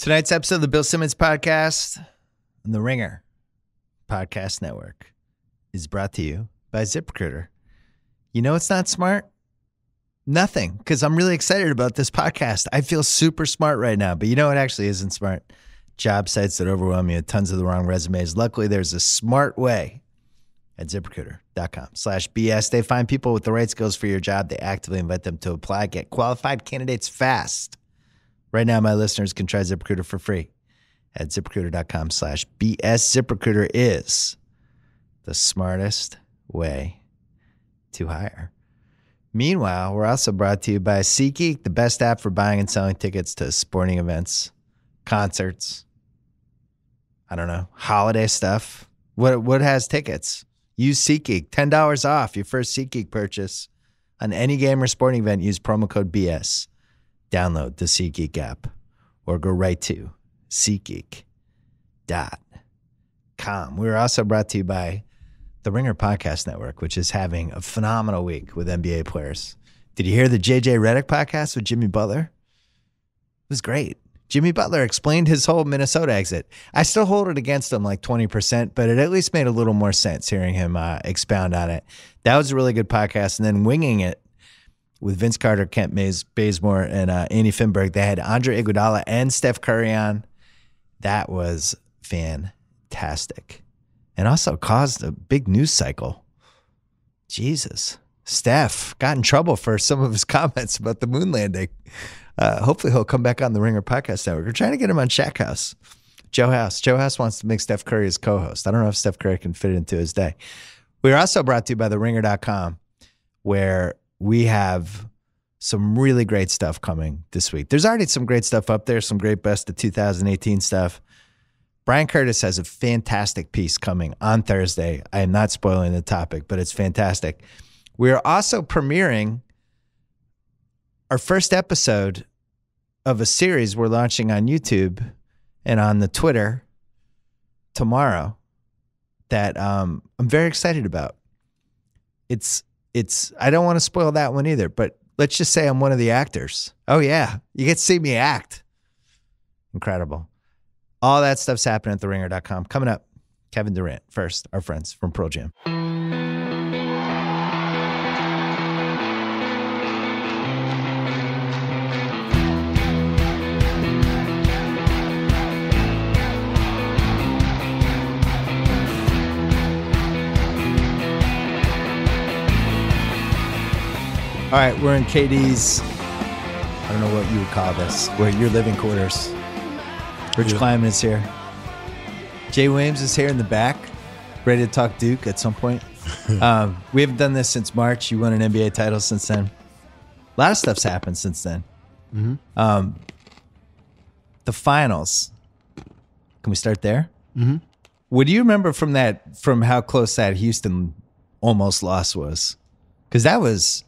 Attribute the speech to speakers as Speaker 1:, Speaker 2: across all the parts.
Speaker 1: Tonight's episode of the Bill Simmons Podcast and the Ringer Podcast Network is brought to you by ZipRecruiter. You know it's not smart? Nothing, because I'm really excited about this podcast. I feel super smart right now, but you know what actually isn't smart? Job sites that overwhelm you with tons of the wrong resumes. Luckily, there's a smart way at ZipRecruiter.com/BS. They find people with the right skills for your job. They actively invite them to apply. Get qualified candidates fast. Right now, my listeners can try ZipRecruiter for free at ZipRecruiter.com/BS. ZipRecruiter is the smartest way to hire. Meanwhile, we're also brought to you by SeatGeek, the best app for buying and selling tickets to sporting events, concerts, I don't know, holiday stuff. What has tickets? Use SeatGeek. $10 off your first SeatGeek purchase on any game or sporting event. Use promo code BS. Download the SeatGeek app or go right to SeatGeek.com. We're also brought to you by the Ringer Podcast Network, which is having a phenomenal week with NBA players. Did you hear the JJ Redick podcast with Jimmy Butler? It was great. Jimmy Butler explained his whole Minnesota exit. I still hold it against him like 20%, but it at least made a little more sense hearing him expound on it. That was a really good podcast. And then Winging It with Vince Carter, Kent Bazemore, and Andy Finberg. They had Andre Iguodala and Steph Curry on. That was fantastic. And also caused a big news cycle. Jesus. Steph got in trouble for some of his comments about the moon landing. Hopefully he'll come back on the Ringer Podcast Network. We're trying to get him on Shaq House. Joe House wants to make Steph Curry his co-host. I don't know if Steph Curry can fit it into his day. We're also brought to you by TheRinger.com, where we have some really great stuff coming this week. There's already some great stuff up there, some great best of 2018 stuff. Brian Curtis has a fantastic piece coming on Thursday. I am not spoiling the topic, but it's fantastic. We are also premiering our first episode of a series we're launching on YouTube and on the Twitter tomorrow that I'm very excited about. It's I don't want to spoil that one either, but let's just say I'm one of the actors. Oh yeah, you get to see me act. Incredible. All that stuff's happening at TheRinger.com. Coming up, Kevin Durant first, our friends from Pearl Jam. All right, we're in KD's, I don't know what you would call this, where your living quarters. Rich Kleiman is here. Jay Williams is here in the back, ready to talk Duke at some point. We haven't done this since March. You won an NBA title since then. A lot of stuff's happened since then. Mm-hmm. The finals. Can we start there? Mm-hmm. What do you remember from how close that Houston almost loss was? Because that was...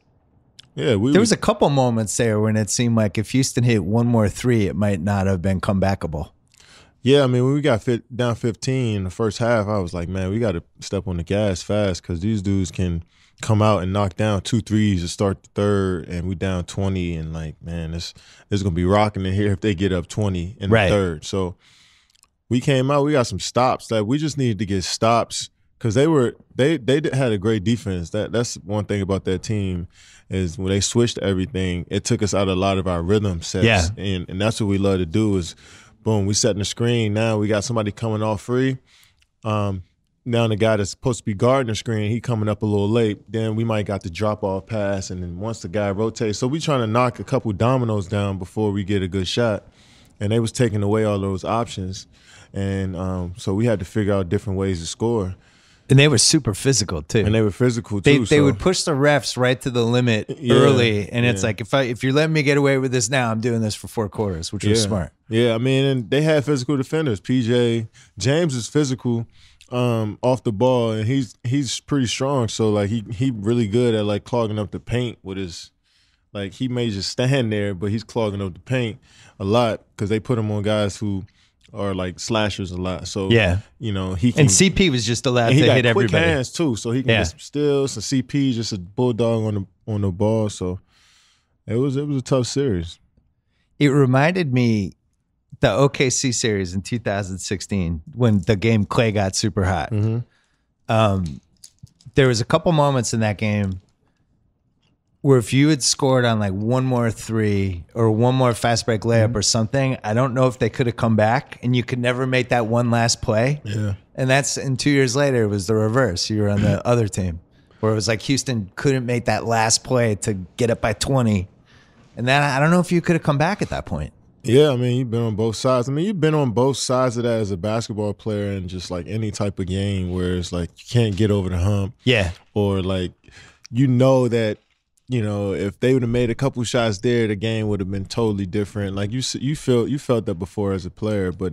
Speaker 1: Yeah, there was a couple moments there when it seemed like if Houston hit one more three, it might not have been comebackable.
Speaker 2: Yeah, I mean, when we got down 15 in the first half, I was like, man, we got to step on the gas fast because these dudes can come out and knock down 2 threes to start the third, and we down 20, and like, man, it's going to be rocking in here if they get up 20 in the third. So we came out, we got some stops. Like, we just needed to get stops because they had a great defense. That's one thing about that team. Is when they switched everything, it took us out of a lot of our rhythm sets. Yeah. And that's what we love to do is, boom, we setting the screen. Now we got somebody coming off free. Now the guy that's supposed to be guarding the screen, he coming up a little late. Then we might got the drop-off pass, and then once the guy rotates. So we trying to knock a couple dominoes down before we get a good shot. And they was taking away all those options. And so we had to figure out different ways to score.
Speaker 1: And they were super physical too.
Speaker 2: And they were physical too.
Speaker 1: They would push the refs right to the limit early, and it's like if you're letting me get away with this now, I'm doing this for 4 quarters, which was smart.
Speaker 2: Yeah, I mean, and they had physical defenders. PJ James is physical off the ball, and he's pretty strong. So like he really good at like clogging up the paint with his, like he may just stand there, but he's clogging up the paint a lot because they put him on guys who are like slashers a lot. So you know, he can,
Speaker 1: and CP was just allowed to hit everybody.
Speaker 2: He got quick hands too, so he can get some steals. And CP just a bulldog on the ball. So it was a tough series.
Speaker 1: It reminded me the OKC series in 2016 when the game Clay got super hot. There was a couple moments in that game where if you had scored on like one more three or one more fast break layup or something, I don't know if they could have come back, and you could never make that one last play.
Speaker 2: Yeah.
Speaker 1: And and 2 years later, it was the reverse. You were on the other team where it was like Houston couldn't make that last play to get up by 20. And then I don't know if you could have come back at that point.
Speaker 2: Yeah, I mean, you've been on both sides. I mean, you've been on both sides of that as a basketball player and just like any type of game where it's like you can't get over the hump.
Speaker 1: Yeah.
Speaker 2: Or like, you know that, you know, if they would have made a couple shots there, the game would have been totally different. Like you felt that before as a player, but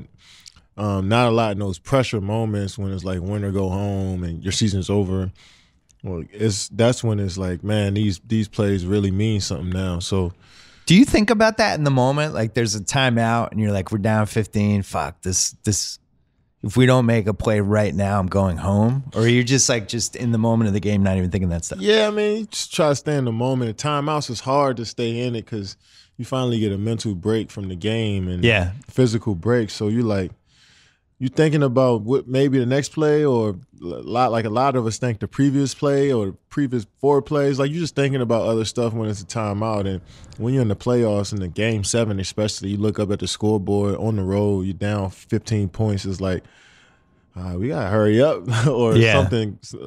Speaker 2: not a lot in those pressure moments when it's like win or go home and your season's over. Well, that's when it's like, man, these plays really mean something now. So,
Speaker 1: do you think about that in the moment? Like there's a timeout and you're like, we're down 15. Fuck this. If we don't make a play right now, I'm going home. Or are you just in the moment of the game, not even thinking that stuff?
Speaker 2: Yeah, I mean, you just try to stay in the moment. The timeouts is hard to stay in it because you finally get a mental break from the game and physical break. So you're thinking about what maybe the next play, or a lot of us think the previous play or the previous 4 plays. Like you're just thinking about other stuff when it's a timeout. And when you're in the playoffs, in the game 7 especially, you look up at the scoreboard on the road, you're down 15 points. It's like, we gotta hurry up, or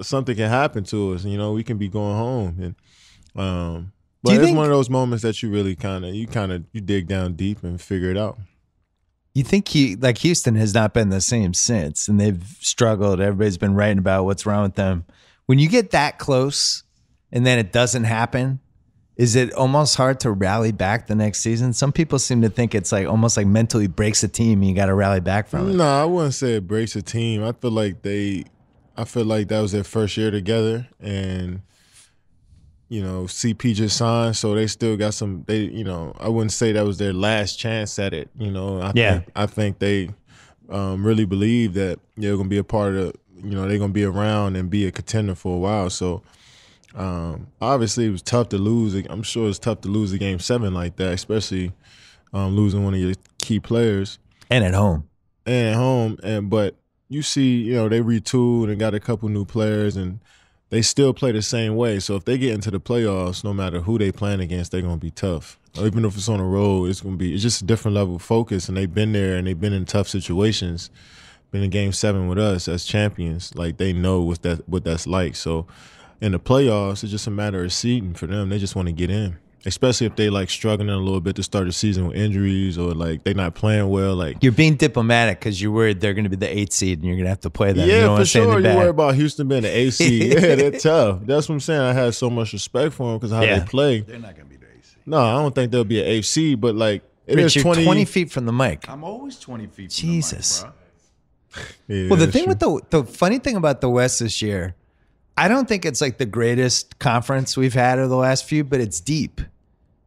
Speaker 2: something can happen to us. You know, we can be going home. And but it's one of those moments that you really you dig down deep and figure it out.
Speaker 1: You think Houston has not been the same since, and they've struggled. Everybody's been writing about what's wrong with them. When you get that close and then it doesn't happen, is it almost hard to rally back the next season? Some people seem to think it's like almost like mentally breaks a team and you got to rally back from it.
Speaker 2: No, I wouldn't say it breaks a team. I feel like that was their first year together, and you know, CP just signed, so they still got some. I wouldn't say that was their last chance at it. You know, I think they really believe that they're going to be a part of. You know, they're going to be around and be a contender for a while. So obviously, it was tough to lose. I'm sure it's tough to lose a game 7 like that, especially losing one of your key players
Speaker 1: and at home.
Speaker 2: But you see, you know, they retooled and got a couple new players and. They still play the same way. So if they get into the playoffs, no matter who they playing against, they're going to be tough. Even if it's on the road, it's just a different level of focus. And they've been there and they've been in tough situations. Been in game 7 with us as champions. Like they know what that's like. So in the playoffs, it's just a matter of seeding for them. They just want to get in. Especially if they like struggling a little bit to start the season with injuries or like they not playing well. Like
Speaker 1: you're being diplomatic because you're worried they're going to be the 8th seed and you're going to have to play them.
Speaker 2: Yeah, for sure. You worry about Houston being the 8th seed. Yeah, they're tough. That's what I'm saying. I had so much respect for them because of how they play.
Speaker 3: They're not going to be the 8th seed.
Speaker 2: No, I don't think they'll be an 8th seed. But like
Speaker 1: Rich, you're 20 feet from the mic.
Speaker 3: I'm always 20 feet from
Speaker 1: Jesus.
Speaker 3: the mic, bro.
Speaker 2: Yeah,
Speaker 1: well, the thing with the funny thing about the West this year, I don't think it's like the greatest conference we've had over the last few, but it's deep.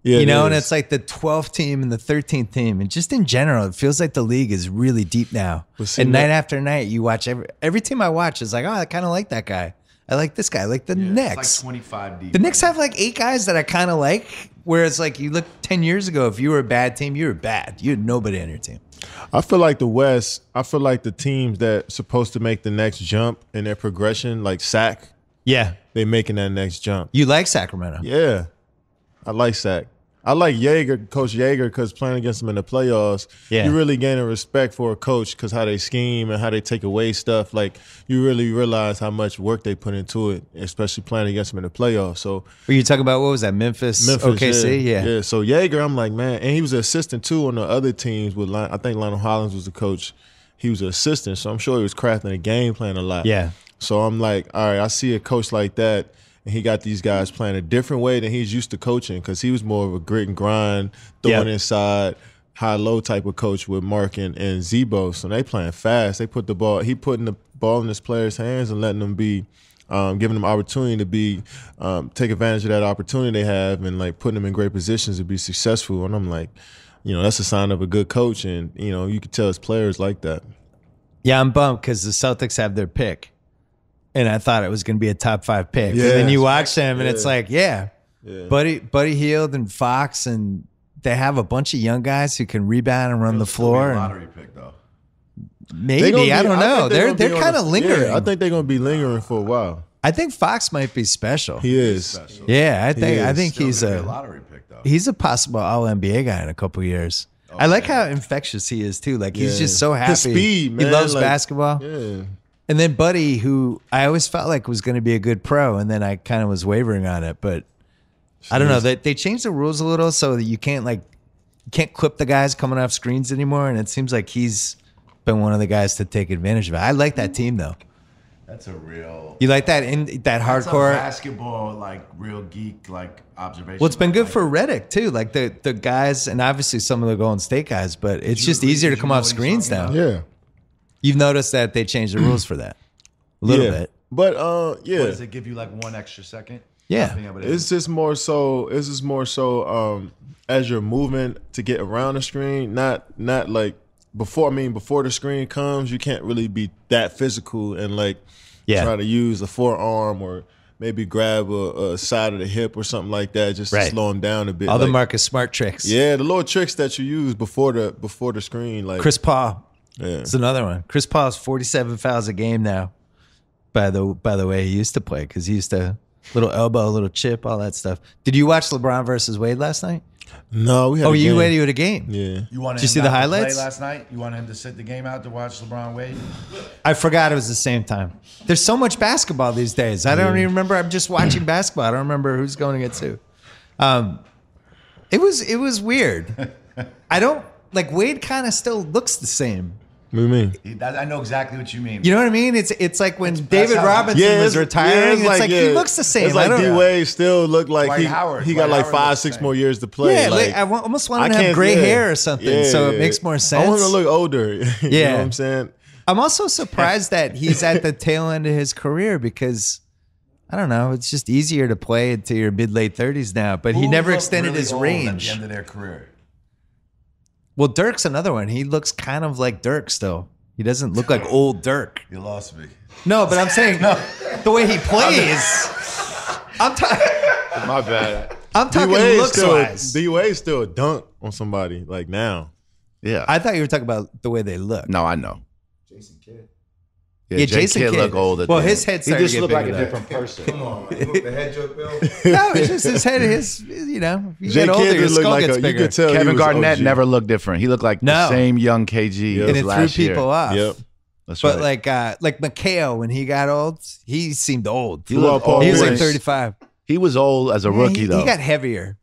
Speaker 2: Yeah,
Speaker 1: you know, and it's like the 12th team and the 13th team. And just in general, it feels like the league is really deep now. And night after night, you watch every team I watch is like, oh, I kind of like that guy. I like this guy. I like the Knicks.
Speaker 3: It's like 25 deep.
Speaker 1: The Knicks have like 8 guys that I kind of like, whereas like you look 10 years ago, if you were a bad team, you were bad. You had nobody on your team.
Speaker 2: I feel like the West, I feel like the teams that supposed to make the next jump in their progression, like Sac, they making that next jump.
Speaker 1: You like Sacramento?
Speaker 2: Yeah, I like Sac. I like Coach Yeager, because playing against him in the playoffs, you really gain a respect for a coach because how they scheme and how they take away stuff. Like, you really realize how much work they put into it, especially playing against him in the playoffs. So,
Speaker 1: were you talking about, what was that, Memphis OKC?
Speaker 2: Yeah. So Yeager, I'm like, man, and he was an assistant too on the other teams with, I think Lionel Hollins was the coach. He was an assistant, so I'm sure he was crafting a game plan a lot.
Speaker 1: Yeah.
Speaker 2: So I'm like, all right, I see a coach like that. And he got these guys playing a different way than he's used to coaching, because he was more of a grit and grind, throwing inside, high-low type of coach with Mark and Zebo. So they playing fast. He putting the ball in his players' hands and letting them be, giving them opportunity to be, take advantage of that opportunity they have, and like putting them in great positions to be successful. And I'm like, you know, that's a sign of a good coach. And, you know, you could tell his players like that. Yeah,
Speaker 1: I'm bummed because the Celtics have their pick. And I thought it was going to be a top 5 pick. And then you watch them, and it's like, Buddy Hield and Fox, and they have a bunch of young guys who can rebound and run the floor. And
Speaker 3: Lottery pick though.
Speaker 1: maybe I don't know. They're kind of lingering.
Speaker 2: Yeah, I think they're gonna be lingering for a while.
Speaker 1: I think Fox might be special.
Speaker 2: He is.
Speaker 3: Special.
Speaker 1: Yeah, I
Speaker 2: is.
Speaker 1: think
Speaker 3: Still
Speaker 1: he's
Speaker 3: gonna be
Speaker 1: a
Speaker 3: lottery pick though.
Speaker 1: he's a possible All NBA guy in a couple years. I like how infectious he is too. Like he's just so happy.
Speaker 2: His speed, man.
Speaker 1: He loves
Speaker 2: like,
Speaker 1: basketball.
Speaker 2: Yeah.
Speaker 1: And then Buddy, who I always felt like was going to be a good pro, and then I kind of was wavering on it. But I don't know. They changed the rules a little so that you can't clip the guys coming off screens anymore. And it seems like he's been one of the guys to take advantage of it. I like that team though.
Speaker 3: That's a real.
Speaker 1: You like that in that
Speaker 3: That's
Speaker 1: hardcore
Speaker 3: a basketball like real geek like observation.
Speaker 1: Well, it's been good
Speaker 3: Like,
Speaker 1: for Reddick too. Like the guys, and obviously some of the Golden State guys, but it's just easier to come off screens now.
Speaker 2: Yeah.
Speaker 1: You've noticed that they changed the rules for that a little bit.
Speaker 2: But
Speaker 3: What, does it give you like 1 extra second?
Speaker 1: Yeah.
Speaker 3: Being able to-
Speaker 2: it's just more so. It's just more so as you're moving to get around the screen. Not like before. I mean, before the screen comes, you can't really be that physical and like try to use a forearm or maybe grab a side of the hip or something like that just to slow him down a bit.
Speaker 1: All the
Speaker 2: like,
Speaker 1: Marcus Smart tricks.
Speaker 2: Yeah, the little tricks that you use before the screen. Like
Speaker 1: Chris Paul.
Speaker 2: Yeah.
Speaker 1: It's another one. Chris Paul's 47 fouls a game now. By the way, he used to play because he used to little elbow, little chip, all that stuff. Did you watch LeBron versus Wade last night?
Speaker 2: No, we had.
Speaker 1: You waited at a game.
Speaker 2: Yeah.
Speaker 3: You wanted
Speaker 1: Did you
Speaker 3: him
Speaker 1: see the
Speaker 3: not to
Speaker 1: highlights?
Speaker 3: play last night? You wanted him to sit the game out to watch LeBron Wade?
Speaker 1: I forgot it was the same time. There's so much basketball these days. I don't even remember. I'm just watching basketball. I don't remember who's going against who. It was weird. I don't like Wade. Kind of still looks the same.
Speaker 2: What do you mean?
Speaker 3: I know exactly what you mean.
Speaker 1: You know what I mean? It's like when
Speaker 3: that's
Speaker 1: David
Speaker 3: how-
Speaker 1: Robinson was retiring.
Speaker 2: it's
Speaker 1: It's like he looks the same.
Speaker 2: It's like
Speaker 1: I don't
Speaker 2: D
Speaker 1: know.
Speaker 2: Wade still looked like
Speaker 3: Dwight
Speaker 2: he
Speaker 3: Howard.
Speaker 2: got
Speaker 3: Dwight
Speaker 2: like
Speaker 3: Howard
Speaker 2: 5,
Speaker 3: looks
Speaker 2: 6
Speaker 3: the
Speaker 2: more years to play.
Speaker 1: Yeah,
Speaker 2: like,
Speaker 1: I almost want him to have
Speaker 2: can't-
Speaker 1: gray
Speaker 2: yeah.
Speaker 1: hair or something,
Speaker 2: Yeah,
Speaker 1: so it
Speaker 2: yeah.
Speaker 1: makes more
Speaker 2: I
Speaker 1: sense.
Speaker 2: want him to look older. You
Speaker 1: Yeah.
Speaker 2: know what I'm saying?
Speaker 1: I'm also surprised that he's at the tail end of his career because I don't know. It's just easier to play into your mid-late 30s now, but he
Speaker 3: Who
Speaker 1: never
Speaker 3: looked
Speaker 1: extended
Speaker 3: really
Speaker 1: his
Speaker 3: old At
Speaker 1: range.
Speaker 3: the end of their career.
Speaker 1: Well, Dirk's another one. He looks kind of like Dirk still. He doesn't look like old Dirk.
Speaker 3: You lost me.
Speaker 1: No, but I'm saying the way he plays. I'm talking.
Speaker 2: My bad.
Speaker 1: I'm talking
Speaker 2: D-Wade's
Speaker 1: looks wise.
Speaker 2: D Wade's still a dunk on somebody like now.
Speaker 4: Yeah.
Speaker 1: I thought you were talking about the way they look.
Speaker 4: No, I know.
Speaker 3: Jason Kidd.
Speaker 4: Yeah,
Speaker 1: Jason Kidd
Speaker 4: look old. At
Speaker 1: Well,
Speaker 4: the
Speaker 1: his
Speaker 4: end.
Speaker 1: head
Speaker 4: He
Speaker 1: started
Speaker 4: just
Speaker 1: to get
Speaker 4: looked like a
Speaker 1: bigger, though.
Speaker 4: different person.
Speaker 3: Come on, man. The head joke, Bill.
Speaker 1: No, it's just his head. His, you know, if you
Speaker 2: Jay
Speaker 1: get older,
Speaker 2: Kidd
Speaker 1: your
Speaker 2: looked
Speaker 1: skull
Speaker 2: like
Speaker 1: gets
Speaker 2: you
Speaker 1: bigger.
Speaker 2: could tell he
Speaker 4: Kevin
Speaker 2: was
Speaker 4: Garnett
Speaker 2: OG.
Speaker 4: never looked different. He looked like
Speaker 1: No.
Speaker 4: the same young KG
Speaker 2: Yep.
Speaker 4: as
Speaker 1: and it threw
Speaker 4: last year.
Speaker 1: people off.
Speaker 2: Yep.
Speaker 4: That's
Speaker 1: But
Speaker 4: right.
Speaker 1: like Mikhail, when he got old, he seemed old.
Speaker 4: He looked old.
Speaker 1: He was like
Speaker 2: Pierce.
Speaker 1: 35.
Speaker 4: He was old as a rookie,
Speaker 1: he,
Speaker 4: though.
Speaker 1: He got heavier.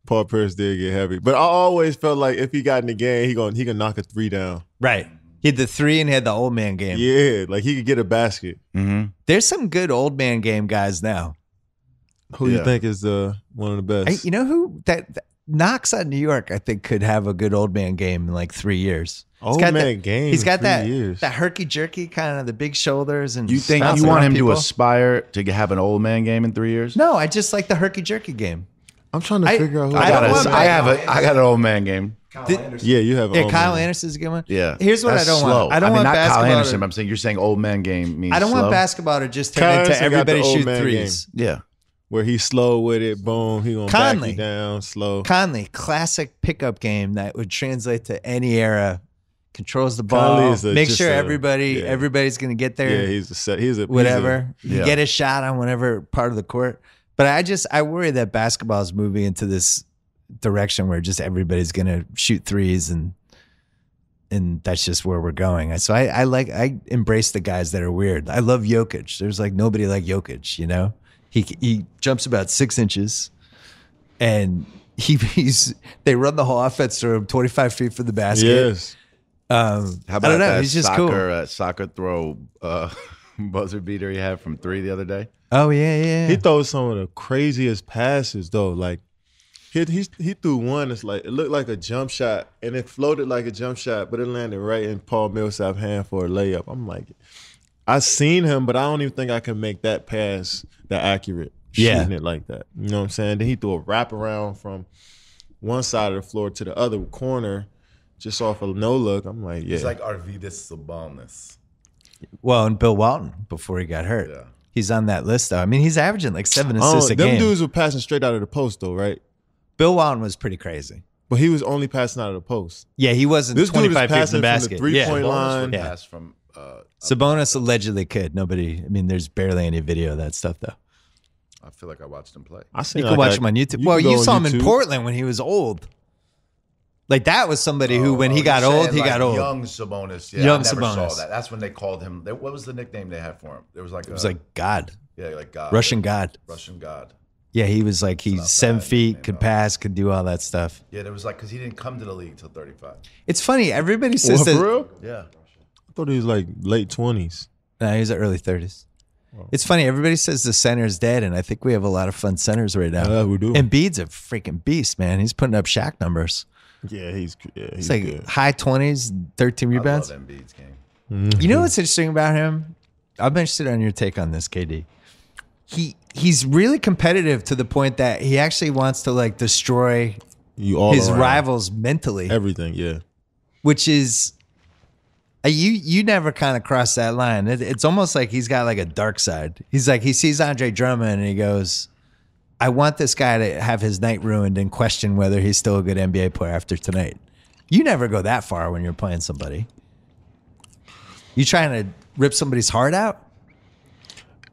Speaker 2: Paul Pierce did get heavy, but I always felt like if he got in the game, he gonna knock a 3 down.
Speaker 1: Right. He had the 3 and he had the old man game.
Speaker 2: Yeah, like he could get a basket.
Speaker 4: Mm-hmm.
Speaker 1: There's some good old man game guys now.
Speaker 2: Who you
Speaker 4: Yeah.
Speaker 2: think is one of the best?
Speaker 1: You know who that Knox on New York? I think could have a good old man game in like 3 years.
Speaker 2: Old
Speaker 1: got
Speaker 2: man
Speaker 1: that,
Speaker 2: game
Speaker 1: He's got
Speaker 2: in 3
Speaker 1: that
Speaker 2: years.
Speaker 1: that herky jerky kind of the big shoulders and.
Speaker 4: You think
Speaker 1: bouncing
Speaker 4: you want
Speaker 1: around
Speaker 4: him to
Speaker 1: people.
Speaker 4: aspire to have an old man game in 3 years?
Speaker 1: No, I just like the herky jerky game.
Speaker 2: I'm trying to
Speaker 1: I-
Speaker 2: figure out who.
Speaker 1: I don't want-
Speaker 4: I got an old man game.
Speaker 2: Yeah, you have.
Speaker 1: Yeah, Kyle Anderson's a good one.
Speaker 4: Yeah.
Speaker 1: Here's what
Speaker 4: That's
Speaker 1: I don't
Speaker 4: slow.
Speaker 1: want. I don't
Speaker 4: mean,
Speaker 1: want
Speaker 4: not
Speaker 1: basketball.
Speaker 4: Kyle Anderson,
Speaker 1: to-
Speaker 4: but I'm saying you're saying old man game means
Speaker 1: I don't
Speaker 4: slow.
Speaker 1: want basketball to just turn
Speaker 2: Kyle
Speaker 1: into
Speaker 2: Anderson got the
Speaker 1: everybody
Speaker 2: old
Speaker 1: shoot
Speaker 2: man
Speaker 1: threes.
Speaker 4: Yeah.
Speaker 2: where he's slow with it. Boom, he gonna
Speaker 1: Conley.
Speaker 2: back you down slow.
Speaker 1: Conley, classic pickup game that would translate to any era. Controls the
Speaker 2: Conley
Speaker 1: ball.
Speaker 2: is a-
Speaker 1: Make
Speaker 2: just
Speaker 1: sure
Speaker 2: a-
Speaker 1: everybody's going to get there.
Speaker 2: Yeah, he's a set. He's a
Speaker 1: whatever. You
Speaker 4: yeah.
Speaker 1: get a shot on whatever part of the court. But I worry that basketball is moving into this direction where just everybody's going to shoot threes and that's just where we're going. So I embrace the guys that are weird. I love Jokic. There's like nobody like Jokic, you know? He jumps about 6 inches and they run the whole offense through him 25 feet from the basket.
Speaker 2: Yes.
Speaker 4: How
Speaker 1: I
Speaker 4: about
Speaker 1: don't know.
Speaker 4: that
Speaker 1: He's just cool.
Speaker 4: soccer throw buzzer beater he had from 3 the other day?
Speaker 1: Oh yeah.
Speaker 2: He throws some of the craziest passes though. Like he threw one. It's like it looked like a jump shot, and it floated like a jump shot, but it landed right in Paul Millsap's hand for a layup. I'm like, I seen him, but I don't even think I can make that pass that accurate.
Speaker 1: Yeah.
Speaker 2: Shooting it like that. You know what I'm saying? Then he threw a wraparound from one side of the floor to the other corner, just off of no look. I'm like, yeah.
Speaker 3: It's like Arvydas Sabonis.
Speaker 1: Well, and Bill Walton before he got hurt.
Speaker 3: Yeah.
Speaker 1: He's on that list though. I mean, he's averaging like 7 assists a
Speaker 2: them
Speaker 1: game.
Speaker 2: dudes were passing straight out of the post though, right?
Speaker 1: Bill Walton was pretty crazy.
Speaker 2: But he was only passing out of the post.
Speaker 1: Yeah, he wasn't
Speaker 2: This dude is
Speaker 1: 25 feet from
Speaker 2: passing
Speaker 1: the
Speaker 2: from the
Speaker 1: basket.
Speaker 2: three-point
Speaker 1: yeah.
Speaker 2: line.
Speaker 4: Sabonis would
Speaker 1: Yeah.
Speaker 4: pass from.
Speaker 1: Sabonis allegedly could. Nobody. I mean, there's barely any video of that stuff though.
Speaker 4: I feel like I watched him play.
Speaker 2: I seen
Speaker 1: You can
Speaker 2: like
Speaker 1: watch him on YouTube.
Speaker 2: you
Speaker 1: Well,
Speaker 2: can go
Speaker 1: you
Speaker 2: on
Speaker 1: saw him in
Speaker 2: YouTube.
Speaker 1: Portland when he was old. Like that was somebody who, when he got
Speaker 3: you're
Speaker 1: old,
Speaker 3: saying,
Speaker 1: he
Speaker 3: like,
Speaker 1: got old.
Speaker 3: Young Sabonis. Yeah,
Speaker 1: Young
Speaker 3: I never
Speaker 1: Sabonis.
Speaker 3: saw that. That's when they called him. What was the nickname they had for him? It was like
Speaker 1: It was like God,
Speaker 3: yeah, like God,
Speaker 1: Russian God.
Speaker 3: Russian God.
Speaker 1: Yeah, he was like he's
Speaker 3: not
Speaker 1: 7
Speaker 3: bad,
Speaker 1: feet,
Speaker 3: you
Speaker 1: could
Speaker 3: know.
Speaker 1: pass, could do all that stuff.
Speaker 3: Yeah, there was like because he didn't come to the league till 35.
Speaker 1: It's funny. Everybody says
Speaker 2: What,
Speaker 1: that.
Speaker 2: for real?
Speaker 3: Yeah,
Speaker 2: I thought he was like late 20s.
Speaker 1: No, he was at early 30s. It's funny. Everybody says the center's dead, and I think we have a lot of fun centers right now.
Speaker 2: Yeah, we do.
Speaker 1: Embiid's a freaking beast, man. He's putting up Shaq numbers.
Speaker 2: Yeah, he's
Speaker 1: It's like
Speaker 2: good.
Speaker 1: high 20s, 13 rebounds.
Speaker 3: I love Embiid's game.
Speaker 1: You know what's interesting about him? I'm interested on your take on this, KD. He's really competitive to the point that he actually wants to like destroy
Speaker 2: You all
Speaker 1: his
Speaker 2: around.
Speaker 1: rivals mentally,
Speaker 2: Everything, yeah.
Speaker 1: which is you never kind of cross that line. It's almost like he's got like a dark side. He's like he sees Andre Drummond and he goes, "I want this guy to have his night ruined and question whether he's still a good NBA player after tonight." You never go that far when you're playing somebody. You trying to rip somebody's heart out?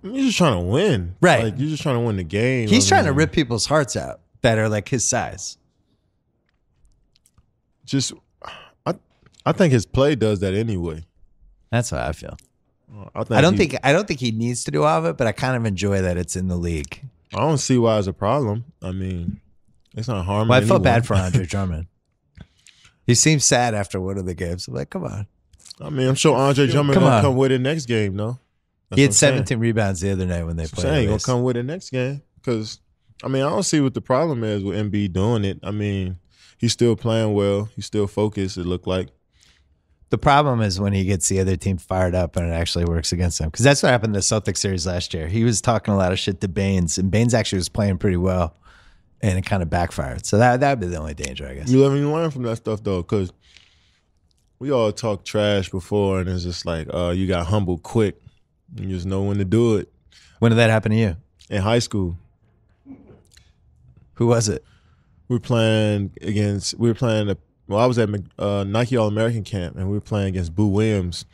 Speaker 2: You're just trying to win.
Speaker 1: Right.
Speaker 2: Like, you're just trying to win the game.
Speaker 1: He's
Speaker 2: I
Speaker 1: trying to
Speaker 2: mean,
Speaker 1: rip people's hearts out that are like his size.
Speaker 2: Just, I think his play does that anyway.
Speaker 1: That's how I feel.
Speaker 2: I
Speaker 1: I don't think he needs to do all of it, but I kind of enjoy that it's in the league.
Speaker 2: I don't see why it's a problem. I mean, it's not harming
Speaker 1: Well, I felt
Speaker 2: anyone.
Speaker 1: bad for Andre Drummond. He seemed sad after one of the games. I'm like, come on.
Speaker 2: I mean, I'm sure Andre Drummond
Speaker 1: Come
Speaker 2: gonna
Speaker 1: on.
Speaker 2: come with it next game, no? That's
Speaker 1: He
Speaker 2: what
Speaker 1: had
Speaker 2: I'm saying.
Speaker 1: 17 rebounds the other night when they
Speaker 2: I'm
Speaker 1: played.
Speaker 2: saying
Speaker 1: the
Speaker 2: gonna
Speaker 1: Rays.
Speaker 2: come with it next game because I mean I don't see what the problem is with Embiid doing it. I mean he's still playing well. He's still focused. It looked like.
Speaker 1: The problem is when he gets the other team fired up and it actually works against him. Because that's what happened in the Celtics series last year. He was talking a lot of shit to Baines, and Baines actually was playing pretty well, and it kind of backfired. So that would be the only danger, I guess.
Speaker 2: You live and you learn from that stuff though, because we all talked trash before, and it's just like you got humbled quick. You just know when to do it.
Speaker 1: When did that happen to you?
Speaker 2: In high school,
Speaker 1: Who was it?
Speaker 2: we were playing. Well, I was at Nike All American camp, and we were playing against Boo Williams,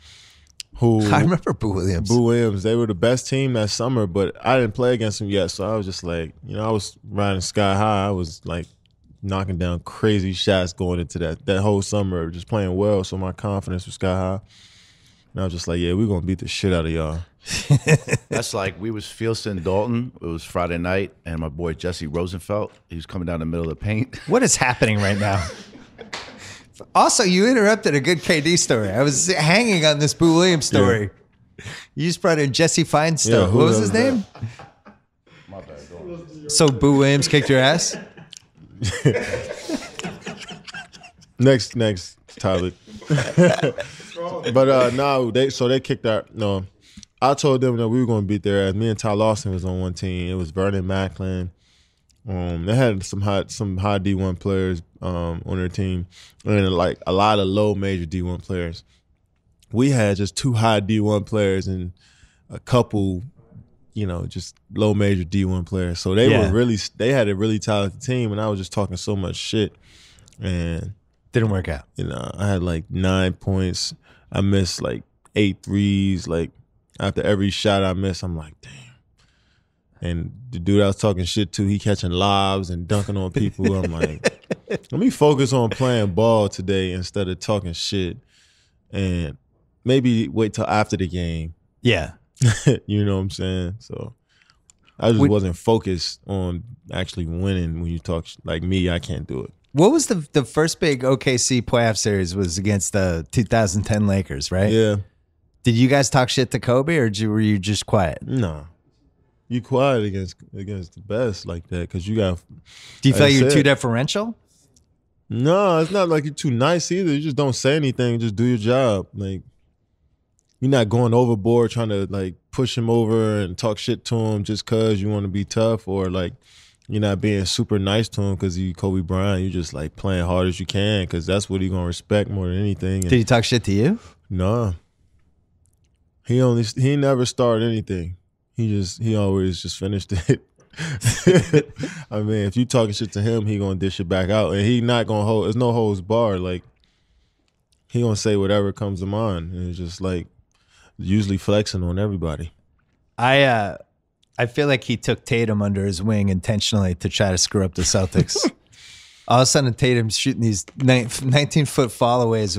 Speaker 2: who
Speaker 1: I remember Boo Williams.
Speaker 2: Boo Williams. They were the best team that summer, but I didn't play against them yet, so I was just like, I was riding sky high. I was like knocking down crazy shots going into that whole summer, just playing well, so my confidence was sky high. And I was just like, yeah, we're gonna beat the shit out of y'all.
Speaker 4: That's like we was Fieldston Dalton. It was Friday night, and my boy Jesse Rosenfeld. He was coming down the middle of the paint.
Speaker 1: What is happening right now? Also, you interrupted a good KD story. I was hanging on this Boo Williams story. You just brought in Jesse Feinstein.
Speaker 2: Yeah, who
Speaker 1: what was
Speaker 2: was
Speaker 1: his name? So Boo Williams kicked your ass?
Speaker 2: Next topic. But no, they kicked our no. I told them that we were gonna beat their ass. Me and Ty Lawson was on one team. It was Vernon Macklin. They had some high D1 players on their team, and like a lot of low major D1 players. We had just two high D1 players and a couple, just low major D1 players. So they had a really talented team, and I was just talking so much shit, and
Speaker 1: Didn't work out.
Speaker 2: I had like 9 points. I missed like 8 threes. Like after every shot I missed, I'm like, damn. And the dude I was talking shit to, he catching lobs and dunking on people. I'm like, let me focus on playing ball today instead of talking shit. And maybe wait till after the game.
Speaker 1: Yeah.
Speaker 2: You know what I'm saying? So I just wasn't focused on actually winning when you talk like me, I can't do it.
Speaker 1: What was the first big OKC playoff series was against the 2010 Lakers, right?
Speaker 2: Yeah.
Speaker 1: Did you guys talk shit to Kobe or were you just quiet?
Speaker 2: No. You quiet against the best like that because you got.
Speaker 1: Do you feel
Speaker 2: like I
Speaker 1: you're too
Speaker 2: said-
Speaker 1: deferential?
Speaker 2: No, it's not like you're too nice either. You just don't say anything. Just do your job. Like you're not going overboard trying to like push him over and talk shit to him just cause you want to be tough, or like you're not being super nice to him because you Kobe Bryant. You just like playing hard as you can because that's what he gonna respect more than anything. And
Speaker 1: Did he talk shit to you?
Speaker 2: no, he never started anything. He always just finished it. I mean, if you talking shit to him, he gonna dish it back out, and he not gonna hold. There's no holds barred. Like he gonna say whatever comes to mind, and it's just like usually flexing on everybody.
Speaker 1: I feel like he took Tatum under his wing intentionally to try to screw up the Celtics. All of a sudden, Tatum's shooting these 19-foot fallaways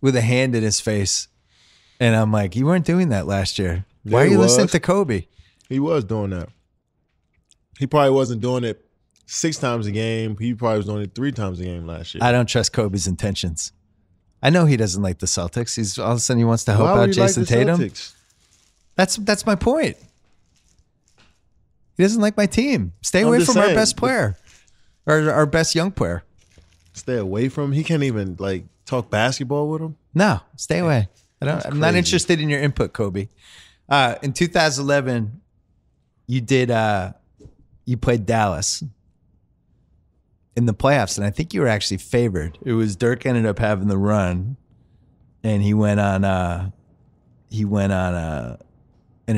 Speaker 1: with a hand in his face, and I'm like, you weren't doing that last year. Why are you listening to Kobe?
Speaker 2: He was doing that. He probably wasn't doing it 6 times a game. He probably was doing it 3 times a game last year.
Speaker 1: I don't trust Kobe's intentions. I know he doesn't like the Celtics. He's all of a sudden he wants to help out Jason Tatum.
Speaker 2: Celtics?
Speaker 1: That's my point. He doesn't like my team. Stay away from our best player, or our best young player.
Speaker 2: Stay away from him. He can't even like talk basketball with him.
Speaker 1: No, stay away. I'm not interested in your input, Kobe. In 2011, you played Dallas in the playoffs, and I think you were actually favored. It was Dirk ended up having the run, and he ended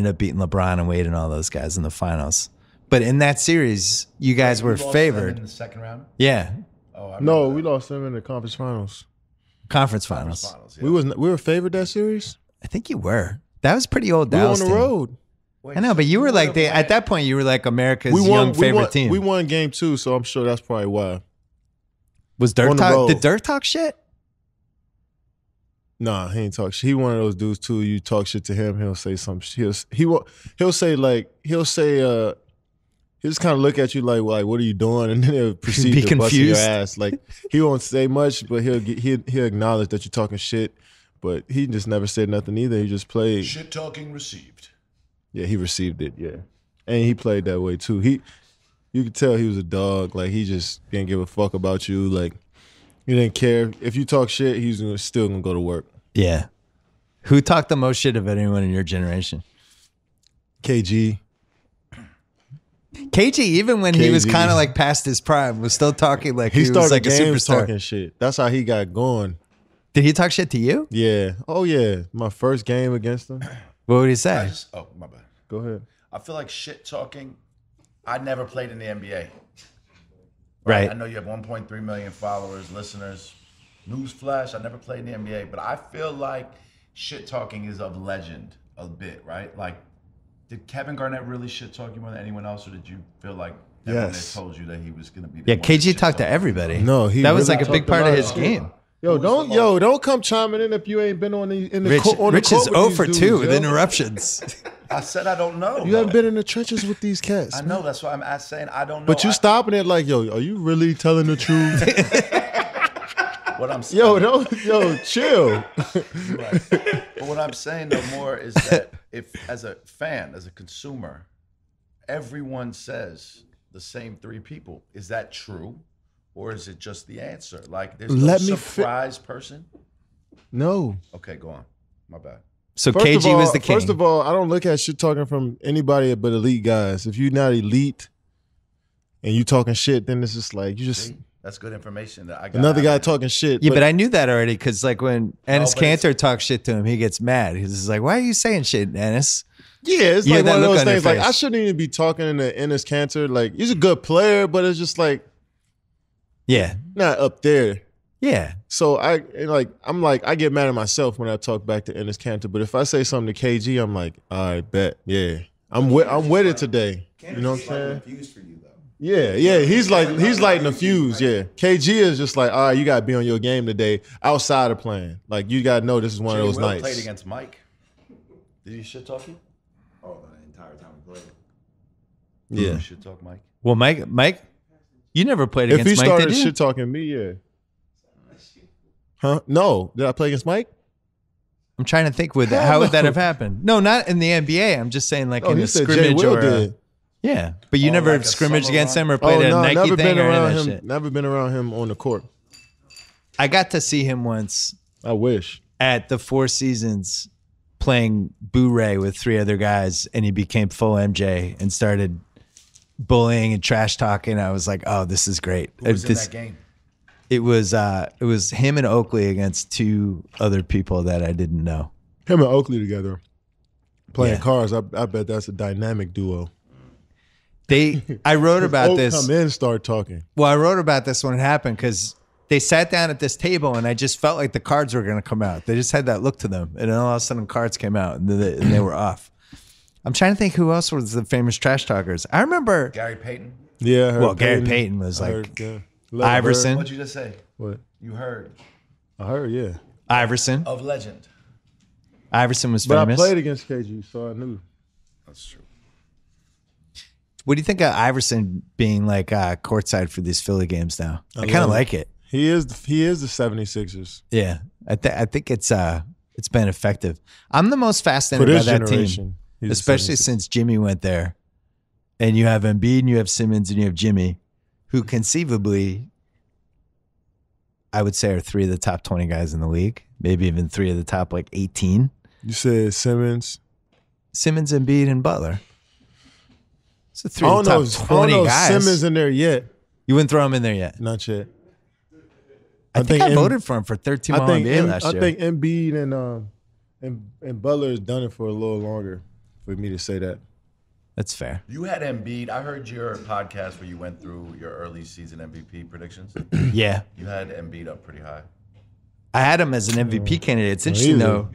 Speaker 1: up beating LeBron and Wade and all those guys in the finals. But in that series, you guys were favored
Speaker 3: in the second round.
Speaker 1: Yeah,
Speaker 2: No, we lost them in the conference finals.
Speaker 1: conference finals.
Speaker 3: Yeah.
Speaker 2: We were favored that series.
Speaker 1: I think you were. That was pretty old
Speaker 2: We were on
Speaker 1: Dallas
Speaker 2: the
Speaker 1: team.
Speaker 2: road.
Speaker 3: Wait,
Speaker 1: I know, but you were like at that point you were like America's young favorite team.
Speaker 2: We won game 2, so I'm sure that's probably why.
Speaker 1: Was Dirk
Speaker 2: on the
Speaker 1: talk?
Speaker 2: road.
Speaker 1: Did Dirk talk shit?
Speaker 2: Nah, he ain't talk shit. He one of those dudes too. You talk shit to him, he'll say some shit. He'll say he'll just kind of look at you like what are you doing, and then he'll proceed
Speaker 1: Be
Speaker 2: to bust your
Speaker 1: confused.
Speaker 2: ass. Like he won't say much, but he'll acknowledge that you're talking shit. But he just never said nothing either. He just played.
Speaker 3: Shit talking received.
Speaker 2: Yeah, he received it. Yeah, and he played that way too. You could tell he was a dog. Like he just didn't give a fuck about you. Like he didn't care if you talk shit. He's still gonna go to work.
Speaker 1: Yeah. Who talked the most shit of anyone in your generation?
Speaker 2: KG.
Speaker 1: KG, even when he was
Speaker 2: KG.
Speaker 1: kind of like past his prime, was still talking like he
Speaker 2: He
Speaker 1: was
Speaker 2: started
Speaker 1: like a
Speaker 2: games
Speaker 1: superstar.
Speaker 2: talking shit. That's how he got going.
Speaker 1: Did he talk shit to you?
Speaker 2: Yeah. Oh yeah. My first game against him.
Speaker 1: What would he say?
Speaker 3: My bad.
Speaker 2: Go ahead.
Speaker 3: I feel like shit talking. I never played in the NBA.
Speaker 1: Right.
Speaker 3: I know you have 1.3 million followers, listeners. Newsflash, I never played in the NBA, but I feel like shit talking is of legend a bit, right? Like, did Kevin Garnett really shit talk you more than anyone else, or did you feel like everyone
Speaker 2: Yes.
Speaker 3: had told you that he was going to be the
Speaker 1: Yeah,
Speaker 3: one
Speaker 1: KG
Speaker 3: shit
Speaker 1: talked to
Speaker 3: talking?
Speaker 1: everybody.
Speaker 2: No, he
Speaker 1: that was
Speaker 2: really
Speaker 1: like a big
Speaker 2: talked a
Speaker 1: part of
Speaker 2: lot
Speaker 1: his
Speaker 2: of shit.
Speaker 1: game.
Speaker 2: Don't come chiming in if you ain't been on the in the
Speaker 1: Rich,
Speaker 2: on the
Speaker 1: Rich
Speaker 2: court
Speaker 1: is
Speaker 2: with
Speaker 1: 0
Speaker 2: these
Speaker 1: for
Speaker 2: dudes,
Speaker 1: 2 with
Speaker 2: yo.
Speaker 1: interruptions.
Speaker 3: I said I don't know.
Speaker 2: You haven't been in the trenches with these cats.
Speaker 3: I know, that's why I'm saying I don't know.
Speaker 2: But you stopping it like, yo, are you really telling the truth?
Speaker 3: What I'm saying.
Speaker 2: Chill.
Speaker 3: Right. But what I'm saying though more is that if as a fan, as a consumer, everyone says the same 3 people, is that true? Or is it just the answer? Like there's no surprise person?
Speaker 2: No.
Speaker 3: Okay, go on. My bad.
Speaker 1: So
Speaker 2: First
Speaker 1: KG
Speaker 2: of all,
Speaker 1: was the king.
Speaker 2: First of all, I don't look at shit talking from anybody but elite guys. If you're not elite and you talking shit, then it's just like you just
Speaker 3: See? That's good information that I got.
Speaker 2: another guy talking shit.
Speaker 1: yeah, but I knew that already because like when Ennis
Speaker 3: but it's-
Speaker 1: Cantor talks shit to him, he gets mad. He's just like, why are you saying shit, Ennis?
Speaker 2: yeah, it's
Speaker 1: You
Speaker 2: like
Speaker 1: had that
Speaker 2: one of
Speaker 1: look
Speaker 2: those
Speaker 1: on your
Speaker 2: things. Like
Speaker 1: face.
Speaker 2: I shouldn't even be talking in the Ennis Cantor. Like he's a good player, but it's just like
Speaker 1: Yeah.
Speaker 2: not up there.
Speaker 1: Yeah.
Speaker 2: So I get mad at myself when I talk back to Ennis Cantor. But if I say something to KG, I'm like, all right, bet, yeah, I'm with it today. You know what I'm saying?
Speaker 3: Confused for you though.
Speaker 2: Yeah. He's lighting the fuse. Yeah, KG is just like, all right, you got to be on your game today outside of playing. Like you got to know this is one of those
Speaker 3: Will played
Speaker 2: nights.
Speaker 3: against Mike. Did he shit talk you?
Speaker 5: Oh, the entire time we played.
Speaker 2: Yeah.
Speaker 3: Shit talk Mike.
Speaker 1: Well, Mike, you never played
Speaker 2: If he
Speaker 1: against Mike,
Speaker 2: started
Speaker 1: did you?
Speaker 2: shit talking me, yeah. Huh? No. Did I play against Mike?
Speaker 1: I'm trying to think with
Speaker 2: Hell
Speaker 1: how would that
Speaker 2: no.
Speaker 1: have happened? No, not in the NBA. I'm just saying like in
Speaker 2: he
Speaker 1: a
Speaker 2: said Jay
Speaker 1: scrimmage
Speaker 2: Will
Speaker 1: or
Speaker 2: did.
Speaker 1: yeah. But you
Speaker 3: Oh,
Speaker 1: never
Speaker 3: like a
Speaker 1: scrimmaged
Speaker 3: summer
Speaker 1: against
Speaker 3: run?
Speaker 1: him or played a Nike
Speaker 2: never
Speaker 1: thing
Speaker 2: been
Speaker 1: or any
Speaker 2: around
Speaker 1: of that
Speaker 2: him.
Speaker 1: shit.
Speaker 2: Never been around him on the court.
Speaker 1: I got to see him once
Speaker 2: I wish.
Speaker 1: at the Four Seasons playing Boo Ray with 3 other guys, and he became full MJ and started bullying and trash talking. I was like, oh, this is great.
Speaker 3: Who was in that game?
Speaker 1: It was him and Oakley against 2 other people that I didn't know.
Speaker 2: Him and Oakley together playing
Speaker 1: Yeah.
Speaker 2: cards. I bet that's a dynamic duo.
Speaker 1: I wrote about
Speaker 2: Folk
Speaker 1: this.
Speaker 2: come in, start talking.
Speaker 1: Well, I wrote about this when it happened because they sat down at this table and I just felt like the cards were going to come out. They just had that look to them. And then all of a sudden cards came out and they were off. I'm trying to think who else was the famous trash talkers. I remember
Speaker 3: Gary Payton.
Speaker 2: Yeah, I heard
Speaker 1: Gary Payton was
Speaker 2: I
Speaker 1: like
Speaker 2: heard,
Speaker 1: Iverson.
Speaker 3: What'd you just say?
Speaker 2: What?
Speaker 3: You heard
Speaker 2: I heard, yeah.
Speaker 1: Iverson.
Speaker 3: of legend.
Speaker 1: Iverson was
Speaker 2: But
Speaker 1: famous.
Speaker 2: I played against KG, so I knew.
Speaker 3: That's true.
Speaker 1: What do you think of Iverson being like courtside for these Philly games now? I kind
Speaker 2: love
Speaker 1: of
Speaker 2: it.
Speaker 1: like it.
Speaker 2: He is the 76ers.
Speaker 1: Yeah, I think it's been effective. I'm the most fascinated
Speaker 2: For
Speaker 1: by
Speaker 2: this
Speaker 1: that team,
Speaker 2: generation, he's the
Speaker 1: especially
Speaker 2: 76ers.
Speaker 1: since Jimmy went there, and you have Embiid and you have Simmons and you have Jimmy, who conceivably, I would say, are 3 of the top 20 guys in the league, maybe even 3 of the top 18.
Speaker 2: You said Simmons.
Speaker 1: Simmons, Embiid, and Butler. So 3
Speaker 2: I
Speaker 1: of
Speaker 2: don't
Speaker 1: the
Speaker 2: know.
Speaker 1: top
Speaker 2: I don't
Speaker 1: 20
Speaker 2: know if
Speaker 1: guys.
Speaker 2: Simmons in there yet.
Speaker 1: You wouldn't throw him in there yet.
Speaker 2: Not yet.
Speaker 1: I think I
Speaker 2: Em-
Speaker 1: voted for him for 13 All NBA last year.
Speaker 2: I think Embiid and Butler has done it for a little longer for me to say that.
Speaker 1: That's fair.
Speaker 3: You had Embiid. I heard your podcast where you went through your early season MVP predictions.
Speaker 1: Yeah.
Speaker 3: You had Embiid up pretty high.
Speaker 1: I had him as an MVP candidate. It's interesting, though.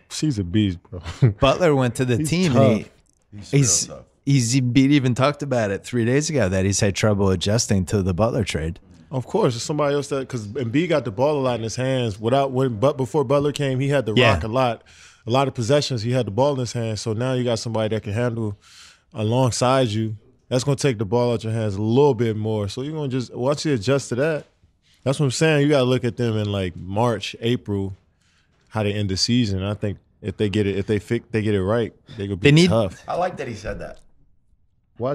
Speaker 2: She's a beast, bro.
Speaker 1: Butler went to the
Speaker 2: He's
Speaker 1: team,
Speaker 2: tough.
Speaker 1: and
Speaker 3: He's real tough.
Speaker 1: Embiid even talked about it 3 days ago that he's had trouble adjusting to the Butler trade.
Speaker 2: Of course, it's somebody else that because Embiid got the ball a lot in his hands. Before Butler came, he had to rock a lot of possessions. He had the ball in his hands. So now you got somebody that can handle alongside you. That's going to take the ball out your hands a little bit more. So you're going to just once you adjust to that. That's what I'm saying. You got to look at them in like March, April, how they end the season. I think if they get it, they get it right, they could be tough.
Speaker 3: I like that he said that.
Speaker 2: Why?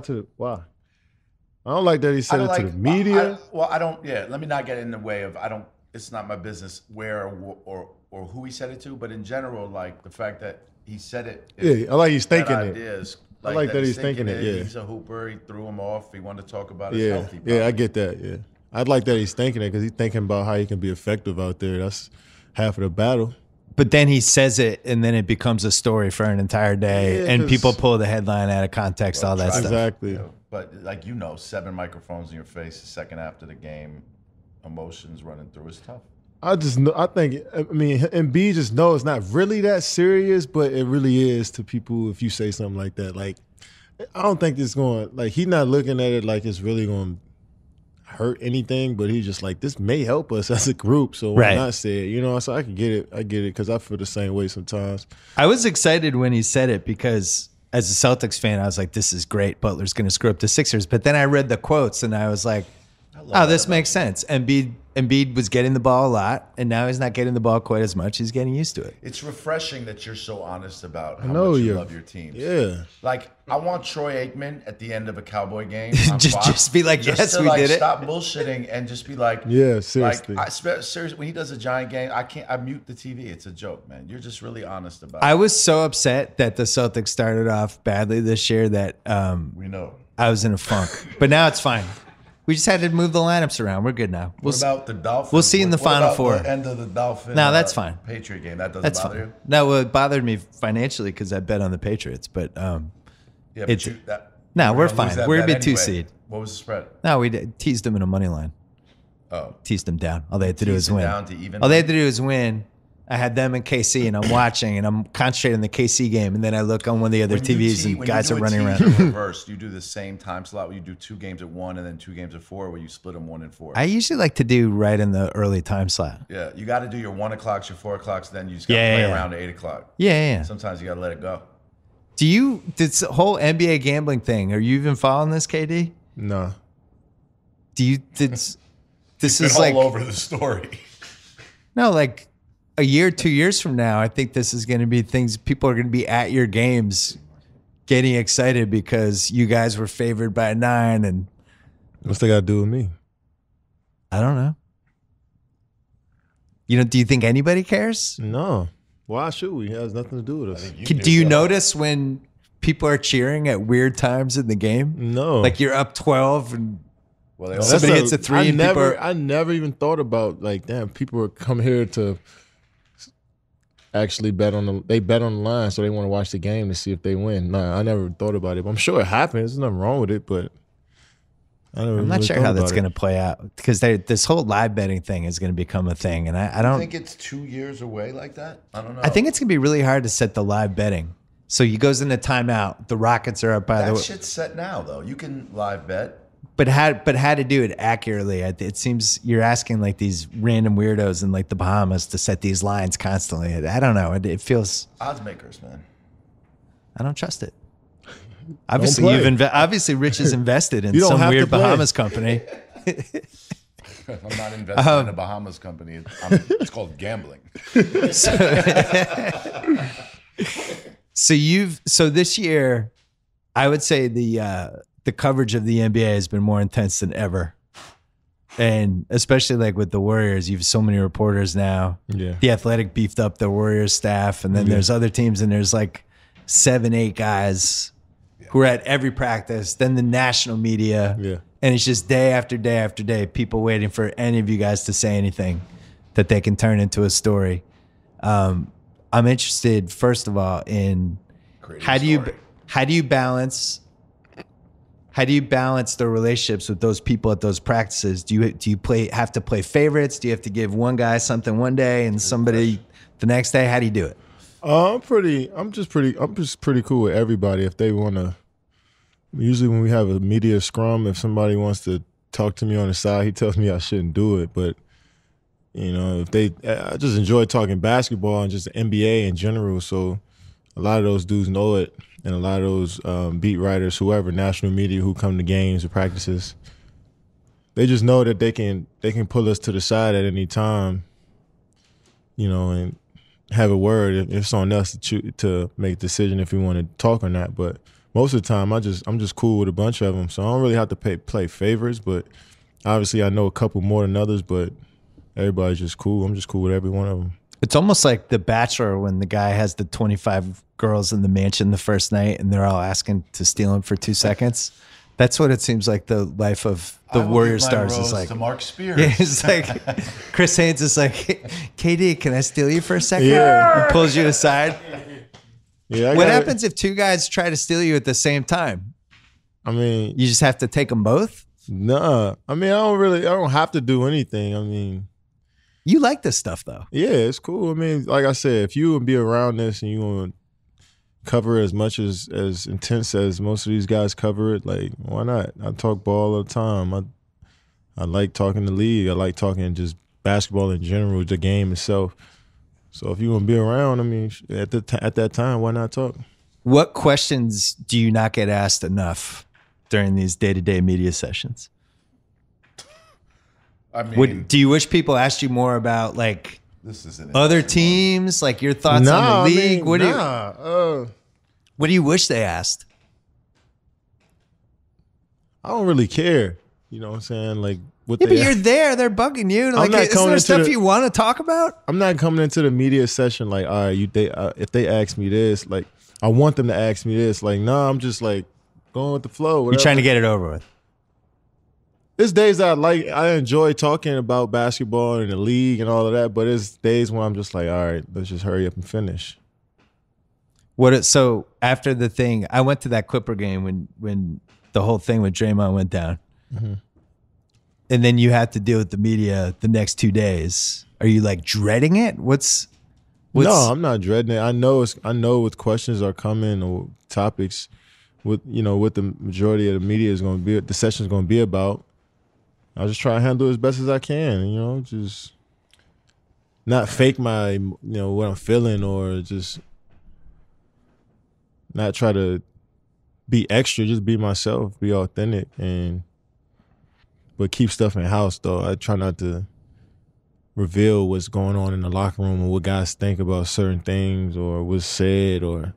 Speaker 2: I don't like that he said it to the media.
Speaker 3: I don't. Yeah, let me not get in the way of. I don't. It's not my business where or who he said it to, but in general, like the fact that he said it.
Speaker 2: Yeah, I like he's thinking it.
Speaker 3: Ideas,
Speaker 2: I like that he's thinking it. Yeah,
Speaker 3: he's a hooper. He threw him off. He wanted to talk about his
Speaker 2: yeah,
Speaker 3: health. Probably.
Speaker 2: yeah. I get that. Yeah, I'd like that he's thinking it because he's thinking about how he can be effective out there. That's half of the battle.
Speaker 1: But then he says it, and then it becomes a story for an entire day,
Speaker 2: Yeah,
Speaker 1: and
Speaker 2: 'cause-
Speaker 1: people pull the headline out of context, all that stuff.
Speaker 2: Exactly.
Speaker 3: You know, but like 7 microphones in your face the second after the game, emotions running through. It's tough.
Speaker 2: I mean, Embiid just know it's not really that serious, but it really is to people if you say something like that. Like, I don't think it's going, like, he's not looking at it like it's really going to hurt anything, but he's just like, this may help us as a group, so why not say it? You know, so I can get it. I get it because I feel the same way sometimes.
Speaker 1: I was excited when he said it because as a Celtics fan, I was like, this is great. Butler's going to screw up the Sixers. But then I read the quotes, and I was like, oh, this makes sense. Embiid was getting the ball a lot, and now he's not getting the ball quite as much. He's getting used to it.
Speaker 3: It's refreshing that you're so honest about how
Speaker 2: know
Speaker 3: much you
Speaker 2: you.
Speaker 3: love your teams.
Speaker 2: Yeah.
Speaker 3: Like, I want Troy Aikman at the end of a Cowboy game. on
Speaker 1: Just-
Speaker 3: Fox,
Speaker 1: just be like,
Speaker 3: just
Speaker 1: yes,
Speaker 3: to,
Speaker 1: we
Speaker 3: like,
Speaker 1: did it.
Speaker 3: Stop bullshitting and just be like,
Speaker 2: Yeah, seriously.
Speaker 3: Like, seriously, when he does a Giant game, I mute the TV. It's a joke, man. You're just really honest about
Speaker 1: I
Speaker 3: it.
Speaker 1: was so upset that the Celtics started off badly this year that
Speaker 3: We know.
Speaker 1: I was in a funk. But now it's fine. We just had to move the lineups around. We're good now.
Speaker 3: What about the Dolphins?
Speaker 1: we'll see in the
Speaker 3: What
Speaker 1: Final
Speaker 3: about
Speaker 1: Four.
Speaker 3: The end of the Dolphins.
Speaker 1: No, that's fine.
Speaker 3: Patriot game. That doesn't
Speaker 1: That's
Speaker 3: bother
Speaker 1: fine.
Speaker 3: you?
Speaker 1: No, it bothered me financially because I bet on the Patriots. But
Speaker 3: Yeah, but
Speaker 1: It's-
Speaker 3: you, that,
Speaker 1: no,
Speaker 3: you
Speaker 1: we're
Speaker 3: gonna lose
Speaker 1: fine.
Speaker 3: that
Speaker 1: We're
Speaker 3: bet
Speaker 1: gonna be 2
Speaker 3: anyway.
Speaker 1: seed.
Speaker 3: What was the spread?
Speaker 1: No, we teased them in a money line.
Speaker 3: Oh.
Speaker 1: Teased them down. All they had to do
Speaker 3: Teased
Speaker 1: was
Speaker 3: it
Speaker 1: win.
Speaker 3: down to even
Speaker 1: All they
Speaker 3: money?
Speaker 1: had to do was win. I had them in KC, and I'm watching, and I'm concentrating on the KC game, and then I look on one of the other
Speaker 3: When you
Speaker 1: TVs,
Speaker 3: tee-
Speaker 1: and
Speaker 3: when you
Speaker 1: guys
Speaker 3: do
Speaker 1: are
Speaker 3: a
Speaker 1: running
Speaker 3: tee
Speaker 1: around.
Speaker 3: in reverse, you do the same time slot where you do 2 games at 1 and then 2 games at 4, where you split them 1 and 4.
Speaker 1: I usually like to do right in the early time slot.
Speaker 3: Yeah, you got to do your 1 o'clocks, your 4 o'clocks, then you just got to
Speaker 1: Yeah,
Speaker 3: play
Speaker 1: yeah.
Speaker 3: around at 8 o'clock.
Speaker 1: Yeah.
Speaker 3: Sometimes you got to let it go.
Speaker 1: Did this whole NBA gambling thing? Are you even following this, KD?
Speaker 2: Nah.
Speaker 1: This
Speaker 3: It's
Speaker 1: is
Speaker 3: all
Speaker 1: like
Speaker 3: over the story.
Speaker 1: no, like a year, 2 years from now, I think this is going to be things people are going to be at your games, getting excited because you guys were favored by 9, and
Speaker 2: What's they got to do with me?
Speaker 1: I don't know. Do you think anybody cares?
Speaker 2: No. Why should we? It has nothing to do with us.
Speaker 1: Do you notice when people are cheering at weird times in the game?
Speaker 2: No.
Speaker 1: Like you're up 12 and
Speaker 3: Well, they all
Speaker 1: Somebody hits a 3 and people are-
Speaker 2: I never even thought about, like, damn, people are come here to actually bet on the line, so they want to watch the game to see if they win. Nah, I never thought about it. But I'm sure it happens. There's nothing wrong with it, but
Speaker 1: I'm not sure how that's going to play out because this whole live betting thing is going to become a thing, and I don't
Speaker 3: think it's 2 years away like that. I don't know.
Speaker 1: I think it's going to be really hard to set the live betting. So he goes into timeout. The Rockets are up by
Speaker 3: that shit's set now, though. You can live bet.
Speaker 1: But how to do it accurately? It seems you're asking like these random weirdos in like the Bahamas to set these lines constantly. I don't know. It feels
Speaker 3: odds makers, man.
Speaker 1: I don't trust it. Obviously, obviously, Rich is invested in some weird Bahamas company.
Speaker 3: I'm not invested in a Bahamas company. It's called gambling.
Speaker 1: So this year, I would say the coverage of the NBA has been more intense than ever. And especially like with the Warriors, you have so many reporters now.
Speaker 2: Yeah.
Speaker 1: The Athletic beefed up the Warriors staff, and then there's other teams, and there's like 7-8 guys who are at every practice. Then the national media.
Speaker 2: Yeah.
Speaker 1: And it's just day after day after day, people waiting for any of you guys to say anything that they can turn into a story. I'm interested, first of all, in how do you balance the relationships with those people at those practices? Do you have to play favorites? Do you have to give one guy something one day and somebody the next day? How do you do it?
Speaker 2: I'm just pretty cool with everybody. If they want to, usually when we have a media scrum, if somebody wants to talk to me on the side, he tells me I shouldn't do it. But I just enjoy talking basketball and just the NBA in general. So a lot of those dudes know it, and a lot of those beat writers, whoever, national media who come to games or practices, they just know that they can pull us to the side at any time, and have a word. It's on us to make a decision if we want to talk or not. But most of the time, I'm just cool with a bunch of them, so I don't really have to play favorites. But obviously, I know a couple more than others. But everybody's just cool. I'm just cool with every one of them.
Speaker 1: It's almost like The Bachelor when the guy has the 25 girls in the mansion the first night, and they're all asking to steal him for 2 seconds. That's what it seems like the life of the Warrior stars is like.
Speaker 3: To Mark Spears.
Speaker 1: Yeah, it's like Chris Haynes is like, KD, can I steal you for a second?
Speaker 2: Yeah.
Speaker 1: He pulls you aside.
Speaker 2: Yeah.
Speaker 1: What happens if two guys try to steal you at the same time?
Speaker 2: I mean,
Speaker 1: you just have to take them both?
Speaker 2: Nah. I mean, I don't have to do anything. I mean,
Speaker 1: you like this stuff though.
Speaker 2: Yeah, it's cool. I mean, like I said, if you would be around this and you want to cover as much as intense as most of these guys cover it, like, why not? I talk ball all the time. I like talking the league. I like talking just basketball in general, the game itself. So if you want to be around, I mean, at that time, why not talk?
Speaker 1: What questions do you not get asked enough during these day-to-day media sessions?
Speaker 3: I mean,
Speaker 1: do you wish people asked you more about like other teams, like your thoughts on the league? What do you wish they asked?
Speaker 2: I don't really care. You know what I'm saying? Like,
Speaker 1: but you're there. They're bugging you. Like, isn't there stuff you want to talk about?
Speaker 2: I'm not coming into the media session like, all right, if they ask me this, like, I want them to ask me this. Like, nah, I'm just like going with the flow. Whatever.
Speaker 1: You're trying to get it over with.
Speaker 2: There's days that I enjoy talking about basketball and the league and all of that, but it's days when I'm just like, all right, let's just hurry up and finish.
Speaker 1: So after the thing, I went to that Clipper game when the whole thing with Draymond went down.
Speaker 2: Mm-hmm.
Speaker 1: And then you have to deal with the media the next 2 days. Are you like dreading it?
Speaker 2: No, I'm not dreading it. I know what questions are coming or topics what the majority of the media is going to be, the session is going to be about. I just try to handle it as best as I can, just not fake my, what I'm feeling, or just not try to be extra, just be myself, be authentic, but keep stuff in house though. I try not to reveal what's going on in the locker room or what guys think about certain things or what's said, or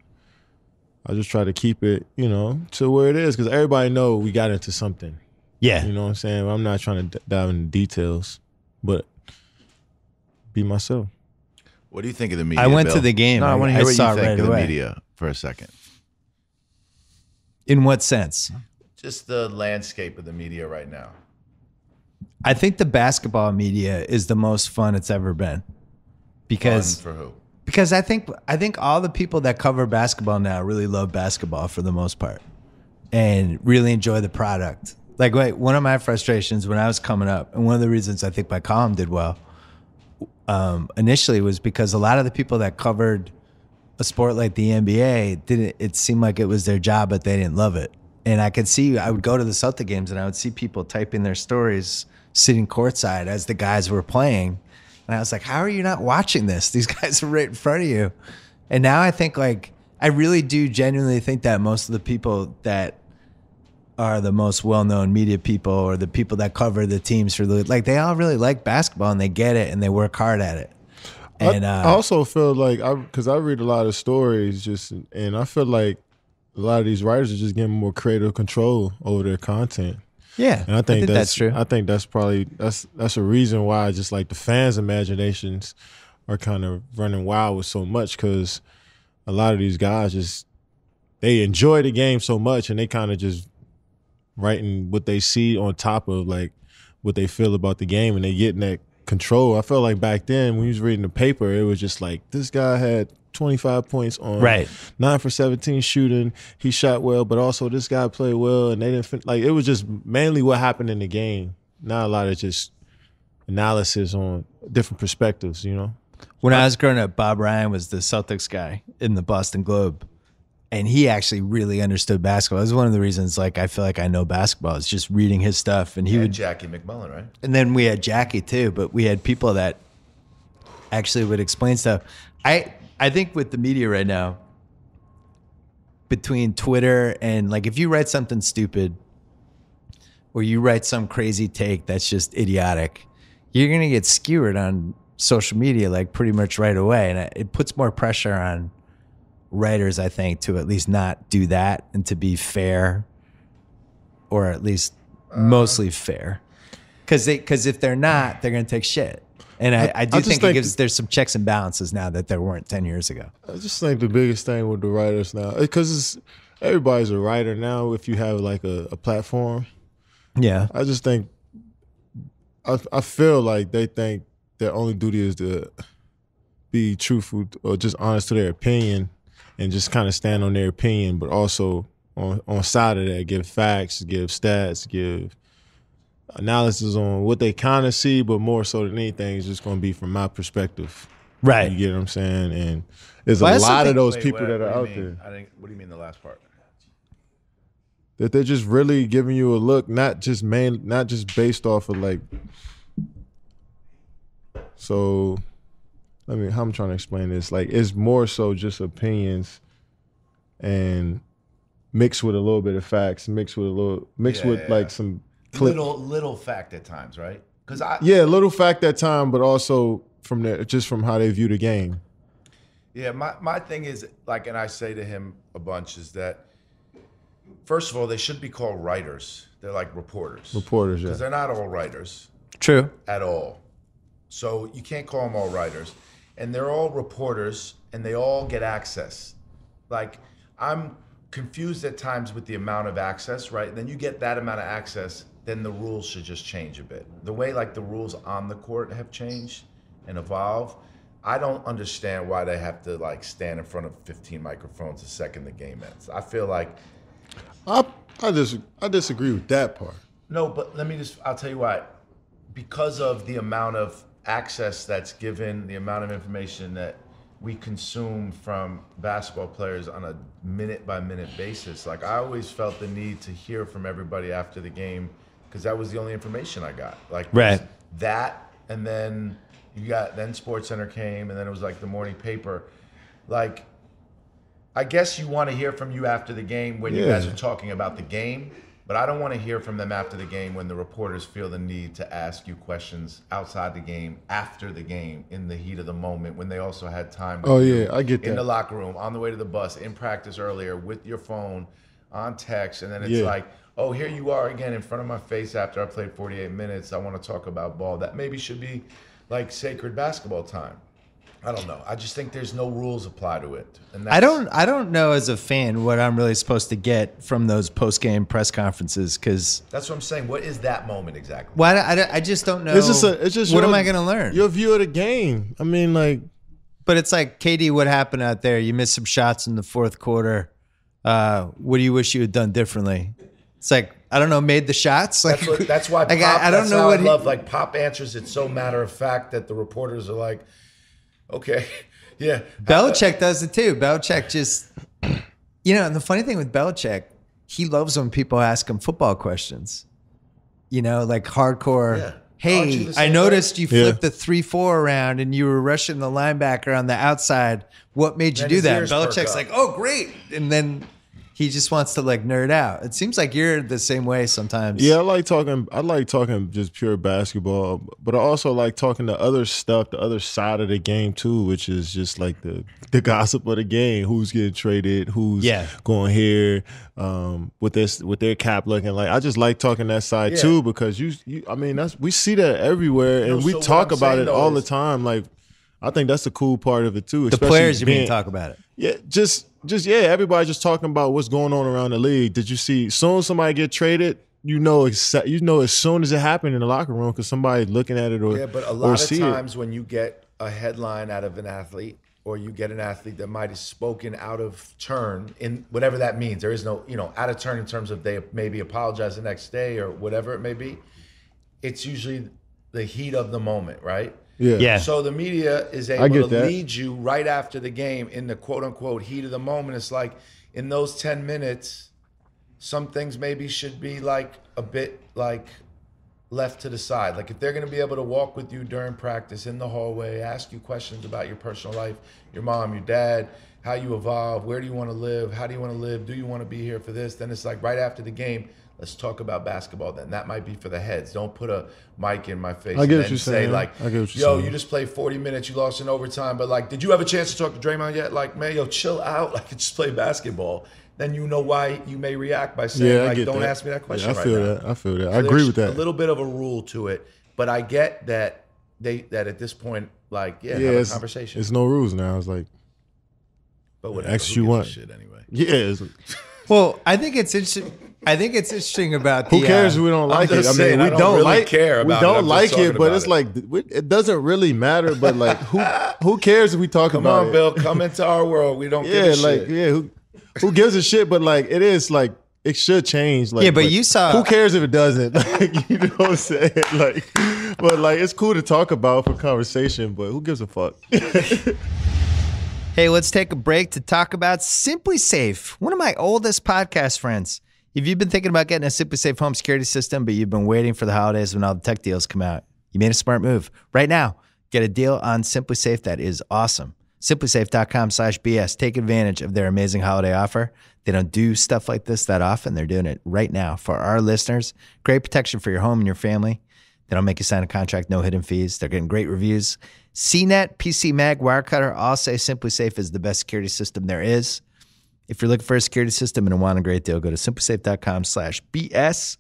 Speaker 2: I just try to keep it, to where it is, because everybody know we got into something.
Speaker 1: Yeah.
Speaker 2: You know what I'm saying? I'm not trying to dive into details, but be myself.
Speaker 4: What do you think of the media?
Speaker 1: I went
Speaker 4: Bill?
Speaker 1: to the game.
Speaker 4: No, I want to hear what you think
Speaker 1: right
Speaker 4: of the
Speaker 1: away.
Speaker 4: media for a second.
Speaker 1: In what sense?
Speaker 3: Just the landscape of the media right now.
Speaker 1: I think the basketball media is the most fun it's ever been. Because
Speaker 3: Fun for who?
Speaker 1: Because I think all the people that cover basketball now really love basketball for the most part and really enjoy the product. Like one of my frustrations when I was coming up, and one of the reasons I think my column did well initially was because a lot of the people that covered a sport like the NBA it seemed like it was their job, but they didn't love it. And I would go to the Celtic games and I would see people typing their stories sitting courtside as the guys were playing. And I was like, how are you not watching this? These guys are right in front of you. And now I think I really do genuinely think that most of the people that are the most well-known media people or the people that cover the teams they all really like basketball and they get it and they work hard at it. And
Speaker 2: I also feel like because I read a lot of stories and I feel like a lot of these writers are just getting more creative control over their content.
Speaker 1: Yeah,
Speaker 2: and I think
Speaker 1: that's true.
Speaker 2: I think that's probably that's a reason why just like the fans' imaginations are kind of running wild with so much, because a lot of these guys they enjoy the game so much and they kind of just writing what they see on top of like what they feel about the game, and they getting that control. I felt like back then when you was reading the paper, it was just like this guy had 25 points on 9 for 17 shooting. He shot well, but also this guy played well, and they didn't it was just mainly what happened in the game, not a lot of just analysis on different perspectives, you know.
Speaker 1: When I was growing up, Bob Ryan was the Celtics guy in the Boston Globe, and he actually really understood basketball. It was one of the reasons I feel like I know basketball is just reading his stuff. And he would
Speaker 3: Jackie McMullen, right?
Speaker 1: And then we had Jackie too, but we had people that actually would explain stuff. I think with the media right now, between Twitter and if you write something stupid or you write some crazy take that's just idiotic, you're going to get skewered on social media pretty much right away. And it puts more pressure on writers, I think, to at least not do that and to be fair, or at least mostly fair. Because if they're not, they're going to take shit. And I do think there's some checks and balances now that there weren't 10 years ago.
Speaker 2: I just think the biggest thing with the writers now, because everybody's a writer now if you have a platform.
Speaker 1: Yeah.
Speaker 2: I just think, I feel like they think their only duty is to be truthful or just honest to their opinion and just kind of stand on their opinion, but also on side of that, give facts, give stats, give analysis on what they kind of see, but more so than anything, it's just going to be from my perspective.
Speaker 1: Right.
Speaker 2: You get what I'm saying? And there's a lot of those people that are out there.
Speaker 4: What do you mean the last part?
Speaker 2: That they're just really giving you a look, not just based off of so how I'm trying to explain this. It's more so just opinions and mixed with a little bit of facts, mixed with some clip.
Speaker 3: Little fact at times, right?
Speaker 2: Little fact at time, but also from how they view the game.
Speaker 3: Yeah, my thing is and I say to him a bunch is that first of all, they should be called writers. They're like reporters.
Speaker 2: Reporters, yeah.
Speaker 3: Because they're not all writers.
Speaker 1: True.
Speaker 3: At all. So you can't call them all writers. And they're all reporters, and they all get access. I'm confused at times with the amount of access, right? Then you get that amount of access, then the rules should just change a bit. The way the rules on the court have changed and evolved, I don't understand why they have to stand in front of 15 microphones the second the game ends. I feel like
Speaker 2: I disagree with that part.
Speaker 3: No, but I'll tell you why. Because of the amount of access that's given, the amount of information that we consume from basketball players on a minute-by-minute basis. I always felt the need to hear from everybody after the game because that was the only information I got.
Speaker 1: Right.
Speaker 3: That, and then then SportsCenter came, and then it was the morning paper. I guess you want to hear from you after the game when you guys are talking about the game, but I don't want to hear from them after the game when the reporters feel the need to ask you questions outside the game, after the game, in the heat of the moment, when they also had time with you
Speaker 2: I get that.
Speaker 3: in the locker room, on the way to the bus, in practice earlier, with your phone, on text, and then it's oh, here you are again in front of my face after I played 48 minutes. I want to talk about ball. That maybe should be sacred basketball time. I don't know. I just think there's no rules apply to it. And
Speaker 1: I don't know as a fan what I'm really supposed to get from those post-game press conferences, because
Speaker 3: that's what I'm saying. What is that moment exactly?
Speaker 1: Well, I just don't know.
Speaker 2: It's just
Speaker 1: what am I going to learn?
Speaker 2: Your view of the game. I mean,
Speaker 1: But it's like, KD, what happened out there? You missed some shots in the fourth quarter. What do you wish you had done differently? It's like, I don't know, made the shots. Like,
Speaker 3: that's why
Speaker 1: like,
Speaker 3: Pop,
Speaker 1: I don't know what
Speaker 3: I love. Like Pop answers it so matter of fact that the reporters are like, okay, yeah.
Speaker 1: Belichick does it too. Belichick just, and the funny thing with Belichick, he loves when people ask him football questions. Like hardcore.
Speaker 3: Yeah.
Speaker 1: Hey, I noticed you flipped the 3-4 around and you were rushing the linebacker on the outside. What made you do that? Belichick's like, oh, great. And then he just wants to like nerd out. It seems like you're the same way sometimes.
Speaker 2: Yeah, I like talking just pure basketball, but I also like talking the other stuff, the other side of the game too, which is just like the gossip of the game. Who's getting traded? Who's going here? With their cap looking like. I just like talking that side too, because we see that everywhere and we talk about it all the time. Like, I think that's the cool part of it too.
Speaker 1: The players, you mean, talk about it.
Speaker 2: Yeah, just everybody just talking about what's going on around the league. Did you see? Soon as somebody get traded, as soon as it happened in the locker room because somebody's looking at it or
Speaker 3: but a lot of times when you get a headline out of an athlete or you get an athlete that might have spoken out of turn in whatever that means, there is no out of turn in terms of they maybe apologize the next day or whatever it may be. It's usually the heat of the moment, right?
Speaker 2: Yeah.
Speaker 3: So the media is able to lead you right after the game in the quote unquote heat of the moment. It's like in those 10 minutes, some things maybe should be like a bit like left to the side. Like if they're going to be able to walk with you during practice in the hallway, ask you questions about your personal life, your mom, your dad, how you evolve, where do you want to live, how do you want to live, do you want to be here for this? Then it's like right after the game, let's talk about basketball then. That might be for the heads. Don't put a mic in my face
Speaker 2: I get
Speaker 3: and
Speaker 2: what you're
Speaker 3: say
Speaker 2: saying.
Speaker 3: like,
Speaker 2: I get what you're
Speaker 3: yo,
Speaker 2: saying.
Speaker 3: you just played 40 minutes, you lost in overtime, but like, did you have a chance to talk to Draymond yet? Like, man, yo, chill out. Like, just play basketball. Then you know why you may react by saying, like, don't ask me that question right now.
Speaker 2: I feel that.
Speaker 3: So
Speaker 2: I agree with that.
Speaker 3: A little bit of a rule to it, but I get that that at this point, like, have a conversation.
Speaker 2: It's no rules now. It's like,
Speaker 3: but whatever.
Speaker 2: Ask you want.
Speaker 3: Shit anyway.
Speaker 2: Yeah.
Speaker 1: Well, I think it's interesting. I think it's interesting about
Speaker 2: who cares if we don't like it? I mean, we don't
Speaker 3: really care about
Speaker 2: it. We don't
Speaker 3: it.
Speaker 2: like it, but it's like it doesn't really matter. But like, who cares if we talk about it?
Speaker 3: Come on, Bill, come into our world. We don't give a shit.
Speaker 2: Who gives a shit? But like, it is like it should change. Like,
Speaker 1: but you saw.
Speaker 2: Who cares if it doesn't? Like, you know what I'm saying? Like, but like, it's cool to talk about for conversation. But who gives a fuck?
Speaker 1: Hey, let's take a break to talk about Simply Safe, one of my oldest podcast friends. If you've been thinking about getting a Simply Safe home security system, but you've been waiting for the holidays when all the tech deals come out, you made a smart move. Right now, get a deal on Simply Safe that is awesome. SimplySafe.com/BS. Take advantage of their amazing holiday offer. They don't do stuff like this that often. They're doing it right now for our listeners. Great protection for your home and your family. They don't make you sign a contract, no hidden fees. They're getting great reviews. CNET, PC Mag, Wirecutter all say Simply Safe is the best security system there is. If you're looking for a security system and want a great deal, go to SimplySafe.com/BS.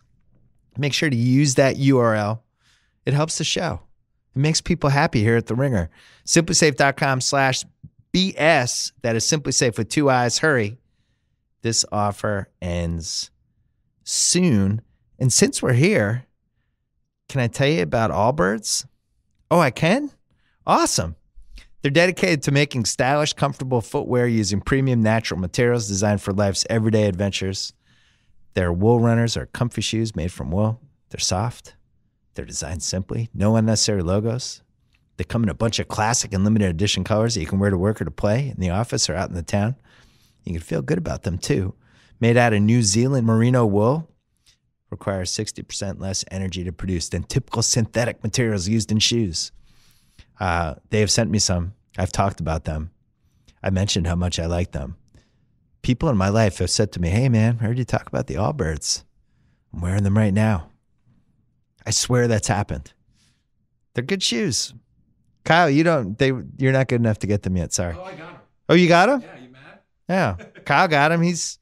Speaker 1: Make sure to use that URL. It helps the show. It makes people happy here at The Ringer. SimplySafe.com/BS. That is Simply Safe with 2 I's. Hurry. This offer ends soon. And since we're here, can I tell you about Allbirds? Oh, I can? Awesome. They're dedicated to making stylish, comfortable footwear using premium natural materials designed for life's everyday adventures. Their wool runners are comfy shoes made from wool. They're soft. They're designed simply. No unnecessary logos. They come in a bunch of classic and limited edition colors that you can wear to work or to play in the office or out in the town. You can feel good about them too. Made out of New Zealand merino wool. Requires 60% less energy to produce than typical synthetic materials used in shoes. They have sent me some. I've talked about them. I mentioned how much I like them. People in my life have said to me, hey man, I heard you talk about the Allbirds. I'm wearing them right now. I swear that's happened. They're good shoes. Kyle, you're not good enough to get them yet. Sorry.
Speaker 5: Oh, I got them.
Speaker 1: Oh, you got them?
Speaker 5: Yeah, you mad?
Speaker 1: Yeah. Kyle got them. He's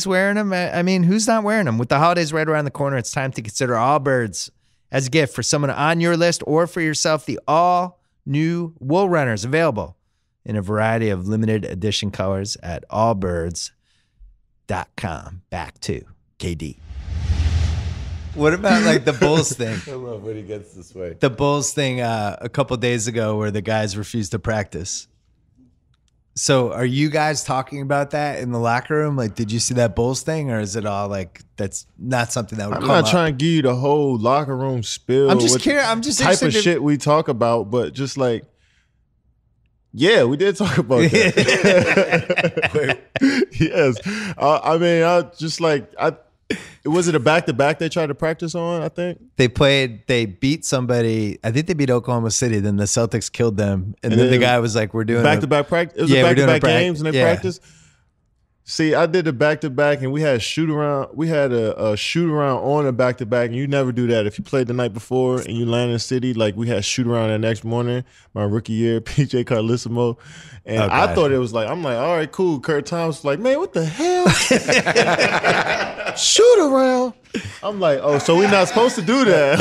Speaker 1: wearing them. I mean, who's not wearing them? With the holidays right around the corner, it's time to consider Allbirds as a gift for someone on your list or for yourself. The all-new wool runners available in a variety of limited edition colors at allbirds.com. Back to KD. What about like the Bulls thing?
Speaker 3: I love when he gets this way.
Speaker 1: The Bulls thing a couple days ago where the guys refused to practice. So are you guys talking about that in the locker room? Like, did you see that Bulls thing, or is it all like that's not something that would
Speaker 2: I'm
Speaker 1: come
Speaker 2: not
Speaker 1: up?
Speaker 2: trying to give you the whole locker room spill.
Speaker 1: I'm just
Speaker 2: with
Speaker 1: curious. I'm just
Speaker 2: type of
Speaker 1: interested
Speaker 2: shit we talk about, but just like, yeah, we did talk about that. Yes, I mean, I just like was it a back-to-back they tried to practice on, I think?
Speaker 1: They beat somebody. I think they beat Oklahoma City. Then the Celtics killed them. And then the guy was like, we're doing
Speaker 2: back-to-back practice. It was
Speaker 1: Yeah,
Speaker 2: a
Speaker 1: we're doing a
Speaker 2: back-to-back games and they
Speaker 1: yeah.
Speaker 2: practiced. See, I did the back-to-back and we had shoot around. We had a shoot around on a back-to-back, and you never do that. If you played the night before and you land in the city, like we had shoot around the next morning, my rookie year, PJ Carlissimo. And I thought it was like, I'm like, all right, cool. Kurt Thomas was like, man, what the hell? Shoot around. I'm like, oh, so we're not supposed to do that.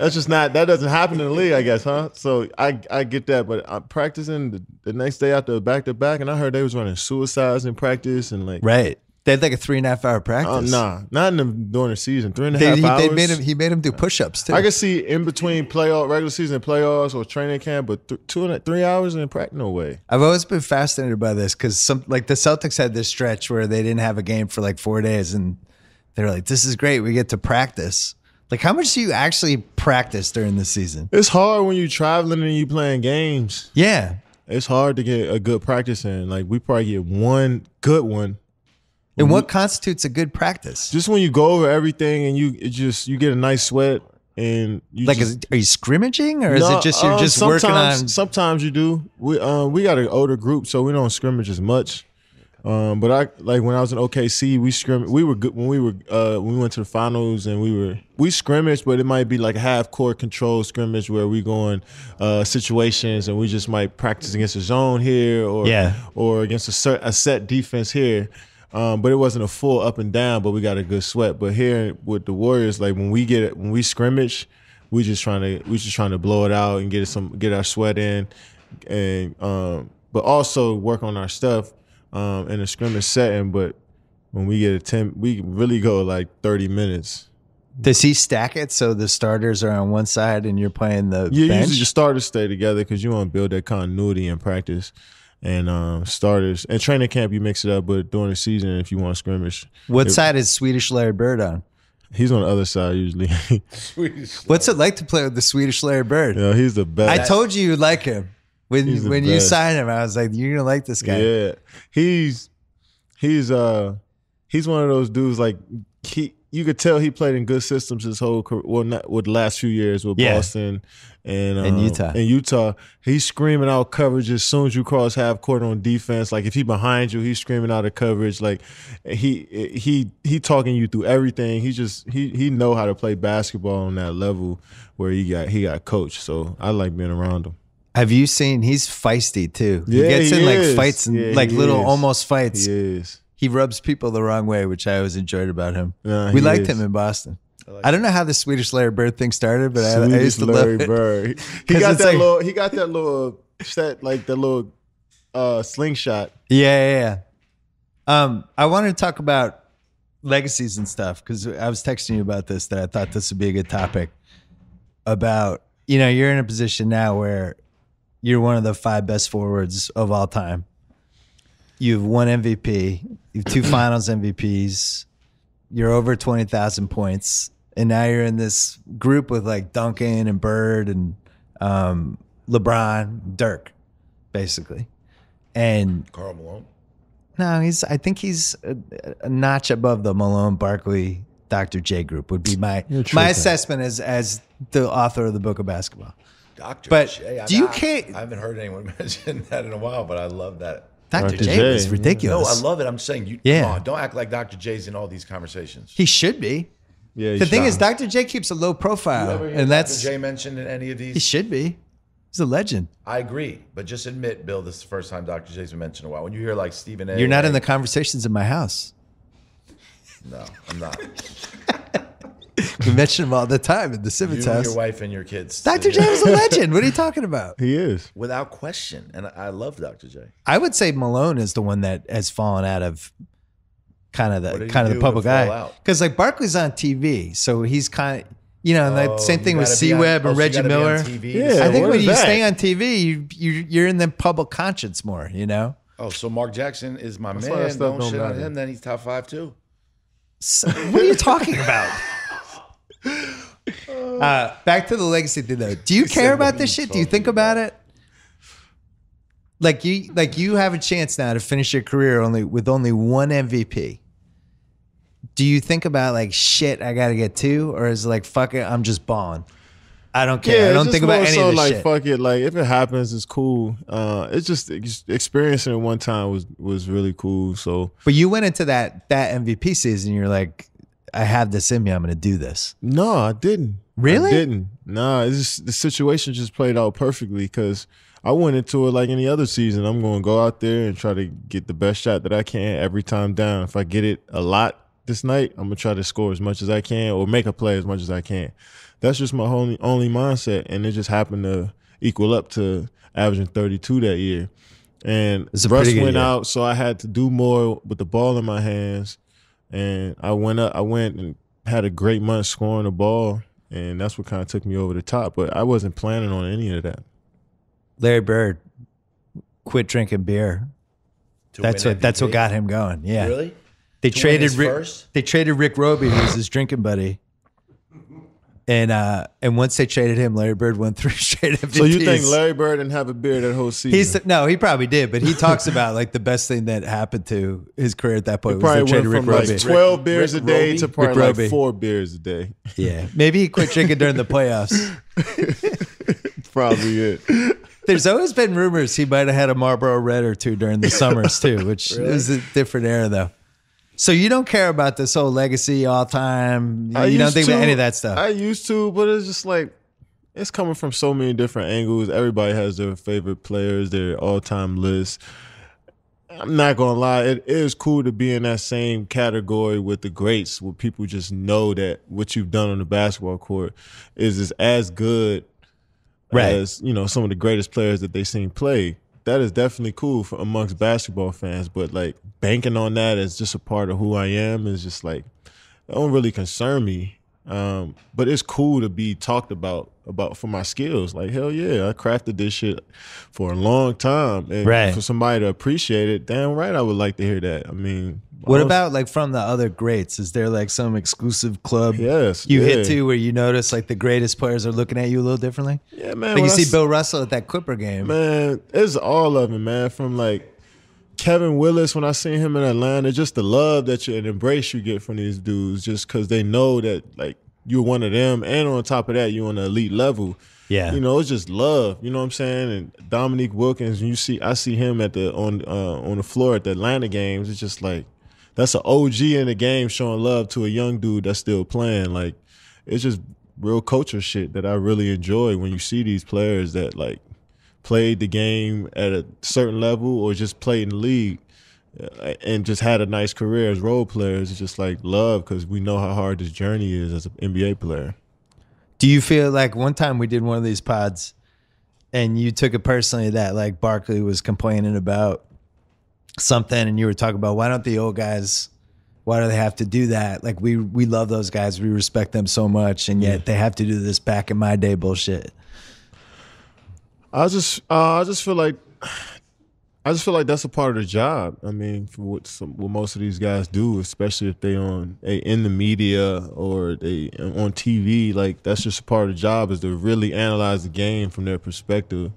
Speaker 2: That doesn't happen in the league, I guess, huh? So I get that, but I'm practicing the next day after a back-to-back, and I heard they was running suicides in practice and like.
Speaker 1: Right. They had like a 3.5 hour practice.
Speaker 2: Nah, not during the season. 3.5 hours.
Speaker 1: He made him do push-ups too.
Speaker 2: I could see in between regular season and playoffs or training camp, but 3 hours in practice, no way.
Speaker 1: I've always been fascinated by this because the Celtics had this stretch where they didn't have a game for like 4 days, and they're like, "This is great. We get to practice." Like, how much do you actually practice during the season?
Speaker 2: It's hard when you're traveling and you playing games.
Speaker 1: Yeah,
Speaker 2: it's hard to get a good practice in. Like, we probably get one good one.
Speaker 1: And what constitutes a good practice?
Speaker 2: Just when you go over everything and you get a nice sweat and you
Speaker 1: like, are you scrimmaging or is it just you're just working on?
Speaker 2: Sometimes you do. We got an older group, so we don't scrimmage as much. But I like when I was in OKC, we scrimmaged. We were good when we went to the finals and we scrimmaged, but it might be like a half court control scrimmage where we go in situations and we just might practice against a zone here or against a set defense here. But it wasn't a full up and down, but we got a good sweat. But here with the Warriors, like when we scrimmage, we just trying to blow it out and get our sweat in, and but also work on our stuff in a scrimmage setting. But when we get we really go like 30 minutes.
Speaker 1: Does he stack it so the starters are on one side and you're playing the bench?
Speaker 2: Usually the starters stay together because you want to build that continuity in practice. And starters and training camp, you mix it up, but during the season, if you want to scrimmage,
Speaker 1: what side is Swedish Larry Bird on?
Speaker 2: He's on the other side usually.
Speaker 1: What's it like to play with the Swedish Larry Bird?
Speaker 2: Yeah, he's the best.
Speaker 1: I told you you'd like him when you signed him. I was like, you're gonna like this guy.
Speaker 2: Yeah, he's one of those dudes like you could tell he played in good systems his whole career. Well, not with the last few years with Boston and
Speaker 1: Utah.
Speaker 2: In Utah, he's screaming out coverage as soon as you cross half court on defense. Like if he behind you, he's screaming out of coverage. Like he talking you through everything. He know how to play basketball on that level where he got coached. So I like being around him.
Speaker 1: Have you seen? He's feisty too.
Speaker 2: Yeah,
Speaker 1: he gets in
Speaker 2: is.
Speaker 1: like fights and like little almost fights.
Speaker 2: He is.
Speaker 1: He rubs people the wrong way, which I always enjoyed about him.
Speaker 2: Yeah,
Speaker 1: we liked him in Boston. I don't know how the Swedish Larry Bird thing started, but I used to
Speaker 2: Larry
Speaker 1: love it.
Speaker 2: Bird. He got that little set, like the little slingshot.
Speaker 1: Yeah. I wanted to talk about legacies and stuff because I was texting you about this, that I thought this would be a good topic. About, you're in a position now where you're one of the 5 best forwards of all time. You've won MVP. You've 2 finals MVPs. You're over 20,000 points. And now you're in this group with like Duncan and Bird and LeBron, Dirk, basically. And
Speaker 3: Karl Malone.
Speaker 1: No, I think he's a notch above the Malone, Barkley, Dr. J group would be my assessment as the author of the book of basketball.
Speaker 3: Dr.
Speaker 1: But
Speaker 3: J.
Speaker 1: do you care?
Speaker 3: I haven't heard anyone mention that in a while, but I love that.
Speaker 1: Dr. J was ridiculous.
Speaker 3: No, I love it. I'm saying, come on, don't act like Dr. J's in all these conversations.
Speaker 1: He should be.
Speaker 2: Yeah.
Speaker 1: The thing is, Dr. J keeps a low profile, and that's
Speaker 3: Dr. J mentioned in any of these.
Speaker 1: He should be. He's a legend.
Speaker 3: I agree, but just admit, Bill, this is the first time Dr. J's been mentioned in a while. When you hear like Stephen A.
Speaker 1: You're not in the conversations in my house.
Speaker 3: No, I'm not.
Speaker 1: We mention him all the time in the Simmons house.
Speaker 3: Your wife and your kids.
Speaker 1: Dr. J was a legend. What are you talking about?
Speaker 2: He is.
Speaker 3: Without question. And I love Dr. J.
Speaker 1: I would say Malone is the one that has fallen out of kind of the public eye. Because like Barkley's on TV, so he's kind of You know, and like same thing with C-Web and Reggie Miller.
Speaker 2: Yeah,
Speaker 1: I think
Speaker 2: what
Speaker 1: when
Speaker 2: is
Speaker 1: you
Speaker 2: that?
Speaker 1: stay on TV, you're in the public conscience more, you know?
Speaker 4: Oh, so Mark Jackson is my
Speaker 2: That's why that
Speaker 4: man.
Speaker 2: stuff
Speaker 4: Don't
Speaker 2: don't
Speaker 4: shit on
Speaker 2: matter.
Speaker 4: him. Then he's top 5 too.
Speaker 1: So, what are you talking about? Back to the legacy thing though. Do you care about this shit? Do you think about it? Like you have a chance now to finish your career with only one MVP. Do you think about like shit? I gotta get 2, or is it like fuck it? I'm just balling. I don't care. I
Speaker 2: it's
Speaker 1: don't
Speaker 2: just
Speaker 1: think about
Speaker 2: more
Speaker 1: any
Speaker 2: so
Speaker 1: of this
Speaker 2: like
Speaker 1: shit.
Speaker 2: fuck it. Like if it happens, it's cool. It's just experiencing it one time was really cool. So
Speaker 1: But you went into that MVP season. You're like, I have this in me. I'm gonna do this.
Speaker 2: no, I didn't.
Speaker 1: Really?
Speaker 2: I didn't. Nah, it's just, the situation just played out perfectly because I went into it like any other season. I'm going to go out there and try to get the best shot that I can every time down. If I get it a lot this night, I'm going to try to score as much as I can or make a play as much as I can. That's just my only mindset, and it just happened to equal up to averaging 32 that year. And
Speaker 1: It's a
Speaker 2: Russ
Speaker 1: pretty good
Speaker 2: went
Speaker 1: year.
Speaker 2: out, so I had to do more with the ball in my hands. And I went and had a great month scoring the ball, and that's what kind of took me over the top. But I wasn't planning on any of that.
Speaker 1: Larry Bird quit drinking beer. That's what got him going. Yeah.
Speaker 4: Really?
Speaker 1: They
Speaker 4: To win
Speaker 1: traded
Speaker 4: his
Speaker 1: Rick.
Speaker 4: first?
Speaker 1: They traded Rick Roby, who was his drinking buddy. And once they traded him, Larry Bird won 3 straight MVPs.
Speaker 2: So you think Larry Bird didn't have a beer that whole season?
Speaker 1: No, he probably did, but he talks about like the best thing that happened to his career at that point was
Speaker 2: Probably
Speaker 1: they traded
Speaker 2: went
Speaker 1: Rick
Speaker 2: from
Speaker 1: Roby.
Speaker 2: like 12 beers a day to probably
Speaker 1: Rick
Speaker 2: like
Speaker 1: Roby.
Speaker 2: 4 beers a day.
Speaker 1: Yeah, maybe he quit drinking during the playoffs.
Speaker 2: Probably it.
Speaker 1: There's always been rumors he might have had a Marlboro Red or 2 during the summers too, which is a different era though. So you don't care about this whole legacy all time. You don't
Speaker 2: used
Speaker 1: think about
Speaker 2: to.
Speaker 1: any of that stuff.
Speaker 2: I used to, but it's just like it's coming from so many different angles. Everybody has their favorite players, their all-time list. I'm not gonna lie, it is cool to be in that same category with the greats, where people just know that what you've done on the basketball court is as good
Speaker 1: Right.
Speaker 2: as some of the greatest players that they've seen play. That is definitely cool for amongst basketball fans, but like banking on that as just a part of who I am is just like it don't really concern me. But it's cool to be talked about for my skills. Like hell yeah, I crafted this shit for a long time, and
Speaker 1: Right.
Speaker 2: for somebody to appreciate it, damn right, I would like to hear that. I mean,
Speaker 1: What about like from the other greats? Is there like some exclusive club
Speaker 2: Yes,
Speaker 1: you
Speaker 2: yeah.
Speaker 1: hit to where you notice like the greatest players are looking at you a little differently?
Speaker 2: Yeah, man.
Speaker 1: Like you
Speaker 2: when I
Speaker 1: see
Speaker 2: s-
Speaker 1: Bill Russell at that Clipper game.
Speaker 2: Man, it's all of it, man. From like Kevin Willis, when I seen him in Atlanta, just the love that and embrace you get from these dudes, just because they know that like you're one of them, and on top of that, you're on the elite level.
Speaker 1: Yeah.
Speaker 2: It's just love. You know what I'm saying? And Dominique Wilkins, I see him on the floor at the Atlanta games. It's just like that's an OG in the game showing love to a young dude that's still playing. Like it's just real culture shit that I really enjoy when you see these players that like played the game at a certain level or just played in the league and just had a nice career as role players. It's just like love because we know how hard this journey is as an NBA player.
Speaker 1: Do you feel like one time we did one of these pods and you took it personally that like Barkley was complaining about something and you were talking about why don't the old guys, why do they have to do that? Like we love those guys. We respect them so much and yet they have to do this back in my day bullshit.
Speaker 2: I just feel like that's a part of the job. I mean, for what most of these guys do, especially if they in the media or they on TV, like that's just a part of the job is to really analyze the game from their perspective.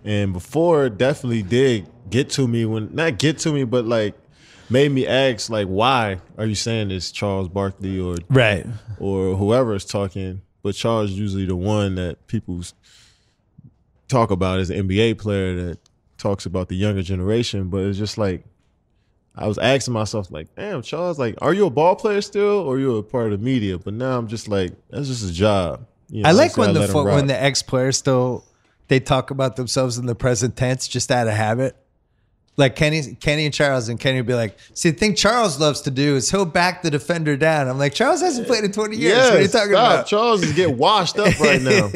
Speaker 2: And before, it definitely did get to me not get to me, but like made me ask like, why are you saying this, Charles Barkley or
Speaker 1: Right.
Speaker 2: or whoever is talking? But Charles is usually the one that people talk about as an NBA player that talks about the younger generation. But it's just like I was asking myself like, damn, Charles, like, are you a ball player still or are you a part of the media? But now I'm just like, that's just a job.
Speaker 1: I like when
Speaker 2: let 'em rock.
Speaker 1: when the ex-players still they talk about themselves in the present tense just out of habit. Like Kenny and Charles, and Kenny would be like, see, the thing Charles loves to do is he'll back the defender down. I'm like, Charles hasn't played in 20 years. What are you talking about?
Speaker 2: Charles is getting washed up right now.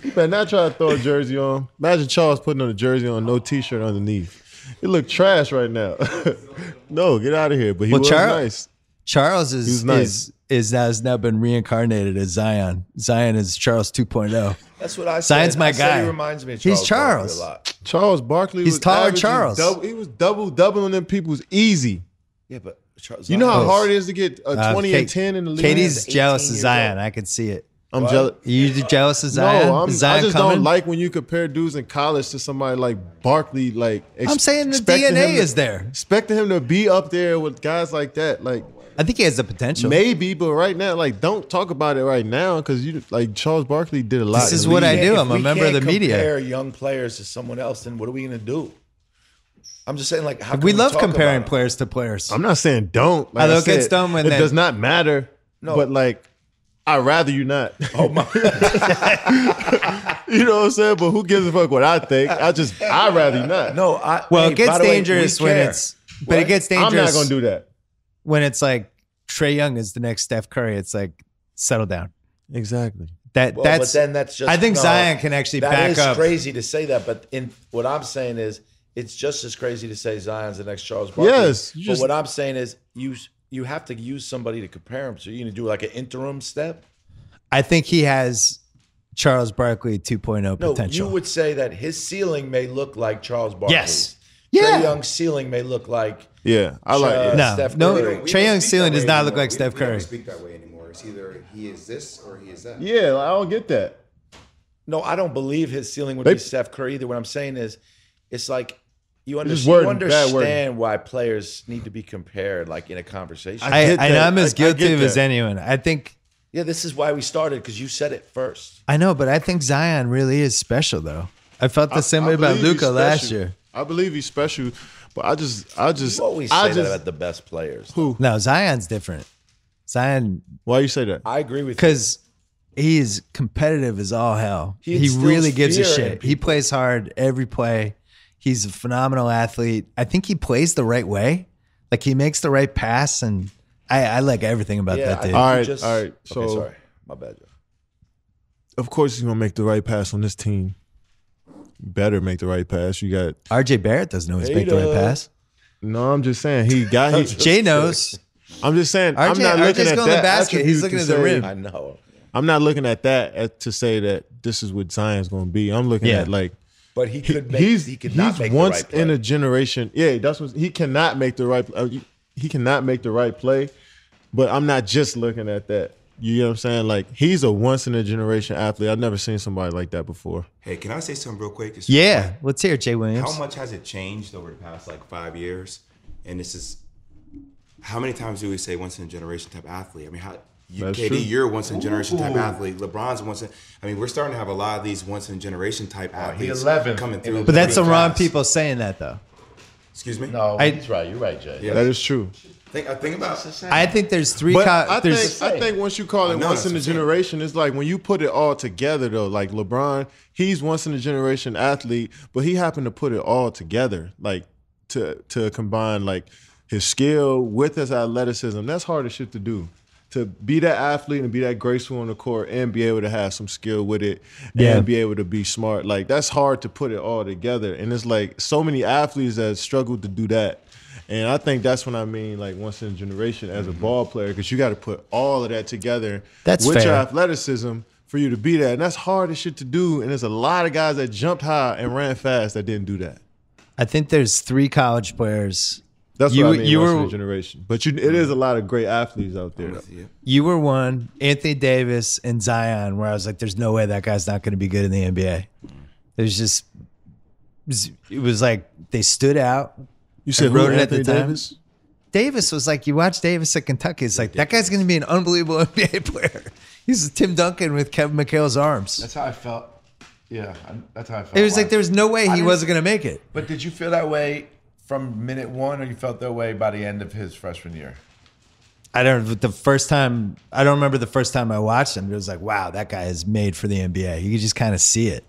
Speaker 2: You better not try to throw a jersey on. Imagine Charles putting on a jersey on, no t-shirt underneath. It looked trash right now. No, get out of here. But he was nice.
Speaker 1: Charles
Speaker 2: was nice.
Speaker 1: has now been reincarnated as Zion. Zion is Charles 2.0.
Speaker 3: That's what I said.
Speaker 1: Zion's my
Speaker 3: I said
Speaker 1: guy.
Speaker 3: he reminds me of Charles.
Speaker 1: He's Charles.
Speaker 3: Barkley a lot.
Speaker 2: Charles Barkley
Speaker 1: He's
Speaker 2: was
Speaker 1: taller
Speaker 2: averaging
Speaker 1: Charles.
Speaker 2: he was doubling them people's easy.
Speaker 3: Yeah, but Charles.
Speaker 2: You know how
Speaker 3: Zion-
Speaker 2: hard it is to get a 20 and
Speaker 1: Kate-
Speaker 2: 10 in the league?
Speaker 1: Katie's
Speaker 3: 18
Speaker 1: jealous of
Speaker 3: years
Speaker 1: Zion.
Speaker 3: old.
Speaker 1: I can see it.
Speaker 2: I'm
Speaker 3: What?
Speaker 2: jealous.
Speaker 1: You jealous of Zion?
Speaker 2: No,
Speaker 1: Is Zion
Speaker 2: I just
Speaker 1: coming?
Speaker 2: don't like when you compare dudes in college to somebody like Barkley. Like
Speaker 1: I'm saying the
Speaker 2: expecting
Speaker 1: DNA
Speaker 2: him to-
Speaker 1: is there.
Speaker 2: Expecting him to be up there with guys like that, like
Speaker 1: I think he has the potential.
Speaker 2: maybe, but right now, like don't talk about it right now because you like Charles Barkley did a lot.
Speaker 1: This
Speaker 2: in
Speaker 1: is
Speaker 2: the
Speaker 1: what I
Speaker 2: league.
Speaker 1: do.
Speaker 3: If
Speaker 1: I'm a
Speaker 3: we
Speaker 1: member of
Speaker 3: can't
Speaker 1: the media.
Speaker 3: Compare young players to someone else, then what are we going to do? I'm just saying, like, how can
Speaker 1: We love
Speaker 3: talk
Speaker 1: comparing
Speaker 3: about it?
Speaker 1: players to players.
Speaker 2: I'm not saying don't. Like
Speaker 1: Although
Speaker 2: I
Speaker 1: it gets
Speaker 2: said,
Speaker 1: done when
Speaker 2: it
Speaker 1: they-
Speaker 2: does not matter.
Speaker 3: No.
Speaker 2: But like, I'd rather you not.
Speaker 3: Oh my!
Speaker 2: You know what I'm saying? But who gives a fuck what I think? I'd rather you not.
Speaker 3: No,
Speaker 1: Well,
Speaker 3: hey,
Speaker 1: it gets
Speaker 3: by the way,
Speaker 1: dangerous
Speaker 3: we
Speaker 1: when
Speaker 3: care.
Speaker 1: it's, but it
Speaker 3: What?
Speaker 1: gets
Speaker 2: I'm
Speaker 1: dangerous
Speaker 2: not gonna do that.
Speaker 1: when it's like Trae Young is the next Steph Curry. It's like settle down.
Speaker 2: Exactly.
Speaker 1: That's
Speaker 3: Well, but then that's just.
Speaker 1: I think
Speaker 3: no,
Speaker 1: Zion can actually
Speaker 3: that
Speaker 1: back
Speaker 3: is
Speaker 1: up.
Speaker 3: crazy to say that, but in what I'm saying is, it's just as crazy to say Zion's the next Charles Barkley.
Speaker 2: Yes, you
Speaker 3: but
Speaker 2: just-
Speaker 3: what I'm saying is, you have to use somebody to compare him. So you're gonna do like an interim step.
Speaker 1: I think he has Charles Barkley 2.0
Speaker 3: No,
Speaker 1: potential.
Speaker 3: you would say that his ceiling may look like Charles Barkley.
Speaker 1: Yes.
Speaker 3: Trae
Speaker 1: Yeah.
Speaker 3: Young's ceiling may look like.
Speaker 2: Yeah, I like it.
Speaker 1: No,
Speaker 3: Steph
Speaker 1: no.
Speaker 3: Curry.
Speaker 5: We
Speaker 1: Trae
Speaker 5: don't
Speaker 1: Young's
Speaker 5: speak
Speaker 1: ceiling
Speaker 5: that
Speaker 1: does
Speaker 5: way
Speaker 1: not look
Speaker 5: anymore.
Speaker 1: like Steph
Speaker 5: We
Speaker 1: Curry.
Speaker 5: don't speak that way anymore. It's either he is this or he is that.
Speaker 2: Yeah, I don't get that.
Speaker 3: No, I don't believe his ceiling would
Speaker 2: They-
Speaker 3: be Steph Curry either. What I'm saying is, it's like you,
Speaker 2: Just
Speaker 3: you
Speaker 2: wording, bad wording.
Speaker 3: understand why players need to be compared, like in a conversation.
Speaker 2: I get
Speaker 1: I know
Speaker 2: that.
Speaker 1: I'm as
Speaker 2: I
Speaker 1: guilty
Speaker 2: get
Speaker 1: of as
Speaker 2: that.
Speaker 1: anyone. I think
Speaker 3: yeah, this is why we started because you said it first.
Speaker 1: I know, but I think Zion really is special though. I felt the same way about
Speaker 2: believe he's
Speaker 1: Luka last
Speaker 2: special.
Speaker 1: year.
Speaker 2: I believe he's special, but I just
Speaker 3: You always say that about the best players.
Speaker 2: who?
Speaker 1: No, Zion's different. Zion,
Speaker 2: Why you say that?
Speaker 3: I agree with you.
Speaker 1: because he is competitive as all hell.
Speaker 3: He
Speaker 1: He
Speaker 3: instills
Speaker 1: really gives a
Speaker 3: fear in
Speaker 1: shit. He plays hard every play. He's a phenomenal athlete. I think he plays the right way. Like he makes the right pass, and I like everything about
Speaker 3: Yeah,
Speaker 1: that dude.
Speaker 2: All right,
Speaker 3: you just-
Speaker 2: all right.
Speaker 3: Okay,
Speaker 2: So-
Speaker 3: sorry, my bad. Joe.
Speaker 2: Of course, he's gonna make the right pass on this team. Better make the right pass. You got.
Speaker 1: RJ Barrett doesn't always make the right
Speaker 3: Hater.
Speaker 1: pass.
Speaker 2: No, I'm just saying he got. He,
Speaker 1: Jay knows.
Speaker 2: I'm just saying. I'm
Speaker 1: RJ
Speaker 2: not looking
Speaker 1: RJ's
Speaker 2: at
Speaker 1: going to the
Speaker 2: that
Speaker 1: basket. He's
Speaker 2: attribute
Speaker 1: looking
Speaker 2: to
Speaker 1: at the
Speaker 2: say-
Speaker 1: rim.
Speaker 3: I know,
Speaker 2: I'm not looking at that to say that this is what Zion's going to be. I'm looking
Speaker 1: Yeah.
Speaker 2: at like
Speaker 3: but he could make.
Speaker 2: he's
Speaker 3: he could not make
Speaker 2: once
Speaker 3: the right play.
Speaker 2: in a generation. Yeah, that's what he cannot make the right. He cannot make the right play. But I'm not just looking at that. You know what I'm saying? Like he's a once in a generation athlete. I've never seen somebody like that before.
Speaker 5: Hey, can I say something real quick? It's
Speaker 1: Yeah, let's hear it, Jay Williams.
Speaker 5: How much has it changed over the past like 5 years? And this is how many times do we say once in a generation type athlete? I mean,
Speaker 2: That's
Speaker 5: KD,
Speaker 2: true.
Speaker 5: you're a once in a generation type athlete. LeBron's a once in. I mean, we're starting to have a lot of these once in a generation type athletes
Speaker 3: 11th.
Speaker 5: coming through.
Speaker 1: But that's the
Speaker 5: pretty
Speaker 1: wrong
Speaker 5: fast.
Speaker 1: people saying that though.
Speaker 5: Excuse me.
Speaker 3: No,
Speaker 1: I-
Speaker 3: he's right. You're right, Jay.
Speaker 5: Yeah.
Speaker 2: That is true.
Speaker 5: Think about.
Speaker 1: I think there's three.
Speaker 2: But I
Speaker 1: there's
Speaker 2: think once you call it
Speaker 5: know,
Speaker 2: once
Speaker 5: that's
Speaker 2: in a
Speaker 5: what I'm saying.
Speaker 2: generation, it's like when you put it all together though. Like LeBron, he's once in a generation athlete, but he happened to put it all together, like to combine like his skill with his athleticism. That's hard as shit to do. To be that athlete and be that graceful on the court and be able to have some skill with it and be able to be smart. Like that's hard to put it all together. And it's like so many athletes that struggle to do that. And I think that's what I mean, like once in a generation as a ball player, because you got to put all of that together
Speaker 1: That's
Speaker 2: with your
Speaker 1: fair.
Speaker 2: athleticism for you to be that. And that's hard as shit to do. And there's a lot of guys that jumped high and ran fast that didn't do that.
Speaker 1: I think there's 3 college players.
Speaker 2: That's
Speaker 1: You-
Speaker 2: what I mean,
Speaker 1: you
Speaker 2: once
Speaker 1: were-
Speaker 2: in a generation. But it is a lot of great athletes out there. Though.
Speaker 5: Yeah.
Speaker 1: You were one, Anthony Davis and Zion, where I was like, there's no way that guy's not going to be good in the NBA. There's just, it was like they stood out.
Speaker 2: You said
Speaker 1: I wrote
Speaker 2: who,
Speaker 1: it at the
Speaker 2: Anthony
Speaker 1: time.
Speaker 2: Davis?
Speaker 1: Davis was like, you watch Davis at Kentucky, it's like, that guy's going to be an unbelievable NBA player. He's Tim Duncan with Kevin McHale's arms.
Speaker 3: That's how I felt. Yeah, that's how I felt.
Speaker 1: It was like there was no way he
Speaker 3: didn't-
Speaker 1: wasn't going to make it.
Speaker 3: But did you feel that way from minute one, or you felt that way by the end of his freshman year?
Speaker 1: I don't remember the first time I watched him. It was like, wow, that guy is made for the NBA. You could just kind of see it.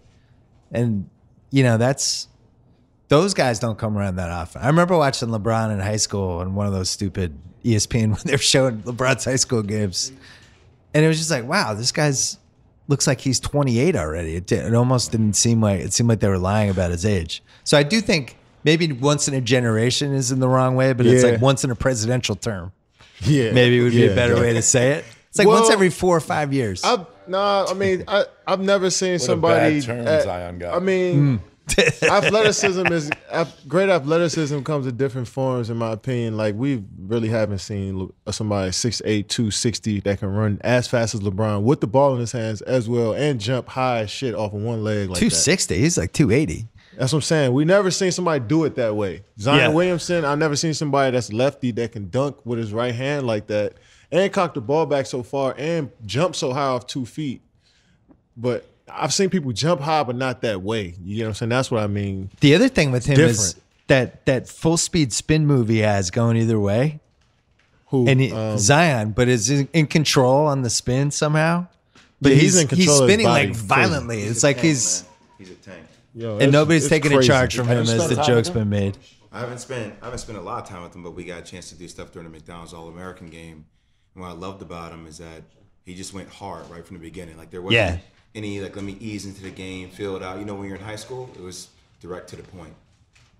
Speaker 1: And, you know, those guys don't come around that often. I remember watching LeBron in high school on one of those stupid ESPN when they were showing LeBron's high school games. And it was just like, wow, this guy's looks like he's 28 already. It almost didn't seem like, it seemed like they were lying about his age. So I do think maybe once in a generation is in the wrong way, but it's
Speaker 2: Yeah.
Speaker 1: like once in a presidential term.
Speaker 2: Yeah,
Speaker 1: maybe would be a
Speaker 2: yeah,
Speaker 1: better
Speaker 2: yeah.
Speaker 1: way to say it. It's like
Speaker 2: Well,
Speaker 1: once every 4 or 5 years.
Speaker 2: I've never seen
Speaker 3: What
Speaker 2: somebody.
Speaker 3: a bad term Zion got.
Speaker 2: I mean, great athleticism comes in different forms, in my opinion. Like we really haven't seen somebody 6'8", 260 that can run as fast as LeBron with the ball in his hands as well and jump high as shit off of one leg like
Speaker 1: 260. He's like 280.
Speaker 2: That's what I'm saying. We never seen somebody do it that way. Zion Williamson, I've never seen somebody that's lefty that can dunk with his right hand like that and cock the ball back so far and jump so high off 2 feet. But I've seen people jump high, but not that way. You know what I'm saying? That's what I mean.
Speaker 1: The other thing with him is
Speaker 2: different.
Speaker 1: that full speed spin move he has going either way.
Speaker 2: Who
Speaker 1: And Zion, but is in control on the spin somehow. But
Speaker 2: Yeah, he's in control
Speaker 1: he's
Speaker 2: of his
Speaker 1: spinning
Speaker 2: body.
Speaker 1: like violently. It's like he's
Speaker 5: a tank.
Speaker 2: Yo,
Speaker 1: and
Speaker 2: it's-
Speaker 1: nobody's
Speaker 2: it's
Speaker 1: taking a
Speaker 2: crazy.
Speaker 1: charge from him
Speaker 3: Have you
Speaker 1: as
Speaker 3: spent
Speaker 1: the
Speaker 3: time
Speaker 1: joke's
Speaker 3: with him?
Speaker 1: been made.
Speaker 5: I haven't spent a lot of time with him, but we got a chance to do stuff during the McDonald's All-American game. And what I loved about him is that he just went hard right from the beginning. Like there wasn't any like let me ease into the game, feel it out. You know, when you're in high school, it was direct to the point.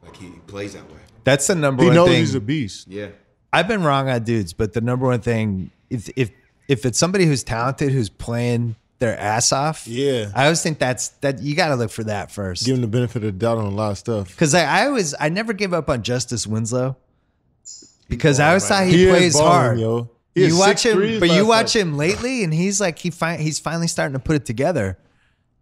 Speaker 5: Like he plays that way.
Speaker 1: That's the number
Speaker 2: He
Speaker 1: one
Speaker 2: knows
Speaker 1: thing.
Speaker 2: he's a beast.
Speaker 5: Yeah.
Speaker 1: I've been wrong on dudes, but the number one thing, if it's somebody who's talented, who's playing their ass off,
Speaker 2: Yeah.
Speaker 1: I always think that you got to look for that first.
Speaker 2: Give him the benefit of the doubt on a lot of stuff.
Speaker 1: Because I never give up on Justice Winslow because I always thought
Speaker 2: He
Speaker 1: he
Speaker 2: is
Speaker 1: plays
Speaker 2: balling,
Speaker 1: hard.
Speaker 2: yo. He
Speaker 1: You
Speaker 2: had
Speaker 1: watch
Speaker 2: 6
Speaker 1: him,
Speaker 2: threes
Speaker 1: but you
Speaker 2: last
Speaker 1: watch
Speaker 2: night.
Speaker 1: him lately, and he's like he's finally starting to put it together.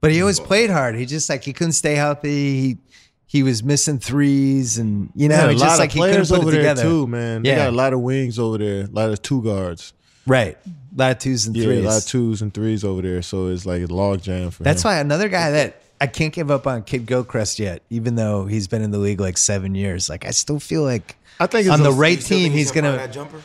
Speaker 1: But he always played hard. He just like he couldn't stay healthy. He was missing threes, and
Speaker 2: They had a
Speaker 1: just
Speaker 2: lot
Speaker 1: like
Speaker 2: of
Speaker 1: he couldn't
Speaker 2: players
Speaker 1: put
Speaker 2: over
Speaker 1: it
Speaker 2: there
Speaker 1: together.
Speaker 2: too, man. They
Speaker 1: Yeah.
Speaker 2: got a lot of wings over there, a lot of 2 guards.
Speaker 1: Right, a lot of twos and
Speaker 2: Yeah,
Speaker 1: threes.
Speaker 2: a lot of 2s and 3s over there. So it's like a log jam for
Speaker 1: That's
Speaker 2: him.
Speaker 1: why another guy that I can't give up on Kid Gilchrist yet, even though he's been in the league like 7 years. Like I still feel like
Speaker 2: I think it's
Speaker 1: on the
Speaker 2: a-
Speaker 1: right
Speaker 5: You still
Speaker 1: team
Speaker 5: think
Speaker 1: he's
Speaker 5: gonna
Speaker 1: gonna.
Speaker 5: fire that jumper?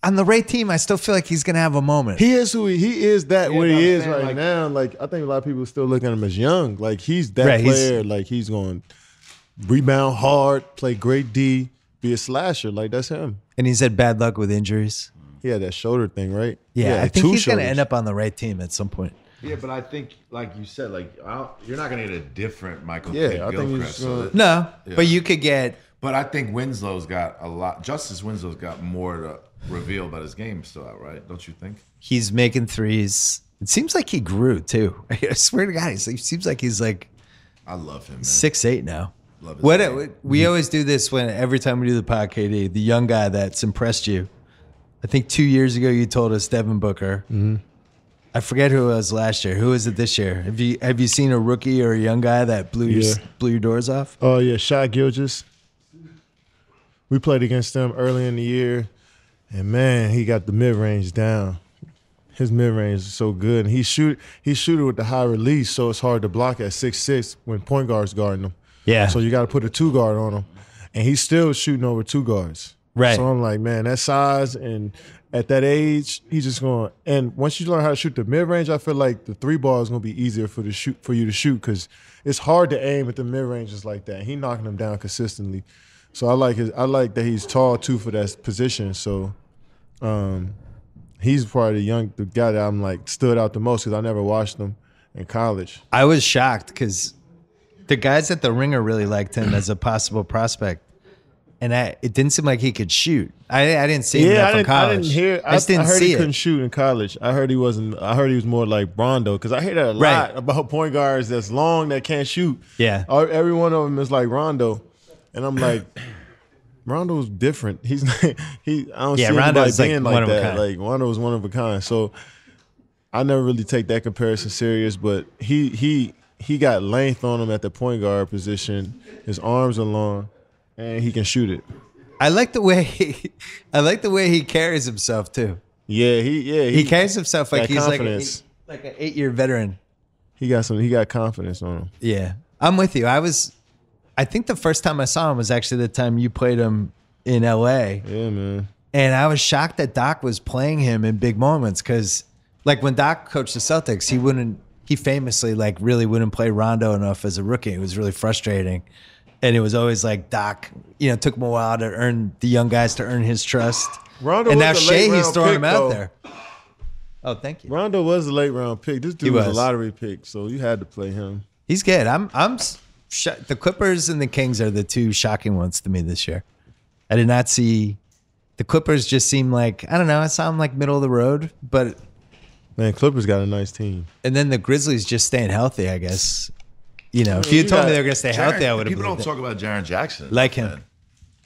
Speaker 1: On the right team, I still feel like he's gonna have a moment.
Speaker 2: He is who he is. That
Speaker 5: Yeah,
Speaker 2: what
Speaker 5: but
Speaker 2: he
Speaker 5: I'm
Speaker 2: is
Speaker 5: saying,
Speaker 2: right
Speaker 5: like-
Speaker 2: now. Like I think a lot of people still look at him as young. Like he's that
Speaker 1: Right, he's-
Speaker 2: player. Like he's going to rebound hard, play great D, be a slasher. Like that's him.
Speaker 1: And he's had bad luck with injuries.
Speaker 2: He had that shoulder thing, right?
Speaker 1: Yeah, I
Speaker 2: like
Speaker 1: think
Speaker 2: 2
Speaker 1: he's going to
Speaker 2: shoulders.
Speaker 1: end up on the right team at some point.
Speaker 3: Yeah, but I think, like you said, you're not going to get a different Michael
Speaker 2: Yeah,
Speaker 3: Kidd
Speaker 2: I think
Speaker 3: Gilchrist.
Speaker 2: he's gonna-
Speaker 1: No,
Speaker 3: Yeah.
Speaker 1: but you could get.
Speaker 3: But I think Winslow's got a lot. Justice Winslow's got more to reveal about his game still out, right? Don't you think?
Speaker 1: He's making threes. It seems like he grew too. I swear to God, he seems like he's like
Speaker 3: I love him, man.
Speaker 1: 6'8" now.
Speaker 3: Love his
Speaker 1: What
Speaker 3: game.
Speaker 1: we always do this when every time we do the pod, KD, the young guy that's impressed you. I think 2 years ago you told us Devin Booker. Mm-hmm. I forget who it was last year. Who is it this year? Have you seen a rookie or a young guy that blew your doors off?
Speaker 2: Oh yeah, Shai Gilgeous. We played against them early in the year, and man, he got the mid range down. His mid range is so good, and he shoot it with the high release, so it's hard to block at 6'6" when point guards guarding him.
Speaker 1: Yeah.
Speaker 2: So you got to put a 2 guard on him, and he's still shooting over 2 guards.
Speaker 1: Right.
Speaker 2: So I'm like, man, that size and at that age, he's just going. And once you learn how to shoot the mid range, I feel like the 3 ball is going to be easier for you to shoot because it's hard to aim at the mid ranges like that. He knocking them down consistently. So I like that he's tall too for that position. So he's probably the guy that I'm like stood out the most because I never watched him in college.
Speaker 1: I was shocked because the guys at the Ringer really liked him as a possible prospect. And it didn't seem like he could shoot. I didn't see him enough in college. I just didn't
Speaker 2: heard
Speaker 1: see
Speaker 2: he
Speaker 1: it.
Speaker 2: couldn't shoot in college. I heard he wasn't. I heard he was more like Rondo because I hear that a
Speaker 1: Right.
Speaker 2: lot about point guards that's long that can't shoot.
Speaker 1: Yeah.
Speaker 2: Every one of them is like Rondo, and I'm like, Rondo's different. He's not, I don't see anybody
Speaker 1: Rondo's like
Speaker 2: being
Speaker 1: one
Speaker 2: like
Speaker 1: of a
Speaker 2: that.
Speaker 1: kind.
Speaker 2: Like Rondo's one of a kind. So I never really take that comparison serious, but he got length on him at the point guard position. His arms are long. And he can shoot it.
Speaker 1: I like the way he carries himself too.
Speaker 2: Yeah,
Speaker 1: He carries himself like
Speaker 2: got
Speaker 1: he's
Speaker 2: confidence.
Speaker 1: like an 8-year veteran.
Speaker 2: He got confidence on him.
Speaker 1: Yeah, I'm with you. I think the first time I saw him was actually the time you played him in LA.
Speaker 2: Yeah, man.
Speaker 1: And I was shocked that Doc was playing him in big moments because, like, when Doc coached the Celtics, he famously, like, really wouldn't play Rondo enough as a rookie. It was really frustrating. And it was always like Doc, took him a while to earn the young guys to earn his trust.
Speaker 2: Rondo
Speaker 1: and
Speaker 2: was
Speaker 1: now
Speaker 2: a
Speaker 1: Shea,
Speaker 2: late
Speaker 1: he's
Speaker 2: round
Speaker 1: throwing
Speaker 2: pick,
Speaker 1: him out
Speaker 2: though.
Speaker 1: there. Oh, thank you.
Speaker 2: Rondo was a late round pick. This dude
Speaker 1: He
Speaker 2: was a
Speaker 1: was.
Speaker 2: lottery pick, so you had to play him.
Speaker 1: He's good. The Clippers and the Kings are the two shocking ones to me this year. I did not see the The Clippers just seem like, I don't know, it sound like middle of the road, but
Speaker 2: Man, Clippers got a nice team.
Speaker 1: and then the Grizzlies just staying healthy, I guess. You know, if you told me they were going to stay healthy, I would have
Speaker 4: People
Speaker 1: believed
Speaker 4: don't talk about Jaren Jackson.
Speaker 1: Like him.
Speaker 4: man.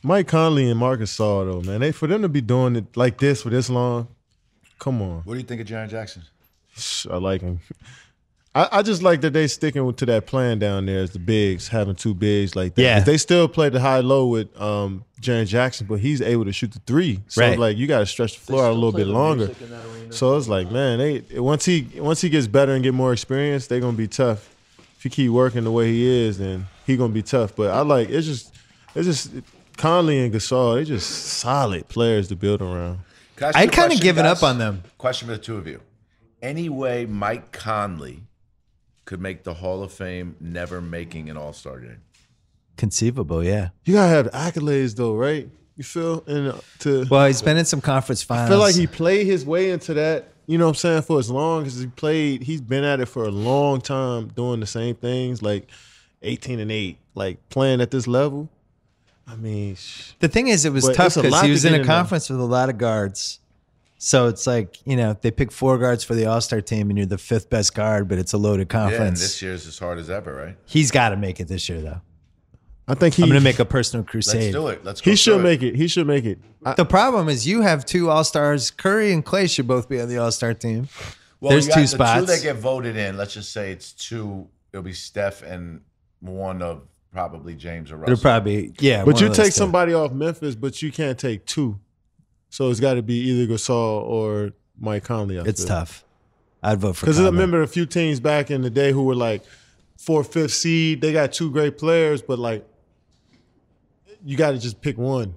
Speaker 2: Mike Conley and Marcus Saul, though, man, for them to be doing it like this for this long, come on.
Speaker 4: What do you think of Jaren Jackson?
Speaker 2: I like him. I just like that they sticking to that plan down there as the bigs, having two bigs like that.
Speaker 1: Yeah.
Speaker 2: They still play the high-low with Jaren Jackson, but he's able to shoot the three. So,
Speaker 1: Right.
Speaker 2: like, you got to stretch the floor out a little bit longer. So it's like, man, once he gets better and get more experience, they're going to be tough. If he keep working the way he is, then he going to be tough. But I like, it's just Conley and Gasol, they're just solid players to build around.
Speaker 4: Can ask you
Speaker 1: I
Speaker 4: a
Speaker 1: kind of
Speaker 4: question,
Speaker 1: given
Speaker 4: guys?
Speaker 1: up on them.
Speaker 4: Question for the two of you. Any way Mike Conley could make the Hall of Fame, never making an All-Star game?
Speaker 1: Conceivable, yeah.
Speaker 2: You got to have the accolades, though, right? You feel?
Speaker 1: Well, he's been in some conference finals.
Speaker 2: I feel like he played his way into that, you know what I'm saying, for as long as he's been at it for a long time doing the same things, like 18-8, like playing at this level. I mean,
Speaker 1: The thing is, it was
Speaker 2: But
Speaker 1: tough
Speaker 2: it's a
Speaker 1: because
Speaker 2: lot
Speaker 1: he
Speaker 2: to
Speaker 1: was in
Speaker 2: get
Speaker 1: a
Speaker 2: in there.
Speaker 1: conference with a lot of guards. So it's like, you know, they pick 4 guards for the All-Star team and you're the 5th best guard, but it's a loaded
Speaker 4: Yeah, and
Speaker 1: conference.
Speaker 4: this year's as hard as ever, right?
Speaker 1: He's got to make it this year, though.
Speaker 2: I think
Speaker 1: I'm going to make a personal
Speaker 4: Let's
Speaker 1: crusade.
Speaker 4: do it. Let's go
Speaker 2: he should
Speaker 4: through
Speaker 2: make it. He should make it.
Speaker 1: The problem is you have 2 All-Stars. Curry and Clay should both be on the All-Star team.
Speaker 4: Well,
Speaker 1: There's
Speaker 4: you
Speaker 1: 2
Speaker 4: got
Speaker 1: spots.
Speaker 4: The 2 that get voted in, let's just say it's 2. It'll be Steph and one of probably James or Russell.
Speaker 1: It'll probably, yeah.
Speaker 2: But
Speaker 1: one
Speaker 2: you
Speaker 1: of those
Speaker 2: take
Speaker 1: 2.
Speaker 2: somebody off Memphis, but you can't take 2. So it's got to be either Gasol or Mike Conley.
Speaker 1: It's tough. I'd vote for
Speaker 2: Because I
Speaker 1: Conley.
Speaker 2: remember a few teams back in the day who were like 4th, 5th seed. They got 2 great players, but like you got to just pick one.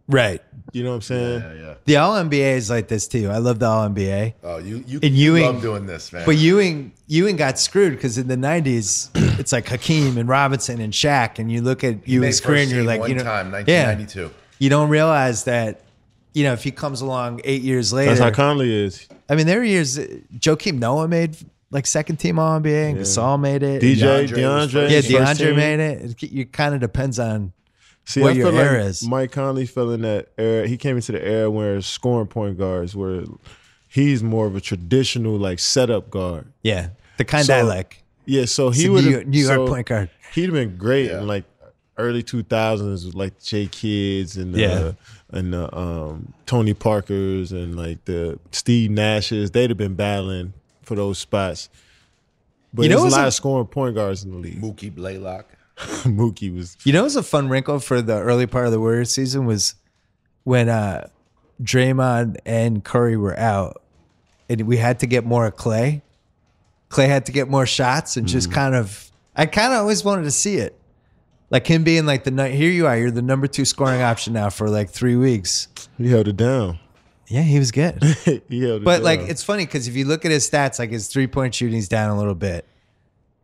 Speaker 1: Right.
Speaker 2: You know what I'm saying?
Speaker 4: Yeah.
Speaker 1: The All-NBA is like this, too. I love the All-NBA.
Speaker 4: Oh, you
Speaker 1: And Ewing-
Speaker 4: love doing this, man.
Speaker 1: But Ewing got screwed because in the 90s, it's like Hakeem and Robinson and Shaq. And you look at
Speaker 4: He
Speaker 1: Ewing's
Speaker 4: made
Speaker 1: career
Speaker 4: first
Speaker 1: and you're
Speaker 4: team
Speaker 1: like,
Speaker 4: one
Speaker 1: you know,
Speaker 4: time,
Speaker 1: yeah,
Speaker 4: 1992.
Speaker 1: you don't realize that, you know, if he comes along 8 years later.
Speaker 2: That's how Conley is.
Speaker 1: I mean, there were years, Joakim Noah made like 2nd team All-NBA and Gasol made it.
Speaker 2: DJ,
Speaker 4: DeAndre was
Speaker 2: DeAndre.
Speaker 4: first.
Speaker 1: Yeah,
Speaker 2: first
Speaker 1: DeAndre
Speaker 2: team.
Speaker 1: made it. It kind of depends on
Speaker 2: See,
Speaker 1: what
Speaker 2: I
Speaker 1: your
Speaker 2: feel
Speaker 1: era
Speaker 2: like
Speaker 1: is.
Speaker 2: Mike Conley fell in that era. He came into the era where scoring point guards, where he's more of a traditional like setup guard.
Speaker 1: Yeah, the kind
Speaker 2: So,
Speaker 1: I like.
Speaker 2: Yeah, so he
Speaker 1: It's a
Speaker 2: would
Speaker 1: New York point guard.
Speaker 2: He'd have been great
Speaker 4: Yeah.
Speaker 2: in like early 2000s with like Jay Kids and
Speaker 1: Yeah.
Speaker 2: Tony Parkers and like the Steve Nashes. They'd have been battling for those spots. But
Speaker 1: You know
Speaker 2: there's a
Speaker 1: what's
Speaker 2: lot
Speaker 1: a-
Speaker 2: of scoring point guards in the league.
Speaker 4: Mookie Blaylock.
Speaker 2: Mookie was
Speaker 1: You know, it was a fun wrinkle for the early part of the Warriors season was when Draymond and Curry were out, and we had to get more of Clay. Clay had to get more shots, and just I kind of always wanted to see it, like him being like here you are, you're the number 2 scoring option now for like 3 weeks.
Speaker 2: he held it down.
Speaker 1: Yeah, he was good.
Speaker 2: He held it
Speaker 1: But
Speaker 2: down.
Speaker 1: like, it's funny because if you look at his stats, like his 3-point shooting's down a little bit,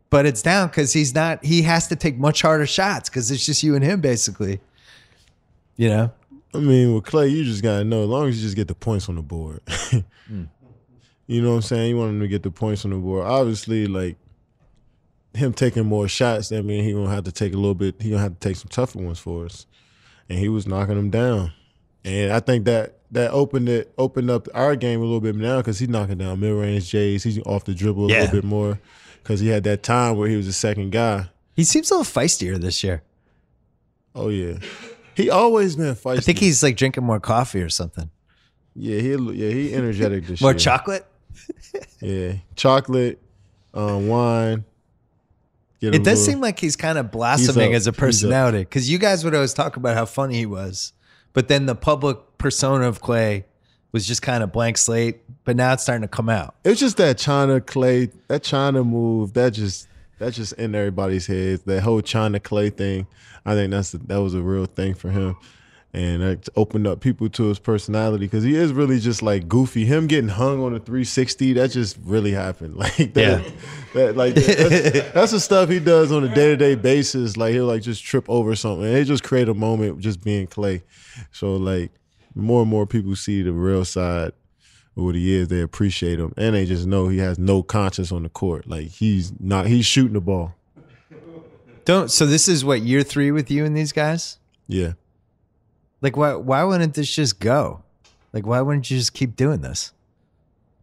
Speaker 1: but it's down because he has to take much harder shots because it's just you and him basically. You know,
Speaker 2: I mean, with Clay, you just gotta know as long as you just get the points on the board. You know what I'm saying? You want him to get the points on the board. Obviously, like him taking more shots, that means he gonna have to take a little bit. He gonna have to take some tougher ones for us, and he was knocking them down. And I think that opened up our game a little bit now because he's knocking down mid range J's. He's off the dribble a
Speaker 1: Yeah.
Speaker 2: little bit more because he had that time where he was the second guy.
Speaker 1: he seems a little feistier this year.
Speaker 2: Oh yeah, he always been feisty.
Speaker 1: I think he's like drinking more coffee or something.
Speaker 2: he energetic this
Speaker 1: More
Speaker 2: year.
Speaker 1: chocolate.
Speaker 2: Yeah, chocolate, wine. Get a
Speaker 1: It does
Speaker 2: little-
Speaker 1: seem like he's kind of blossoming
Speaker 2: up.
Speaker 1: as a
Speaker 2: He's up.
Speaker 1: personality because you guys would always talk about how funny he was, but then the public persona of Clay was just kind of blank slate. But now it's starting to come out.
Speaker 2: It's just that China Clay, that China move, that's just in everybody's heads. That whole China Clay thing, I think that was a real thing for him, and that opened up people to his personality because he is really just like goofy. Him getting hung on a 360, that just really happened. Like that, that's the stuff he does on a day-to-day basis. Like he'll like just trip over something. And it just create a moment just being Clay. So like more and more people see the real side of what he is, they appreciate him, and they just know he has no conscience on the court. Like he's shooting the ball.
Speaker 1: So this is what, year 3 with you and these guys?
Speaker 2: Yeah.
Speaker 1: Like, why wouldn't this just go? Like, why wouldn't you just keep doing this?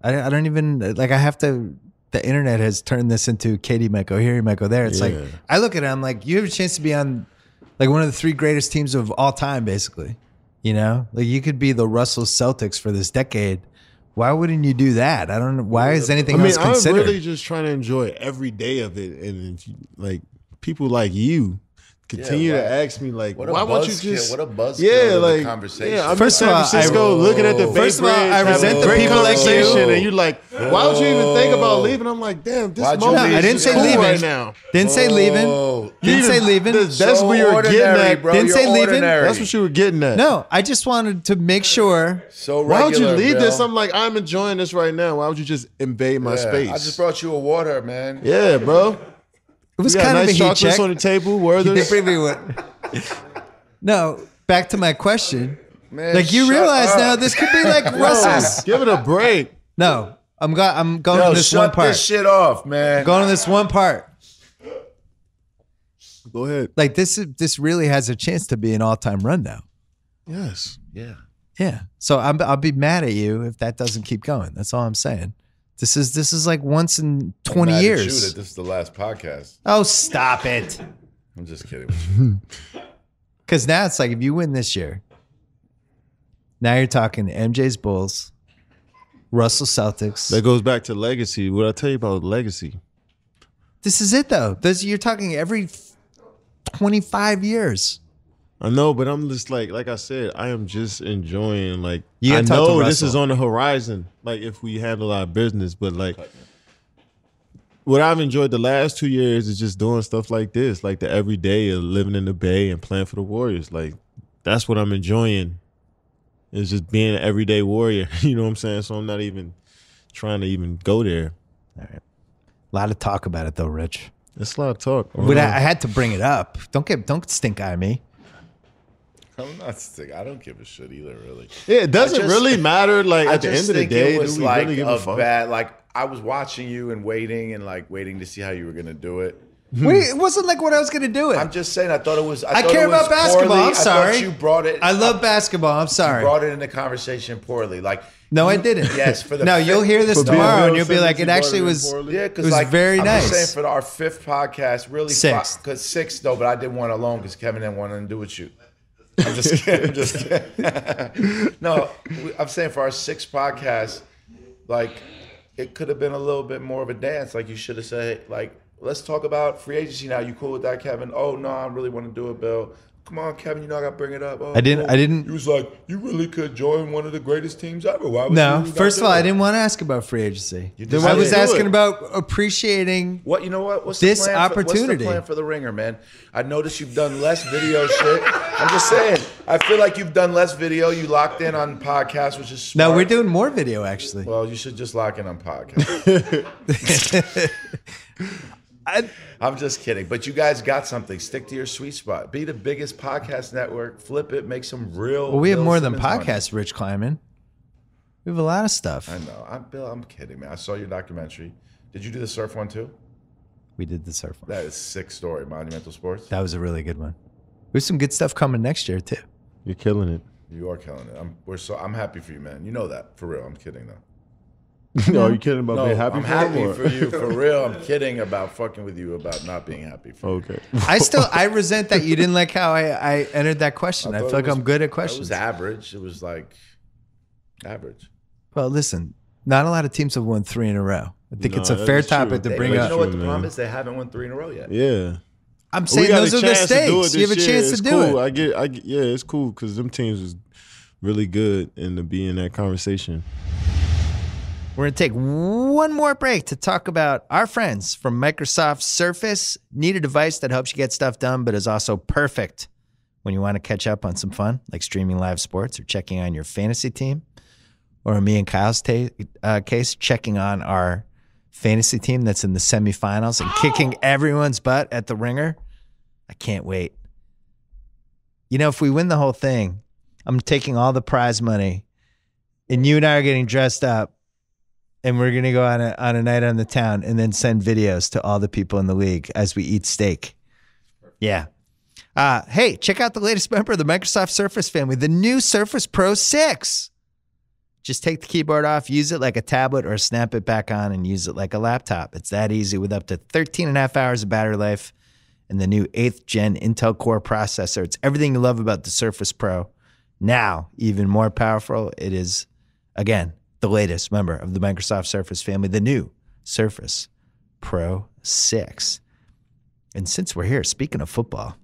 Speaker 1: I don't even, like, I have to, the internet has turned this into Katie might go here, you might go there. It's like, I look at it, I'm like, you have a chance to be on, like, one of the 3 greatest teams of all time, basically. You know? Like, you could be the Russell Celtics for this decade. Why wouldn't you do that? I don't know. Why is anything else considered?
Speaker 2: I'm really just trying to enjoy every day of it. And, like, people like you continue to ask me, like, why won't you just...
Speaker 3: What a buzzkill
Speaker 2: like,
Speaker 3: conversation.
Speaker 2: Yeah, I'm in San Francisco looking at the Bay
Speaker 1: First of all, I
Speaker 2: Bridge,
Speaker 1: resent
Speaker 2: having a
Speaker 1: the
Speaker 2: great
Speaker 1: people like you.
Speaker 2: conversation, and you're like, why would you even think about leaving? I'm like, damn, this moment
Speaker 1: I didn't
Speaker 2: is
Speaker 1: say
Speaker 2: cool
Speaker 1: leaving.
Speaker 2: right now.
Speaker 1: Didn't say leaving. Didn't say leaving.
Speaker 2: That's what you were getting at.
Speaker 3: Bro.
Speaker 1: Didn't
Speaker 3: You're
Speaker 1: say leaving.
Speaker 3: ordinary.
Speaker 2: That's what you were getting at.
Speaker 1: No, I just wanted to make sure.
Speaker 3: So
Speaker 2: Why would you
Speaker 3: regular,
Speaker 2: leave
Speaker 3: Bill.
Speaker 2: this? I'm like, I'm enjoying this right now. Why would you just invade my space?
Speaker 3: I just brought you a water, man.
Speaker 2: Yeah, bro.
Speaker 1: It was
Speaker 2: We got
Speaker 1: kind of
Speaker 2: nice
Speaker 1: a heat
Speaker 2: chocolates
Speaker 1: check.
Speaker 2: on the table.
Speaker 1: You
Speaker 2: Werther's.
Speaker 1: think we would? No, back to my question.
Speaker 3: Man,
Speaker 1: Like, you
Speaker 3: shut
Speaker 1: realize
Speaker 3: up.
Speaker 1: now this could be like Russell's.
Speaker 2: Give it a break.
Speaker 1: No, I'm going
Speaker 3: Yo,
Speaker 1: to this one
Speaker 3: shut
Speaker 1: part.
Speaker 3: this shit off, man.
Speaker 1: Going to this one part.
Speaker 2: Go ahead.
Speaker 1: Like, this really has a chance to be an all-time run now.
Speaker 2: Yes.
Speaker 3: Yeah.
Speaker 1: Yeah. So I'll be mad at you if that doesn't keep going. That's all I'm saying. This is like once in 20
Speaker 3: Mad at you
Speaker 1: years.
Speaker 3: that this is the last podcast.
Speaker 1: Oh, stop it.
Speaker 3: I'm just kidding with you.
Speaker 1: Because now it's like, if you win this year, now you're talking MJ's Bulls, Russell Celtics.
Speaker 2: That goes back to legacy. What I tell you about legacy?
Speaker 1: This is it, though. You're talking every 25 years.
Speaker 2: I know, but I'm just like I said, I am just enjoying. Like,
Speaker 1: You
Speaker 2: I
Speaker 1: gotta talk to
Speaker 2: know this
Speaker 1: Russell.
Speaker 2: is on the horizon. Like, if we handle our business, but like, what I've enjoyed the last 2 years is just doing stuff like this, like the everyday of living in the Bay and playing for the Warriors. Like, that's what I'm enjoying. Is just being an everyday Warrior. You know what I'm saying? So I'm not even trying to even go there.
Speaker 1: All right. A lot of talk about it, though, Rich.
Speaker 2: It's a lot of talk.
Speaker 1: But I had to bring it up. Don't stink eye me.
Speaker 3: I'm not sick. I don't give a shit either, really.
Speaker 2: Yeah, it doesn't really matter. Like,
Speaker 3: I
Speaker 2: at the end
Speaker 3: just
Speaker 2: of the
Speaker 3: think
Speaker 2: day,
Speaker 3: it
Speaker 2: do
Speaker 3: was
Speaker 2: we
Speaker 3: like
Speaker 2: really give a fuck?
Speaker 3: bad. Like, I was watching you and waiting to see how you were gonna do it.
Speaker 1: Wait, it wasn't like what I was going to do it.
Speaker 3: I'm just saying. I thought it was.
Speaker 1: I
Speaker 3: thought
Speaker 1: care
Speaker 3: it was
Speaker 1: about basketball.
Speaker 3: poorly.
Speaker 1: I'm sorry.
Speaker 3: I thought you brought it.
Speaker 1: I love basketball. I'm sorry.
Speaker 3: You brought it in the conversation poorly. Like,
Speaker 1: No, I didn't.
Speaker 3: Yes, for the
Speaker 1: No, you'll hear this
Speaker 2: For being
Speaker 1: tomorrow,
Speaker 2: real
Speaker 1: and you'll be like,
Speaker 2: Simmons,
Speaker 1: it
Speaker 2: you
Speaker 1: actually
Speaker 2: brought it in
Speaker 1: was.
Speaker 2: poorly.
Speaker 3: yeah,
Speaker 1: It
Speaker 3: because
Speaker 1: was
Speaker 3: like
Speaker 1: very
Speaker 3: I'm
Speaker 1: nice.
Speaker 3: just saying for our 5th podcast, really
Speaker 1: Sixth.
Speaker 3: because 6 though, but I did one alone because Kevin didn't want to do with you. I'm just kidding. I'm just kidding. No, I'm saying for our 6th podcast, like it could have been a little bit more of a dance. Like you should have said, like, let's talk about free agency now. You cool with that, Kevin? Oh no, I really want to do it, Bill. Come on, Kevin. You know I got to bring it up. Oh,
Speaker 1: I didn't.
Speaker 3: He was like, you really could join one of the greatest teams ever. Why would
Speaker 1: No,
Speaker 3: you not
Speaker 1: first of
Speaker 3: do
Speaker 1: all,
Speaker 3: it?
Speaker 1: I didn't want to ask about free agency.
Speaker 3: just
Speaker 1: I
Speaker 3: did.
Speaker 1: was
Speaker 3: Do
Speaker 1: asking
Speaker 2: it.
Speaker 1: about appreciating.
Speaker 3: What you know? What? What's
Speaker 1: This
Speaker 3: the plan
Speaker 1: opportunity.
Speaker 3: What's the plan for the Ringer, man? I noticed you've done less video shit. I'm just saying. I feel like you've done less video. You locked in on podcasts, which is smart.
Speaker 1: No, we're doing more video actually.
Speaker 3: Well, you should just lock in on podcasts. I'm just kidding. But you guys got something. Stick to your sweet spot. Be the biggest podcast network. Flip it. Make some real.
Speaker 1: Well, we have
Speaker 3: Bill
Speaker 1: more than
Speaker 3: Simmons money.
Speaker 1: podcasts, Rich Kleiman. We have a lot of stuff.
Speaker 3: I know. I'm kidding, man. I saw your documentary. Did you do the surf one too?
Speaker 1: We did the surf one.
Speaker 3: That is a sick story. Monumental Sports.
Speaker 1: That was a really good one. There's some good stuff coming next year too.
Speaker 2: You're killing it.
Speaker 3: You are killing it. I'm happy for you, man. You know that for real. I'm kidding though.
Speaker 2: No, are you kidding about
Speaker 3: No,
Speaker 2: being happy
Speaker 3: I'm
Speaker 2: for
Speaker 3: happy
Speaker 2: him, or-
Speaker 3: for you for real. I'm kidding about fucking with you about not being happy for you.
Speaker 2: Okay.
Speaker 1: I resent that you didn't like how I entered that question. I
Speaker 3: thought
Speaker 1: feel
Speaker 3: it
Speaker 1: like
Speaker 3: was-
Speaker 1: I'm good at
Speaker 3: It
Speaker 1: questions.
Speaker 3: was average. It was like average.
Speaker 1: Well, listen, not a lot of teams have won 3 in a row. I think
Speaker 2: No,
Speaker 1: it's a
Speaker 2: that
Speaker 1: fair
Speaker 2: is true.
Speaker 1: topic to
Speaker 3: They-
Speaker 1: bring
Speaker 3: but
Speaker 1: up.
Speaker 3: you know what the
Speaker 2: True,
Speaker 3: problem
Speaker 2: man.
Speaker 3: is? They haven't won 3 in a row yet.
Speaker 2: Yeah.
Speaker 1: I'm
Speaker 2: We
Speaker 1: saying
Speaker 2: got
Speaker 1: those
Speaker 2: a
Speaker 1: are the
Speaker 2: chance to do it
Speaker 1: stakes. You have a
Speaker 2: this year.
Speaker 1: chance to
Speaker 2: It's
Speaker 1: do
Speaker 2: cool.
Speaker 1: it.
Speaker 2: Yeah, it's cool because them teams is really good and to be in that conversation.
Speaker 1: We're going to take one more break to talk about our friends from Microsoft Surface. Need a device that helps you get stuff done, but is also perfect when you want to catch up on some fun, like streaming live sports or checking on your fantasy team. Or in me and Kyle's case, checking on our fantasy team that's in the semifinals and kicking everyone's butt at the Ringer. I can't wait. You know, if we win the whole thing, I'm taking all the prize money and you and I are getting dressed up and we're going to go on a night on the town and then send videos to all the people in the league as we eat steak. Yeah. Hey, check out the latest member of the Microsoft Surface family, the new Surface Pro 6. Just take the keyboard off, use it like a tablet, or snap it back on and use it like a laptop. It's that easy with up to 13 and a half hours of battery life and the new 8th gen Intel Core processor. It's everything you love about the Surface Pro. Now, even more powerful, it is, again, the latest member of the Microsoft Surface family, the new Surface Pro 6. And since we're here, speaking of football,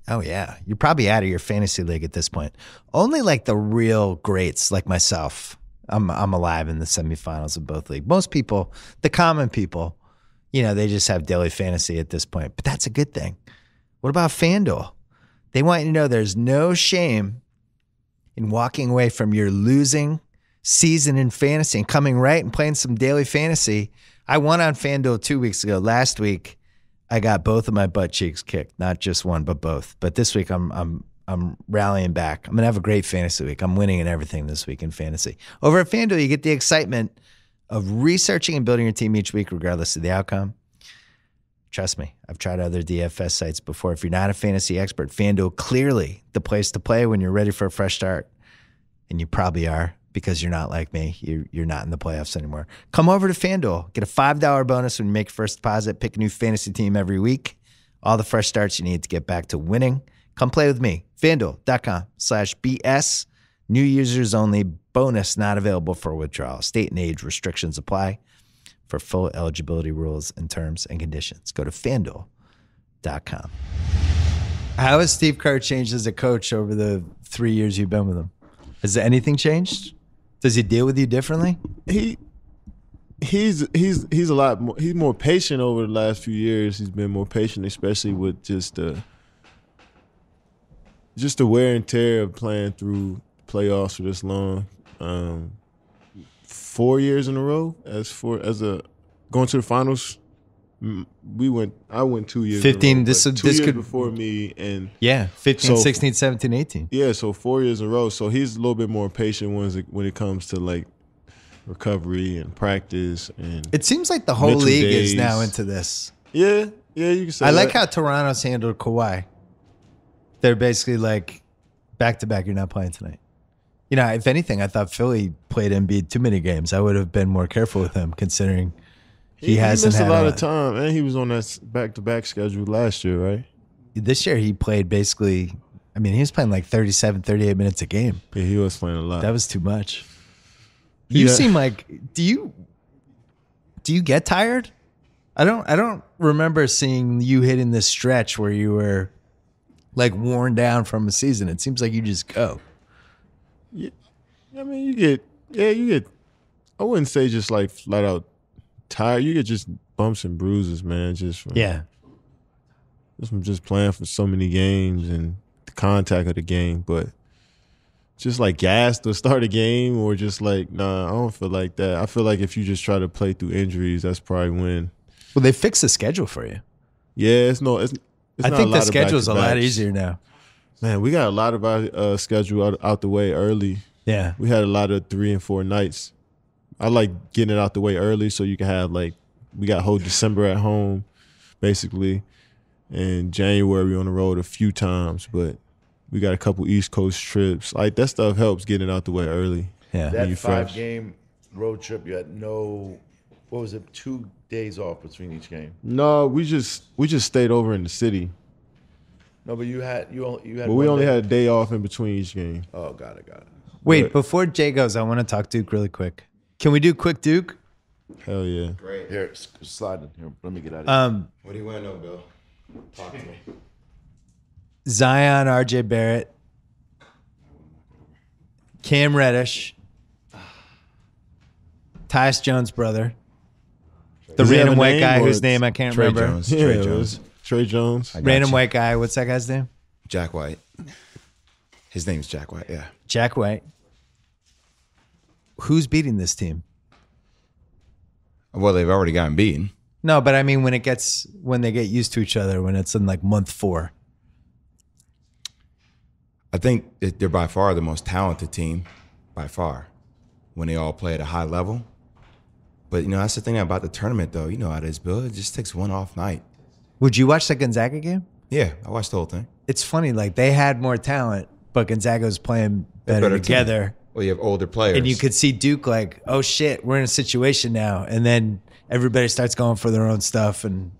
Speaker 1: oh yeah, you're probably out of your fantasy league at this point. Only like the real greats like myself, I'm alive in the semifinals of both leagues. Most people, the common people, they just have daily fantasy at this point. But that's a good thing. What about FanDuel? They want you to know there's no shame in walking away from your losing season in fantasy and coming right and playing some daily fantasy. I won on FanDuel 2 weeks ago. Last week, I got both of my butt cheeks kicked, not just one, but both. But this week, I'm rallying back. I'm gonna have a great fantasy week. I'm winning in everything this week in fantasy. Over at FanDuel, you get the excitement of researching and building your team each week, regardless of the outcome. Trust me, I've tried other DFS sites before. If you're not a fantasy expert, FanDuel clearly the place to play when you're ready for a fresh start, and you probably are. Because you're not like me. You're not in the playoffs anymore. Come over to FanDuel. Get a $5 bonus when you make your first deposit. Pick a new fantasy team every week. All the fresh starts you need to get back to winning. Come play with me. FanDuel.com/BS. New users only. Bonus not available for withdrawal. State and age restrictions apply. For full eligibility rules and terms and conditions, go to FanDuel.com. How has Steve Kerr changed as a coach over the 3 years you've been with him? Has anything changed? Does he deal with you differently?
Speaker 2: He's a lot more. He's more patient over the last few years. He's been more patient, especially with just the wear and tear of playing through playoffs for this long. 4 years in a row going to the finals. I went 2 years.
Speaker 1: 15.
Speaker 2: In a row,
Speaker 1: this
Speaker 2: 2 years
Speaker 1: could
Speaker 2: before me, and
Speaker 1: 15, 16, 17, 18.
Speaker 2: Yeah, so 4 years in a row. So he's a little bit more patient when it comes to like recovery and practice. And
Speaker 1: it seems like the whole league is now into this.
Speaker 2: Yeah, you can say.
Speaker 1: I like how Toronto's handled Kawhi. They're basically like back to back. You're not playing tonight. If anything, I thought Philly played Embiid too many games. I would have been more careful with him, considering he hasn't
Speaker 2: missed
Speaker 1: had
Speaker 2: a lot of time, and he was on that back-to-back schedule last year, right?
Speaker 1: This year he played basically. I mean, he was playing like 37, 38 minutes a game.
Speaker 2: Yeah, he was playing a lot.
Speaker 1: That was too much. You seem like do you get tired? I don't remember seeing you hitting this stretch where you were like worn down from a season. It seems like you just go.
Speaker 2: Yeah, I mean, you get. I wouldn't say just like flat out tired. You get just bumps and bruises, man. Just from playing for so many games and the contact of the game, but just like gas to start a game or just like, nah, I don't feel like that. I feel like if you just try to play through injuries, that's probably when.
Speaker 1: Well, they fixed the schedule for you.
Speaker 2: Yeah, it's
Speaker 1: I think the schedule's a lot easier now.
Speaker 2: Man, we got a lot of our schedule out the way early.
Speaker 1: Yeah.
Speaker 2: We had a lot of 3 and 4 nights. I like getting it out the way early so you can have we got whole December at home, basically. And January on the road a few times, but we got a couple East Coast trips. Like that stuff helps getting it out the way early.
Speaker 1: Yeah.
Speaker 3: That 5-game road trip, you had 2 days off between each game?
Speaker 2: No, we just stayed over in the city.
Speaker 3: No, but you had.
Speaker 2: But we only had a day off in between each game.
Speaker 3: Oh, got it.
Speaker 1: Wait, before Jay goes, I want to talk Duke really quick. Can we do quick Duke?
Speaker 2: Hell yeah.
Speaker 5: Great.
Speaker 3: Here, slide in here. Let me get out of here.
Speaker 5: What do you want to know, Bill? Talk to me.
Speaker 1: Zion, RJ Barrett, Cam Reddish, Tyus Jones' brother, the random white guy whose name I can't remember.
Speaker 5: Jones.
Speaker 2: Yeah,
Speaker 5: Trey Jones.
Speaker 2: Trey Jones.
Speaker 1: Random white guy. What's that guy's name?
Speaker 5: Jack White. His name's Jack White, yeah.
Speaker 1: Jack White. Who's beating this team?
Speaker 5: Well, they've already gotten beaten.
Speaker 1: No, but I mean when they get used to each other, when it's in like month 4.
Speaker 5: I think they're by far the most talented team, by far, when they all play at a high level. But, that's the thing about the tournament, though. You know how it is, Bill. It just takes one off night.
Speaker 1: Would you watch the Gonzaga game?
Speaker 5: Yeah, I watched the whole thing.
Speaker 1: it's funny. Like they had more talent, but Gonzaga was playing better together.
Speaker 5: Team. Well, you have older players.
Speaker 1: And you could see Duke like, oh shit, we're in a situation now. And then everybody starts going for their own stuff and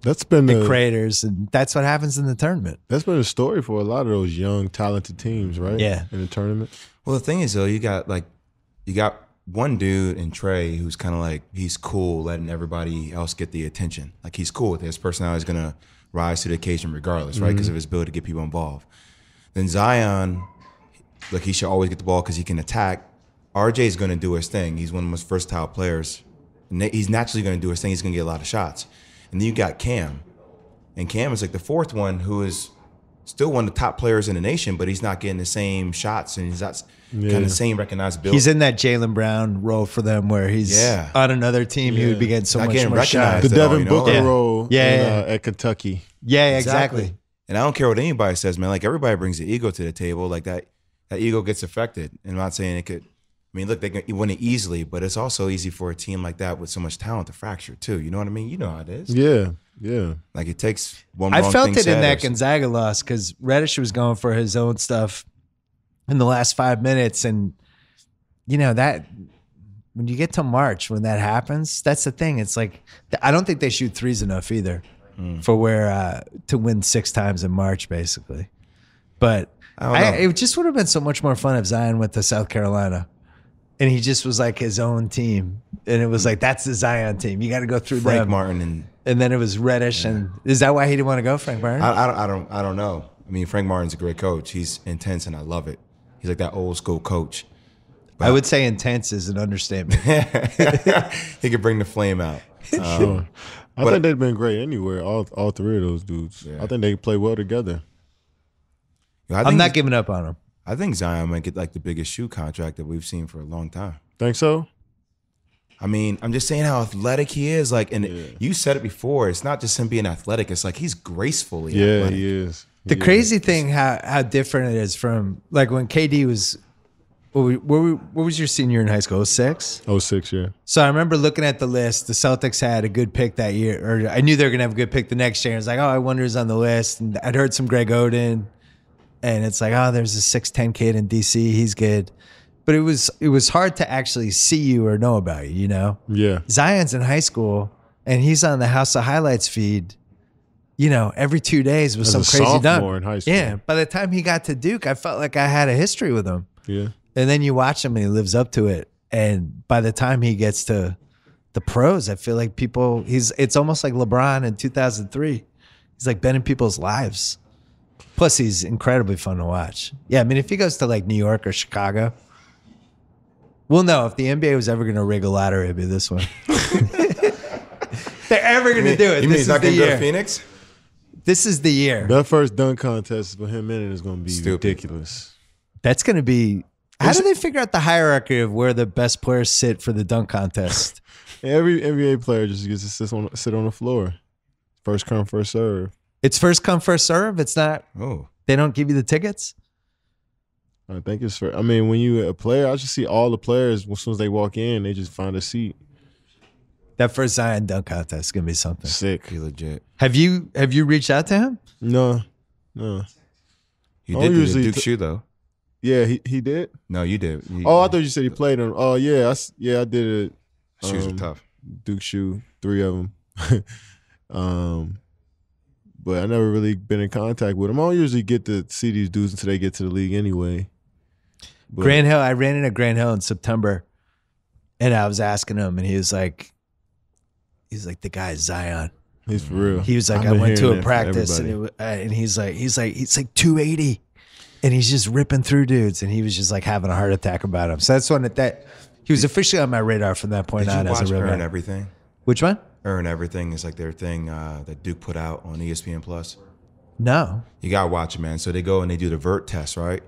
Speaker 2: that's been
Speaker 1: the creators. And that's what happens in the tournament.
Speaker 2: That's been a story for a lot of those young, talented teams, right?
Speaker 1: Yeah.
Speaker 2: In the tournament.
Speaker 5: Well, the thing is, though, you got one dude in Trey who's kind of like, he's cool letting everybody else get the attention. Like he's cool with it. His personality is going to rise to the occasion regardless, right? Because of his ability to get people involved. Then Zion, like he should always get the ball because he can attack. RJ is going to do his thing. He's one of the most versatile players. He's naturally going to do his thing. He's going to get a lot of shots. And then you got Cam. And Cam is like the fourth one who is still one of the top players in the nation, but he's not getting the same shots and he's not kind of the same recognizability.
Speaker 1: He's in that Jaylen Brown role for them where he's on another team. He would be getting so
Speaker 5: not
Speaker 1: much
Speaker 5: getting
Speaker 1: more shots.
Speaker 2: The Devin Booker
Speaker 1: Yeah.
Speaker 2: role at Kentucky.
Speaker 1: Yeah, exactly.
Speaker 5: And I don't care what anybody says, man. Like everybody brings the ego to the table. Like that ego gets affected. And I'm not saying it could. I mean, look, they can win it easily, but it's also easy for a team like that with so much talent to fracture too. You know what I mean? You know how it is.
Speaker 2: Yeah, yeah.
Speaker 5: Like it takes one.
Speaker 1: I
Speaker 5: wrong
Speaker 1: felt
Speaker 5: thing
Speaker 1: it in
Speaker 5: said
Speaker 1: that
Speaker 5: or-
Speaker 1: Gonzaga loss because Reddish was going for his own stuff in the last 5 minutes, and you know that when you get to March, when that happens, that's the thing. It's like I don't think they shoot threes enough either for where to win 6 times in March, basically. But it just would have been so much more fun if Zion went to South Carolina. And he just was like his own team. And it was like, that's the Zion team. You got to go through
Speaker 5: Frank
Speaker 1: them.
Speaker 5: Martin
Speaker 1: and then it was Reddish. And is that why he didn't want to go, Frank Martin?
Speaker 5: I don't know. I mean, Frank Martin's a great coach. He's intense and I love it. He's like that old school coach.
Speaker 1: I would say intense is an understatement.
Speaker 5: He could bring the flame out.
Speaker 2: Sure. I think they've been great anywhere, all three of those dudes. Yeah. I think they play well together.
Speaker 1: I'm not giving up on them.
Speaker 5: I think Zion might get like the biggest shoe contract that we've seen for a long time.
Speaker 2: Think so?
Speaker 5: I mean, I'm just saying how athletic he is. Like, and you said it before. It's not just him being athletic. It's like he's gracefully athletic.
Speaker 2: He is.
Speaker 1: The crazy thing, how different it is from like when KD was. What was your senior in high school? 06?
Speaker 2: 06, yeah.
Speaker 1: So I remember looking at the list. The Celtics had a good pick that year, or I knew they were gonna have a good pick the next year. I was like, oh, I wonder who's on the list. And I'd heard some Greg Oden. And it's like, oh, there's a 6'10" kid in DC. He's good. But it was hard to actually see you or know about you, you know?
Speaker 2: Yeah.
Speaker 1: Zion's in high school, and he's on the House of Highlights feed, you know, every 2 days with some crazy dunk.
Speaker 2: In high school.
Speaker 1: Yeah. By the time he got to Duke, I felt like I had a history with him.
Speaker 2: Yeah.
Speaker 1: And then you watch him, and he lives up to it. And by the time he gets to the pros, I feel like it's almost like LeBron in 2003. He's like been in people's lives. Plus, he's incredibly fun to watch. Yeah, I mean, if he goes to like New York or Chicago, we'll know if the NBA was ever going to rig a lottery, it'd be this one. They're ever going to do it.
Speaker 5: You mean he's not going to go to Phoenix?
Speaker 1: This is the year.
Speaker 2: That first dunk contest for him in it is going to be ridiculous.
Speaker 1: That's going to be. How do they figure out the hierarchy of where the best players sit for the dunk contest?
Speaker 2: Every NBA player just gets to sit on the floor. First come, first serve.
Speaker 1: It's first come, first serve. It's not.
Speaker 5: Oh,
Speaker 1: they don't give you the tickets.
Speaker 2: I think it's fair. I mean, when you a player, I just see all the players as soon as they walk in, they just find a seat.
Speaker 1: That first Zion dunk contest is gonna be something
Speaker 2: sick.
Speaker 5: He legit.
Speaker 1: Have you reached out to him?
Speaker 2: No.
Speaker 5: You did do the Duke shoe though.
Speaker 2: Yeah, he did.
Speaker 5: No, you did.
Speaker 2: I thought you said he played him. Oh yeah, I did it.
Speaker 5: Shoes are tough.
Speaker 2: Duke shoe, 3 of them. But I never really been in contact with him. I don't usually get to see these dudes until they get to the league anyway. But
Speaker 1: Grant Hill, I ran into Grant Hill in September, and I was asking him, and he was like, the guy's Zion.
Speaker 2: He's for real.
Speaker 1: He was like, I went to a practice, and he's like 280, and he's just ripping through dudes, and he was just like having a heart attack about him. So that's one that he was officially on my radar from that point on.
Speaker 5: Did you watch
Speaker 1: as a real
Speaker 5: Earn
Speaker 1: guy.
Speaker 5: Everything?
Speaker 1: Which one?
Speaker 5: Earn Everything is like their thing that Duke put out on ESPN Plus.
Speaker 1: No.
Speaker 5: You gotta watch it, man. So they go and they do the vert test, right?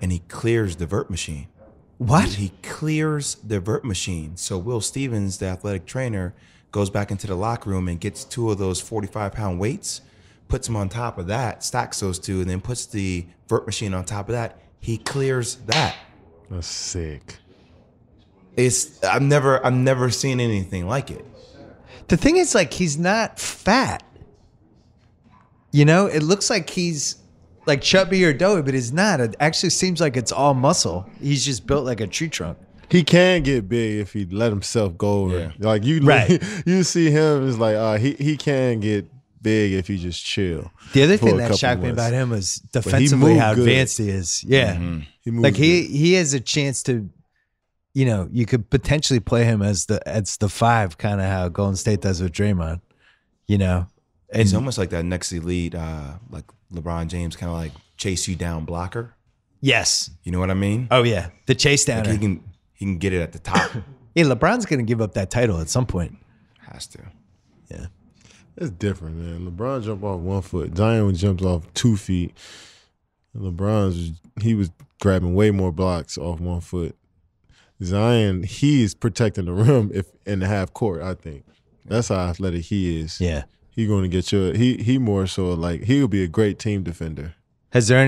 Speaker 5: And he clears the vert machine.
Speaker 1: What?
Speaker 5: He clears the vert machine. So Will Stevens, the athletic trainer, goes back into the locker room and gets 2 of those 45-pound weights, puts them on top of that, stacks those 2, and then puts the vert machine on top of that. He clears that.
Speaker 2: That's sick.
Speaker 5: I've never seen anything like it.
Speaker 1: The thing is, like, he's not fat. You know, it looks like he's like chubby or doughy, but he's not. It actually seems like it's all muscle. He's just built like a tree trunk.
Speaker 2: He can get big if he let himself go over.
Speaker 5: Yeah.
Speaker 2: Like you,
Speaker 1: Right.
Speaker 2: you see him. It's like he can get big if he just chill.
Speaker 1: The other
Speaker 2: for
Speaker 1: thing
Speaker 2: a
Speaker 1: that
Speaker 2: couple
Speaker 1: shocked me
Speaker 2: months.
Speaker 1: about him was defensively
Speaker 2: moved
Speaker 1: how
Speaker 2: good.
Speaker 1: advanced he is. Yeah,
Speaker 2: He moves
Speaker 1: like
Speaker 2: good.
Speaker 1: he has a chance to, you could potentially play him as the 5, kind of how Golden State does with Draymond. And
Speaker 5: He's almost like that next elite, like LeBron James, kind of like chase you down blocker.
Speaker 1: yes,
Speaker 5: You know what I mean?
Speaker 1: oh yeah, the chase down.
Speaker 5: Like he can get it at the top.
Speaker 1: Yeah, LeBron's gonna give up that title at some point.
Speaker 5: Has to.
Speaker 1: Yeah,
Speaker 2: It's different, man. LeBron jumped off 1 foot. Zion jumps off 2 feet. And he was grabbing way more blocks off 1 foot. Zion, he is protecting the rim in the half court, I think. That's how athletic he is.
Speaker 1: yeah.
Speaker 2: He going to get he more so like he'll be a great team defender.
Speaker 1: Has there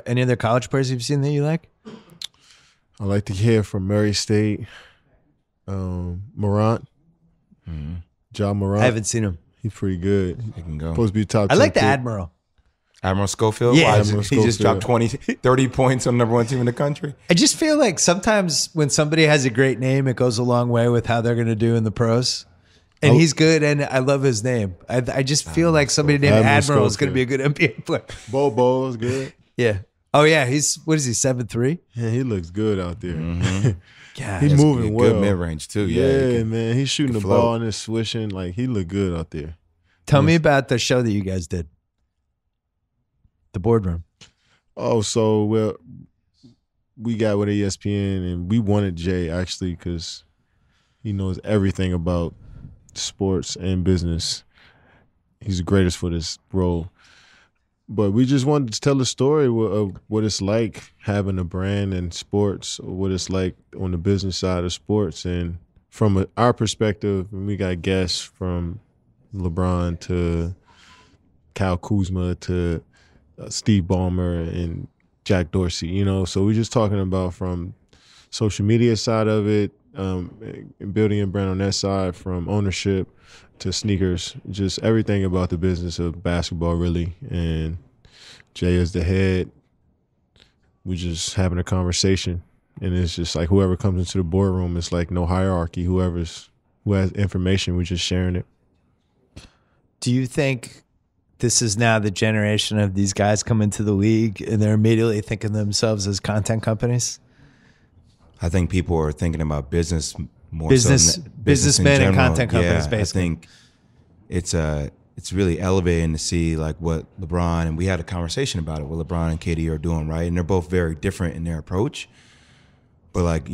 Speaker 1: any other college players you've seen that you like?
Speaker 2: I like to hear from Murray State, Morant, Ja Morant.
Speaker 1: I haven't seen him.
Speaker 2: He's pretty good.
Speaker 5: He can go.
Speaker 2: Supposed to be top 10
Speaker 1: I like the
Speaker 2: pick.
Speaker 1: Admiral.
Speaker 5: Admiral Schofield?
Speaker 1: Yeah.
Speaker 5: Why?
Speaker 2: Admiral
Speaker 5: He just
Speaker 2: Schofield.
Speaker 5: dropped 20, 30 points on the number 1 team in the country.
Speaker 1: I just feel like sometimes when somebody has a great name, it goes a long way with how they're going to do in the pros. And he's good, and I love his name. I just feel like somebody named
Speaker 2: Admiral
Speaker 1: Admiral is going to
Speaker 2: Schofield.
Speaker 1: be a good NBA player.
Speaker 2: Bobo is good.
Speaker 1: Yeah. Oh yeah, what is he, 7'3"?
Speaker 2: Yeah, he looks good out there.
Speaker 1: God,
Speaker 2: He's moving well.
Speaker 5: Good mid range too.
Speaker 2: Yeah, man. He's shooting the
Speaker 5: float.
Speaker 2: ball and it's swishing. Like, he looked good out there.
Speaker 1: tell me about the show that you guys did. The boardroom.
Speaker 2: Oh, so, we got with ESPN, and we wanted Jay, actually, because he knows everything about sports and business. He's the greatest for this role. But we just wanted to tell the story of what it's like having a brand in sports, or what it's like on the business side of sports. And from our perspective, we got guests from LeBron to Kyle Kuzma to Steve Ballmer and Jack Dorsey, So we're just talking about from social media side of it, and building a brand on that side, from ownership to sneakers, just everything about the business of basketball, really. And Jay is the head. We're just having a conversation, and it's just like whoever comes into the boardroom, it's like no hierarchy. Who has information, we're just sharing it.
Speaker 1: Do you think this is now the generation of these guys come into the league and they're immediately thinking of themselves as content companies?
Speaker 5: I think people are thinking about business more
Speaker 1: Business-
Speaker 5: so than
Speaker 1: businessmen
Speaker 5: in
Speaker 1: and
Speaker 5: general.
Speaker 1: content companies,
Speaker 5: Yeah,
Speaker 1: basically.
Speaker 5: I think it's really elevating to see like what LeBron, and we had a conversation about it, what LeBron and KD are doing, right? And they're both very different in their approach. But like,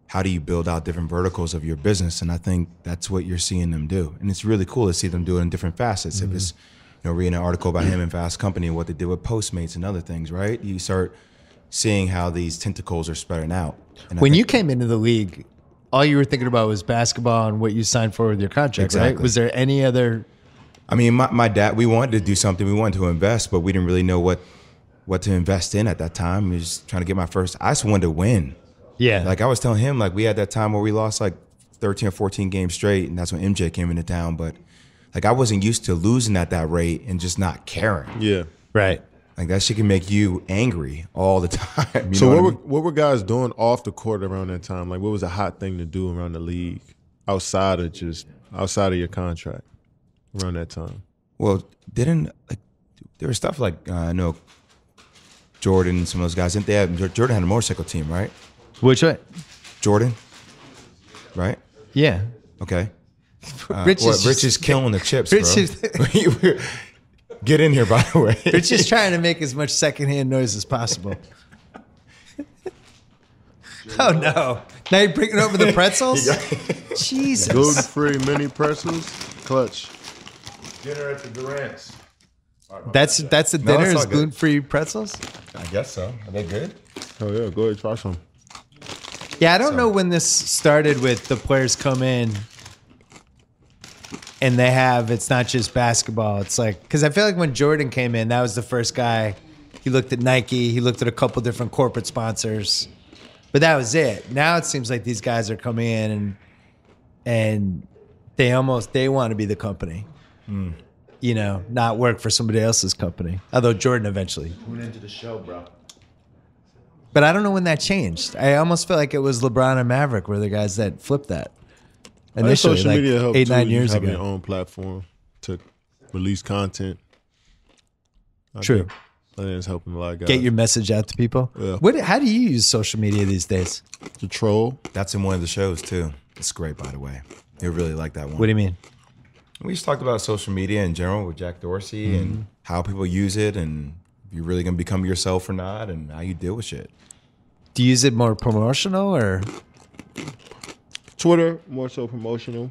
Speaker 5: how do you build out different verticals of your business? And I think that's what you're seeing them do. And it's really cool to see them do it in different facets. If it's, reading an article about him and Fast Company and what they did with Postmates and other things, right? You start seeing how these tentacles are spreading out. And I
Speaker 1: When
Speaker 5: think-
Speaker 1: you came into the league, all you were thinking about was basketball and what you signed for with your contract, right?
Speaker 5: Exactly.
Speaker 1: Was there any other?
Speaker 5: I mean, my dad, we wanted to do something. We wanted to invest, but we didn't really know what to invest in at that time. We were just trying to get I just wanted to win.
Speaker 1: Yeah.
Speaker 5: Like I was telling him, like we had that time where we lost like 13 or 14 games straight, and that's when MJ came into town. But like I wasn't used to losing at that rate and just not caring.
Speaker 2: Yeah.
Speaker 1: right.
Speaker 5: Like that shit can make you angry all the time. You
Speaker 2: So
Speaker 5: know
Speaker 2: what
Speaker 5: what I mean?
Speaker 2: were guys doing off the court around that time? Like, what was a hot thing to do around the league outside of your contract around that time?
Speaker 5: Well, there was stuff like I know Jordan and some of those guys. Didn't they have Jordan had a motorcycle team, right?
Speaker 1: Which way?
Speaker 5: Jordan, right?
Speaker 1: Yeah.
Speaker 5: Okay.
Speaker 1: Rich
Speaker 5: Rich is killing the chips,
Speaker 1: Rich
Speaker 5: bro. Get in here, by the way.
Speaker 1: Rich is trying to make as much secondhand noise as possible. Oh no! Now you're bringing over the pretzels. Jesus.
Speaker 2: Gluten-free mini pretzels, clutch.
Speaker 3: Dinner at the Durant's.
Speaker 1: That's the
Speaker 5: No,
Speaker 1: dinner
Speaker 5: it's all
Speaker 1: is
Speaker 5: good.
Speaker 1: gluten-free pretzels.
Speaker 5: I guess so. Are they good?
Speaker 2: Oh yeah, go ahead, try some.
Speaker 1: Yeah, I don't know when this started with the players come in and it's not just basketball. It's like, because I feel like when Jordan came in, that was the first guy. He looked at Nike. He looked at a couple different corporate sponsors. But that was it. Now it seems like these guys are coming in and they want to be the company. not work for somebody else's company. Although Jordan eventually.
Speaker 4: Tune into the show, bro.
Speaker 1: But I don't know when that changed. I almost feel like it was LeBron and Maverick were the guys that flipped that. Initially,
Speaker 2: social
Speaker 1: like
Speaker 2: media helped
Speaker 1: 8-9
Speaker 2: too,
Speaker 1: years
Speaker 2: having
Speaker 1: ago.
Speaker 2: your own platform to release content.
Speaker 1: True.
Speaker 2: I think it's helping a lot of guys.
Speaker 1: Get your message out to people.
Speaker 2: Yeah.
Speaker 1: How do you use social media these days?
Speaker 2: to troll.
Speaker 6: That's in one of the shows too. It's great, by the way. You really like that one.
Speaker 1: What do you mean?
Speaker 6: We just talked about social media in general with Jack Dorsey and how people use it and if you're really going to become yourself or not and how you deal with shit.
Speaker 1: Do you use it more promotional or?
Speaker 2: Twitter, more so promotional.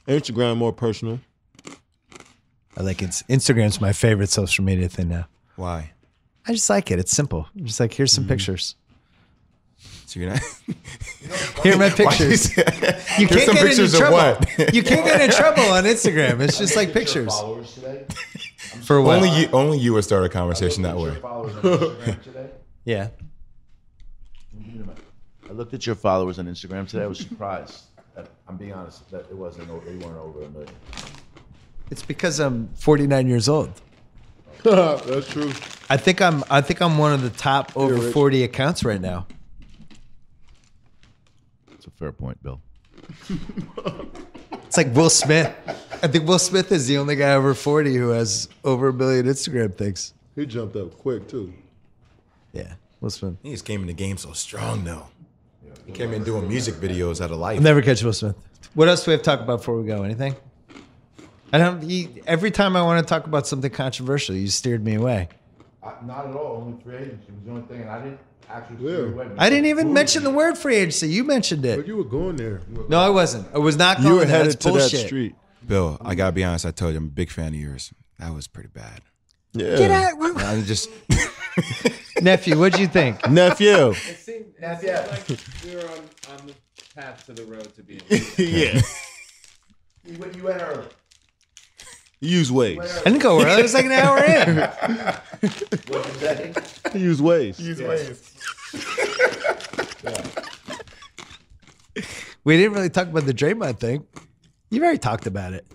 Speaker 2: Instagram, more personal.
Speaker 1: I like it. Instagram's my favorite social media thing now.
Speaker 6: Why?
Speaker 1: I just like it. It's simple. I'm just like, here's some pictures.
Speaker 6: So you're not.
Speaker 1: Here are my pictures. You can't
Speaker 6: some
Speaker 1: get
Speaker 6: pictures
Speaker 1: in
Speaker 6: of
Speaker 1: trouble.
Speaker 6: what?
Speaker 1: You can't get in trouble on Instagram. It's just like pictures.
Speaker 3: Followers today?
Speaker 1: For what?
Speaker 6: Only you would start a conversation that way.
Speaker 3: Followers on Instagram today?
Speaker 1: Yeah.
Speaker 4: I looked at your followers on Instagram today. I was surprised. I'm being honest that you weren't over 1 million.
Speaker 1: It's because I'm 49 years old.
Speaker 2: That's true.
Speaker 1: I think I'm one of the top over 40 accounts right now.
Speaker 4: That's a fair point, Bill.
Speaker 1: It's like Will Smith. I think Will Smith is the only guy over 40 who has over 1 million Instagram things.
Speaker 2: He jumped up quick too.
Speaker 1: Yeah, Will Smith.
Speaker 6: He just came in the game so strong, though. He came in doing music videos out of life.
Speaker 1: I'll never catch Will Smith. What else do we have to talk about before we go? Anything? Every time I want to talk about something controversial, you steered me away.
Speaker 3: Not at all. Only free agency was the only thing, and I didn't actually steer away.
Speaker 1: I didn't even mention the word free agency. You mentioned
Speaker 2: But
Speaker 1: it.
Speaker 2: you were going there.
Speaker 1: No, I wasn't. I was not
Speaker 2: You
Speaker 1: going
Speaker 2: were
Speaker 1: there.
Speaker 2: headed
Speaker 1: That's
Speaker 2: to that
Speaker 1: bullshit.
Speaker 2: street.
Speaker 6: Bill, I gotta be honest. I told you I'm a big fan of yours. That was pretty bad.
Speaker 2: Yeah.
Speaker 1: Get out.
Speaker 6: I just
Speaker 1: Nephew, what'd you think?
Speaker 2: Nephew.
Speaker 7: It seemed like we were on the path to the road to being.
Speaker 2: Yeah.
Speaker 3: You went early.
Speaker 2: Use Waze.
Speaker 1: I didn't go early. It was like an hour in.
Speaker 3: What'd you say?
Speaker 2: Use Waze.
Speaker 1: We didn't really talk about the Draymond thing. You've already talked about it.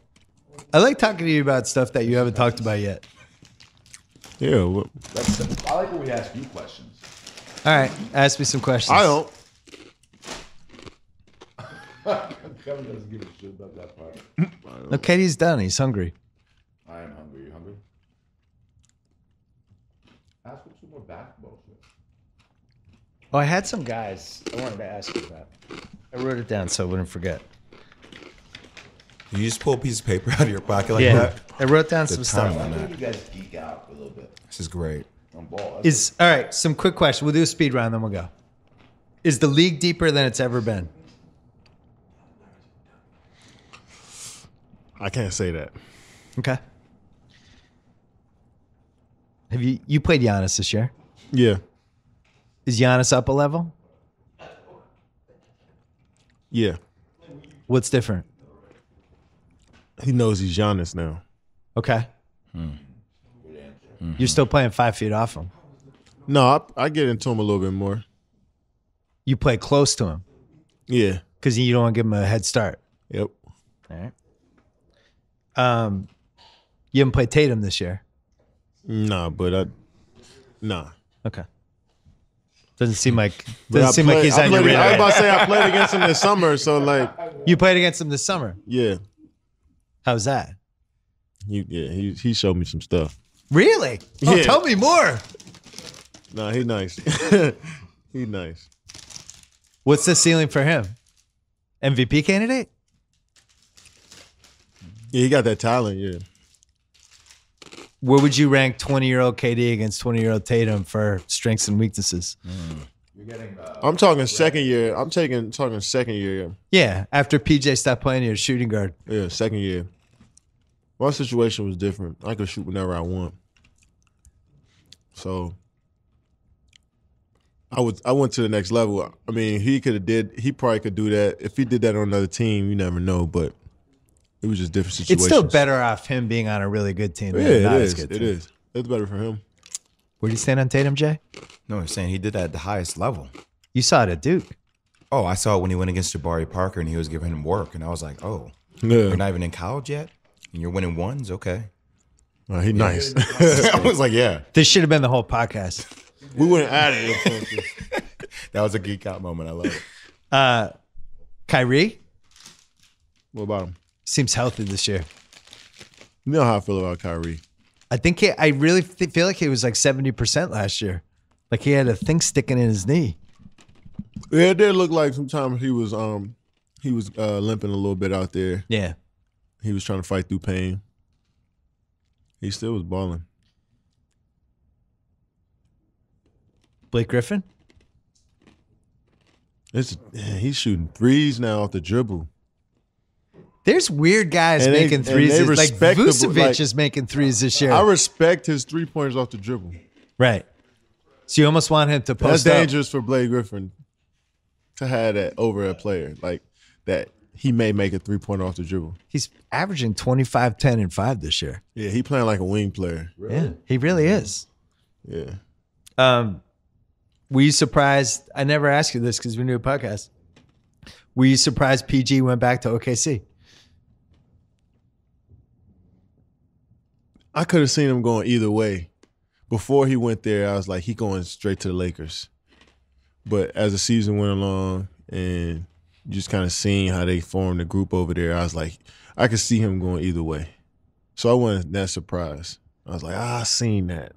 Speaker 1: I like talking to you about stuff that you haven't talked about yet.
Speaker 2: Yeah. Well,
Speaker 3: I like when we ask you questions.
Speaker 1: All right, ask me some questions.
Speaker 2: I don't.
Speaker 3: Kevin doesn't give a shit about that part.
Speaker 1: No, Katie's done. He's hungry.
Speaker 3: I am hungry. You hungry? Ask him some more basketball shit.
Speaker 1: Oh, I had some guys I wanted to ask you about. I wrote it down so I wouldn't forget.
Speaker 6: you just pull a piece of paper out of your pocket like that.
Speaker 1: I wrote down
Speaker 6: The
Speaker 1: some stuff.
Speaker 6: time on
Speaker 3: I
Speaker 6: that.
Speaker 3: think you guys geek out a little bit
Speaker 6: This is great.
Speaker 3: on ball.
Speaker 1: All right? Some quick question. We'll do a speed round, then we'll go. Is the league deeper than it's ever been?
Speaker 2: I can't say that.
Speaker 1: Okay. Have you played Giannis this year?
Speaker 2: Yeah.
Speaker 1: Is Giannis up a level?
Speaker 2: Yeah.
Speaker 1: What's different?
Speaker 2: He knows he's Giannis now.
Speaker 1: Okay. You're still playing 5 feet off him.
Speaker 2: No, I get into him a little bit more.
Speaker 1: You play close to him
Speaker 2: Yeah.
Speaker 1: because you don't want to give him a head start.
Speaker 2: Yep.
Speaker 1: All right. You haven't played Tatum this year.
Speaker 2: Nah.
Speaker 1: Okay. Doesn't seem like
Speaker 2: But I
Speaker 1: he's
Speaker 2: played-
Speaker 1: on your
Speaker 2: I was
Speaker 1: radar.
Speaker 2: about to say I played against him this summer, so like,
Speaker 1: You played against him this summer.
Speaker 2: yeah,
Speaker 1: How's that?
Speaker 2: he showed me some stuff.
Speaker 1: Really? Oh,
Speaker 2: Yeah.
Speaker 1: tell me more.
Speaker 2: Nah, he nice. He nice.
Speaker 1: What's the ceiling for him? MVP candidate?
Speaker 2: Yeah, he got that talent. Yeah,
Speaker 1: Where would you rank 20-year-old KD against 20-year-old Tatum for strengths and weaknesses?
Speaker 3: You're getting
Speaker 2: I'm talking second year. I'm talking second year.
Speaker 1: Yeah, after PJ stopped playing your shooting guard.
Speaker 2: Yeah, second year. My situation was different. I could shoot whenever I want. So I went to the next level. I mean, he probably could do that. If he did that on another team, you never know, but it was just different situations.
Speaker 1: It's still better off him being on a really good team than
Speaker 2: Yeah,
Speaker 1: not
Speaker 2: it
Speaker 1: as
Speaker 2: is.
Speaker 1: good
Speaker 2: It
Speaker 1: team.
Speaker 2: is. It's better for him.
Speaker 1: Where do you stand on Tatum, Jay?
Speaker 6: No, I'm saying he did that at the highest level.
Speaker 1: You saw it at Duke.
Speaker 6: Oh, I saw it when he went against Jabari Parker and he was giving him work, and I was like, oh,
Speaker 2: Yeah.
Speaker 6: you're not even in college yet? And you're winning ones, okay.
Speaker 2: Oh, he nice. I was like, yeah.
Speaker 1: This should have been the whole podcast.
Speaker 2: We wouldn't add it.
Speaker 6: That was a geek out moment. I love it.
Speaker 1: Kyrie
Speaker 2: What about him?
Speaker 1: seems healthy this year.
Speaker 2: You know how I feel about Kyrie.
Speaker 1: I really feel like he was like 70% last year. Like he had a thing sticking in his knee.
Speaker 2: Yeah, it did look like sometimes he was limping a little bit out there.
Speaker 1: Yeah.
Speaker 2: He was trying to fight through pain. He still was balling.
Speaker 1: Blake Griffin?
Speaker 2: He's shooting threes now off the dribble.
Speaker 1: There's weird guys
Speaker 2: And
Speaker 1: making threes.
Speaker 2: they
Speaker 1: Like
Speaker 2: respectable,
Speaker 1: Vucevic
Speaker 2: like-
Speaker 1: is making threes this year.
Speaker 2: I respect his 3-pointers off the dribble.
Speaker 1: Right. So you almost want him to
Speaker 2: That's
Speaker 1: post up.
Speaker 2: dangerous for Blake Griffin to have that over a player like that. He may make a 3-pointer off the dribble.
Speaker 1: He's averaging 25, 10, and 5 this year.
Speaker 2: Yeah, he playing like a wing player.
Speaker 1: Yeah, he really is.
Speaker 2: Yeah.
Speaker 1: Were you surprised? I never asked you this because we knew a podcast. Were you surprised PG went back to OKC?
Speaker 2: I could have seen him going either way. Before he went there, I was like, he going straight to the Lakers. But as the season went along and just kind of seeing how they formed the group over there, I was like, I could see him going either way. So I wasn't that surprised. I was like, I seen that.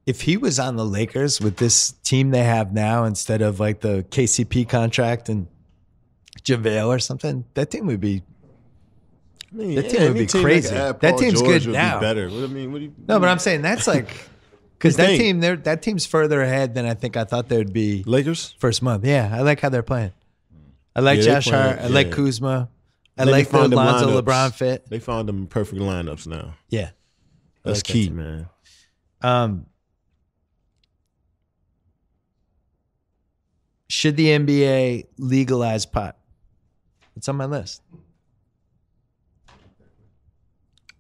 Speaker 1: If he was on the Lakers with this team they have now instead of like the KCP contract and JaVale or something, that team would be
Speaker 2: I mean,
Speaker 1: That team would
Speaker 2: any
Speaker 1: be
Speaker 2: team
Speaker 1: crazy.
Speaker 2: could have
Speaker 1: That
Speaker 2: Paul
Speaker 1: team's
Speaker 2: George
Speaker 1: good
Speaker 2: would
Speaker 1: now.
Speaker 2: Be better. What I mean, what do you?
Speaker 1: No, but I'm saying that's like because
Speaker 2: You
Speaker 1: that
Speaker 2: think?
Speaker 1: that team's further ahead than I thought they would be
Speaker 2: Lakers.
Speaker 1: first month. Yeah, I like how they're playing. I like
Speaker 2: Yeah, they
Speaker 1: Josh Hart.
Speaker 2: playing,
Speaker 1: I like
Speaker 2: yeah.
Speaker 1: Kuzma. I
Speaker 2: Then they
Speaker 1: like the
Speaker 2: found them
Speaker 1: Lonzo
Speaker 2: lineups.
Speaker 1: LeBron fit.
Speaker 2: They found them perfect lineups now.
Speaker 1: Yeah,
Speaker 2: That's
Speaker 1: like that
Speaker 2: key,
Speaker 1: team.
Speaker 2: man.
Speaker 1: Should the NBA legalize pot? It's on my list.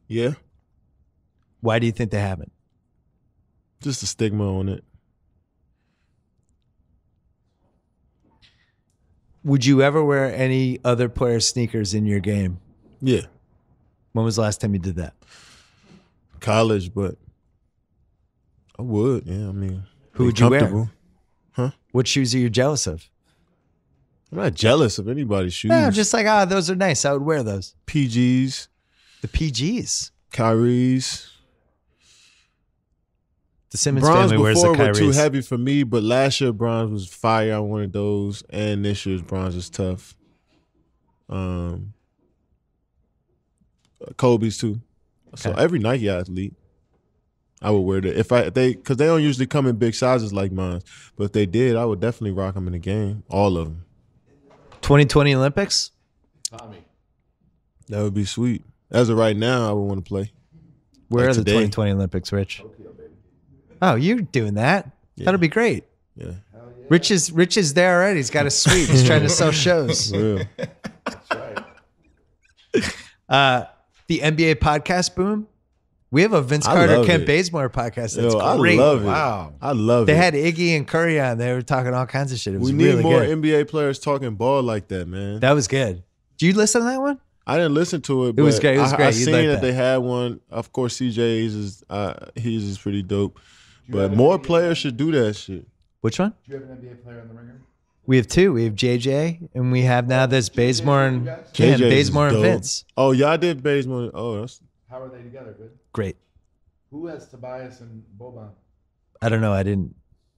Speaker 2: Yeah,
Speaker 1: Why do you think they haven't?
Speaker 2: just the stigma on it.
Speaker 1: Would you ever wear any other player's sneakers in your game?
Speaker 2: Yeah,
Speaker 1: When was the last time you did that?
Speaker 2: college, but I would. Yeah, I mean,
Speaker 1: Who
Speaker 2: be
Speaker 1: would you wear?
Speaker 2: comfortable.
Speaker 1: What shoes are you jealous of?
Speaker 2: I'm not jealous of anybody's shoes.
Speaker 1: No, just like, those are nice. I would wear those.
Speaker 2: PGs,
Speaker 1: The PGs.
Speaker 2: Kyrie's.
Speaker 1: The Simmons
Speaker 2: Bronze
Speaker 1: family wears the
Speaker 2: before were too
Speaker 1: Kyries.
Speaker 2: heavy for me, but last year bronze was fire. I wanted those, and this year's bronze is tough. Kobe's too. So
Speaker 1: Okay.
Speaker 2: every Nike athlete, I would wear that. Because they don't usually come in big sizes like mine, but if they did, I would definitely rock them in the game. All of them.
Speaker 1: 2020 Olympics?
Speaker 3: Tommy.
Speaker 2: That would be sweet. As of right now, I would want to play.
Speaker 1: Where
Speaker 2: Like
Speaker 1: are the
Speaker 2: today.
Speaker 1: 2020 Olympics, Rich? Oh, you're doing that?
Speaker 2: Yeah.
Speaker 1: That'll be great.
Speaker 2: Yeah.
Speaker 1: Rich is there already. He's got a suite. He's trying to sell shows.
Speaker 2: Real.
Speaker 1: The NBA podcast boom. We have a Vince
Speaker 2: I
Speaker 1: Carter,
Speaker 2: love
Speaker 1: Kent
Speaker 2: it.
Speaker 1: Bazemore podcast. That's
Speaker 2: Yo,
Speaker 1: great.
Speaker 2: I love it.
Speaker 1: Wow.
Speaker 2: I love
Speaker 1: They
Speaker 2: it.
Speaker 1: had Iggy and Curry on. They were talking all kinds of shit. It was
Speaker 2: We need
Speaker 1: really
Speaker 2: more
Speaker 1: good.
Speaker 2: NBA players talking ball like that, man.
Speaker 1: That was good. Do you listen to that one?
Speaker 2: I didn't listen to it. But
Speaker 1: It was great. It was
Speaker 2: I
Speaker 1: great. You'd
Speaker 2: seen
Speaker 1: like
Speaker 2: that
Speaker 1: that.
Speaker 2: they had one. Of course, CJ's is pretty dope. But more players should do that shit.
Speaker 1: Which one?
Speaker 3: Do you have an NBA player in the ringer?
Speaker 1: We have two. We have JJ, and we have now this Bazemore and Ken.
Speaker 2: JJ's is
Speaker 1: Bazemore and
Speaker 2: dope.
Speaker 1: Vince.
Speaker 2: Oh, y'all did Bazemore. Oh, that's
Speaker 3: How are they together? Good.
Speaker 1: Great.
Speaker 3: Who has Tobias and Boban?
Speaker 1: I don't know. I didn't.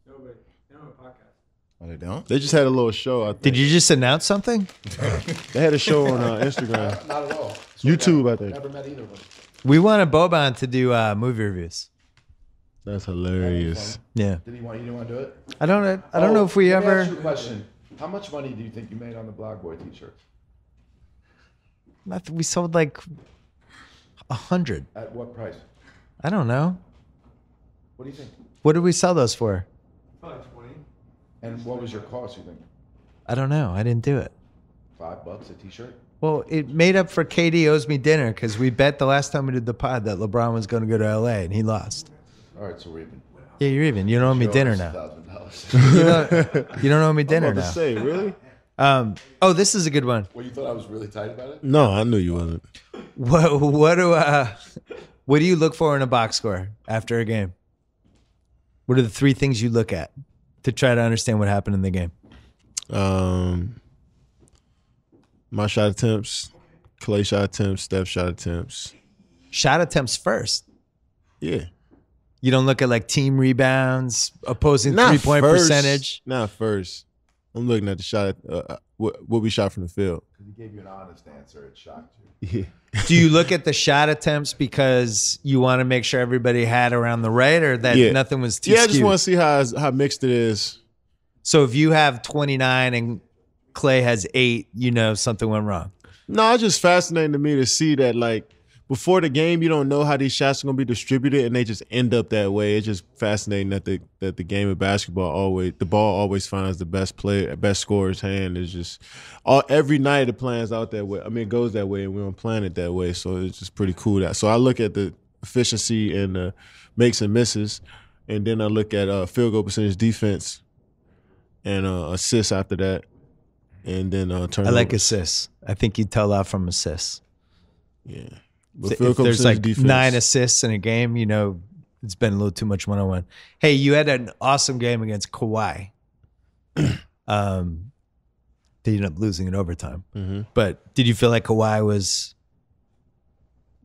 Speaker 7: Nobody. They don't have a podcast.
Speaker 6: Oh, they don't?
Speaker 2: they just had a little show. I think.
Speaker 1: Did you just announce something?
Speaker 2: They had a show on Instagram,
Speaker 3: Not at all.
Speaker 2: YouTube. I think
Speaker 3: Never met either of them.
Speaker 1: We wanted Boban to do movie reviews.
Speaker 2: that's hilarious.
Speaker 1: Yeah.
Speaker 3: Did he want you to want to do it?
Speaker 1: I don't know if we
Speaker 3: let me
Speaker 1: ever.
Speaker 3: ask you a question. How much money do you think you made on the Blog Boy t-shirts?
Speaker 1: We sold like 100.
Speaker 3: At what price?
Speaker 1: I don't know.
Speaker 3: What do you think?
Speaker 1: What did we sell those for?
Speaker 7: Probably 20.
Speaker 3: And what was your cost, you think?
Speaker 1: I don't know. I didn't do it.
Speaker 3: $5 a t-shirt?
Speaker 1: Well, it made up for KD owes me dinner because we bet the last time we did the pod that LeBron was going to go to LA and he lost.
Speaker 3: All right, so we're even.
Speaker 1: Yeah, you're even. You don't owe me dinner now.
Speaker 3: $1,000.
Speaker 1: You don't owe me dinner
Speaker 2: I'm about
Speaker 1: now.
Speaker 2: to say, really?
Speaker 1: This is a good one.
Speaker 3: Well, you thought I was really tight about it?
Speaker 2: No, I knew you wasn't.
Speaker 1: What do you look for in a box score after a game? What are the 3 things you look at to try to understand what happened in the game?
Speaker 2: My shot attempts, Clay shot attempts, Steph shot attempts.
Speaker 1: Shot attempts first.
Speaker 2: Yeah.
Speaker 1: You don't look at like team rebounds, opposing
Speaker 2: Not
Speaker 1: 3-point
Speaker 2: first.
Speaker 1: percentage.
Speaker 2: Not first. I'm looking at the shot, what we shot from the field.
Speaker 3: Because he gave you an honest answer. It shocked you.
Speaker 2: Yeah.
Speaker 1: Do you look at the shot attempts because you want to make sure everybody had around the right, or that nothing was too
Speaker 2: Yeah, I
Speaker 1: skewed?
Speaker 2: just want to see how mixed it is.
Speaker 1: So if you have 29 and Clay has 8, you know something went wrong.
Speaker 2: No, it's just fascinating to me to see that, like, before the game, you don't know how these shots are going to be distributed, and they just end up that way. It's just fascinating that the game of basketball the ball always finds the best player, best scorer's hand. It's just every night the plan's out that way. I mean, it goes that way, and we don't plan it that way. So it's just pretty cool. So I look at the efficiency and the makes and misses, and then I look at field goal percentage, defense, and assists after that, and then turnovers.
Speaker 1: I like assists. I think you tell that from assists.
Speaker 2: Yeah.
Speaker 1: If there's like defense. 9 assists in a game, you know, it's been a little too much one-on-one. Hey, you had an awesome game against Kawhi. They ended up losing in overtime.
Speaker 2: Mm-hmm.
Speaker 1: But did you feel like Kawhi was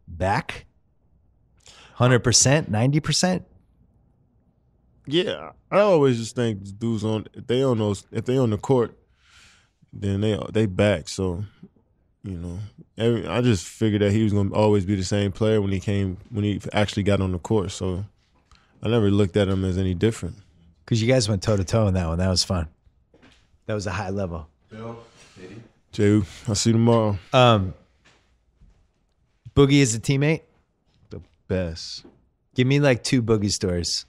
Speaker 1: back? 100%? 90%?
Speaker 2: Yeah. I always just think dudes if they on the court, then they back. So, you know, I just figured that he was going to always be the same player when he actually got on the court. So I never looked at him as any different.
Speaker 1: Because you guys went toe-to-toe in that one. That was fun. That was a high level.
Speaker 3: Bill, Katie.
Speaker 2: Jay, I'll see you tomorrow.
Speaker 1: Boogie is a teammate?
Speaker 2: The best.
Speaker 1: Give me like 2 Boogie stories.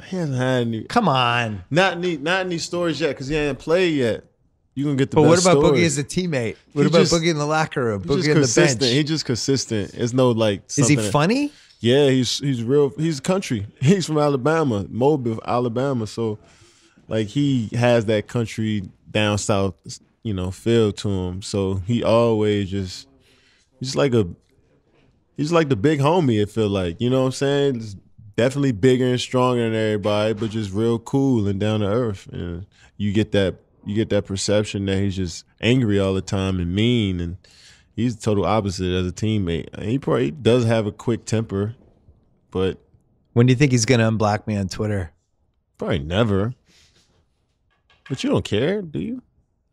Speaker 2: He hasn't had any.
Speaker 1: Come on.
Speaker 2: Not any stories yet because he ain't played yet. You gonna get the
Speaker 1: but
Speaker 2: best
Speaker 1: what about
Speaker 2: stories.
Speaker 1: Boogie as a teammate? What about Boogie in the locker room? Boogie on the bench?
Speaker 2: He's just consistent. It's no like.
Speaker 1: Is he funny?
Speaker 2: Yeah, he's real. He's country. He's from Alabama, Mobile, Alabama. So, like, he has that country down south, you know, feel to him. So he always he's like the big homie. It feel like, you know what I'm saying? Just definitely bigger and stronger than everybody, but just real cool and down to earth. And you get that perception that he's just angry all the time and mean, and he's the total opposite as a teammate. He probably does have a quick temper, but
Speaker 1: when do you think he's going to unblock me on Twitter?
Speaker 2: Probably never. But you don't care, do you?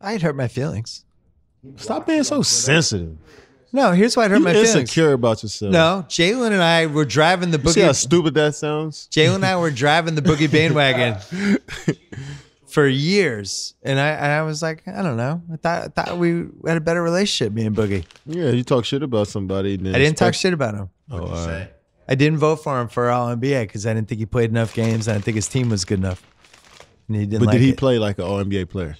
Speaker 1: I'd hurt my feelings.
Speaker 2: Stop being so sensitive.
Speaker 1: No, here's why it hurt my feelings.
Speaker 2: You're insecure about yourself.
Speaker 1: No, Jalen and I were driving the Boogie.
Speaker 2: See how stupid that sounds?
Speaker 1: Jalen and I were driving the Boogie bandwagon for years, and I was like, I don't know. I thought we had a better relationship, me and Boogie.
Speaker 2: Yeah, you talk shit about somebody. Then
Speaker 1: I didn't talk shit about him.
Speaker 3: What'd you say?
Speaker 1: I didn't vote for him for All NBA because I didn't think he played enough games. I didn't think his team was good enough. And he didn't.
Speaker 2: But did he
Speaker 1: it.
Speaker 2: play like an All NBA player?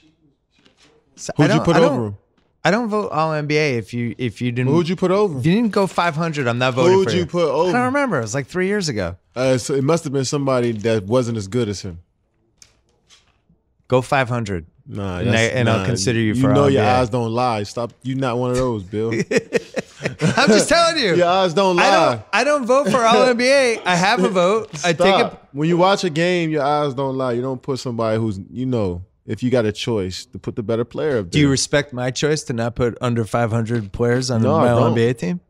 Speaker 1: So
Speaker 2: Who'd you put over him?
Speaker 1: I don't vote All NBA if you didn't.
Speaker 2: Who'd you put over?
Speaker 1: If you didn't go 500, I'm not voting for you.
Speaker 2: Who'd you put over?
Speaker 1: I don't remember. It was like 3 years ago.
Speaker 2: So it must have been somebody that wasn't as good as him.
Speaker 1: Go 500.
Speaker 2: Nah,
Speaker 1: and I'll consider you for
Speaker 2: You know
Speaker 1: All
Speaker 2: your
Speaker 1: NBA.
Speaker 2: eyes don't lie. Stop. You're not one of those, Bill.
Speaker 1: I'm just telling you.
Speaker 2: Your eyes don't lie.
Speaker 1: I don't vote for All NBA. I have a vote. I take it.
Speaker 2: When you watch a game, your eyes don't lie. You don't put somebody who's, you know, if you got a choice to put the better player up there.
Speaker 1: Do you respect my choice to not put under 500 players on my All NBA team?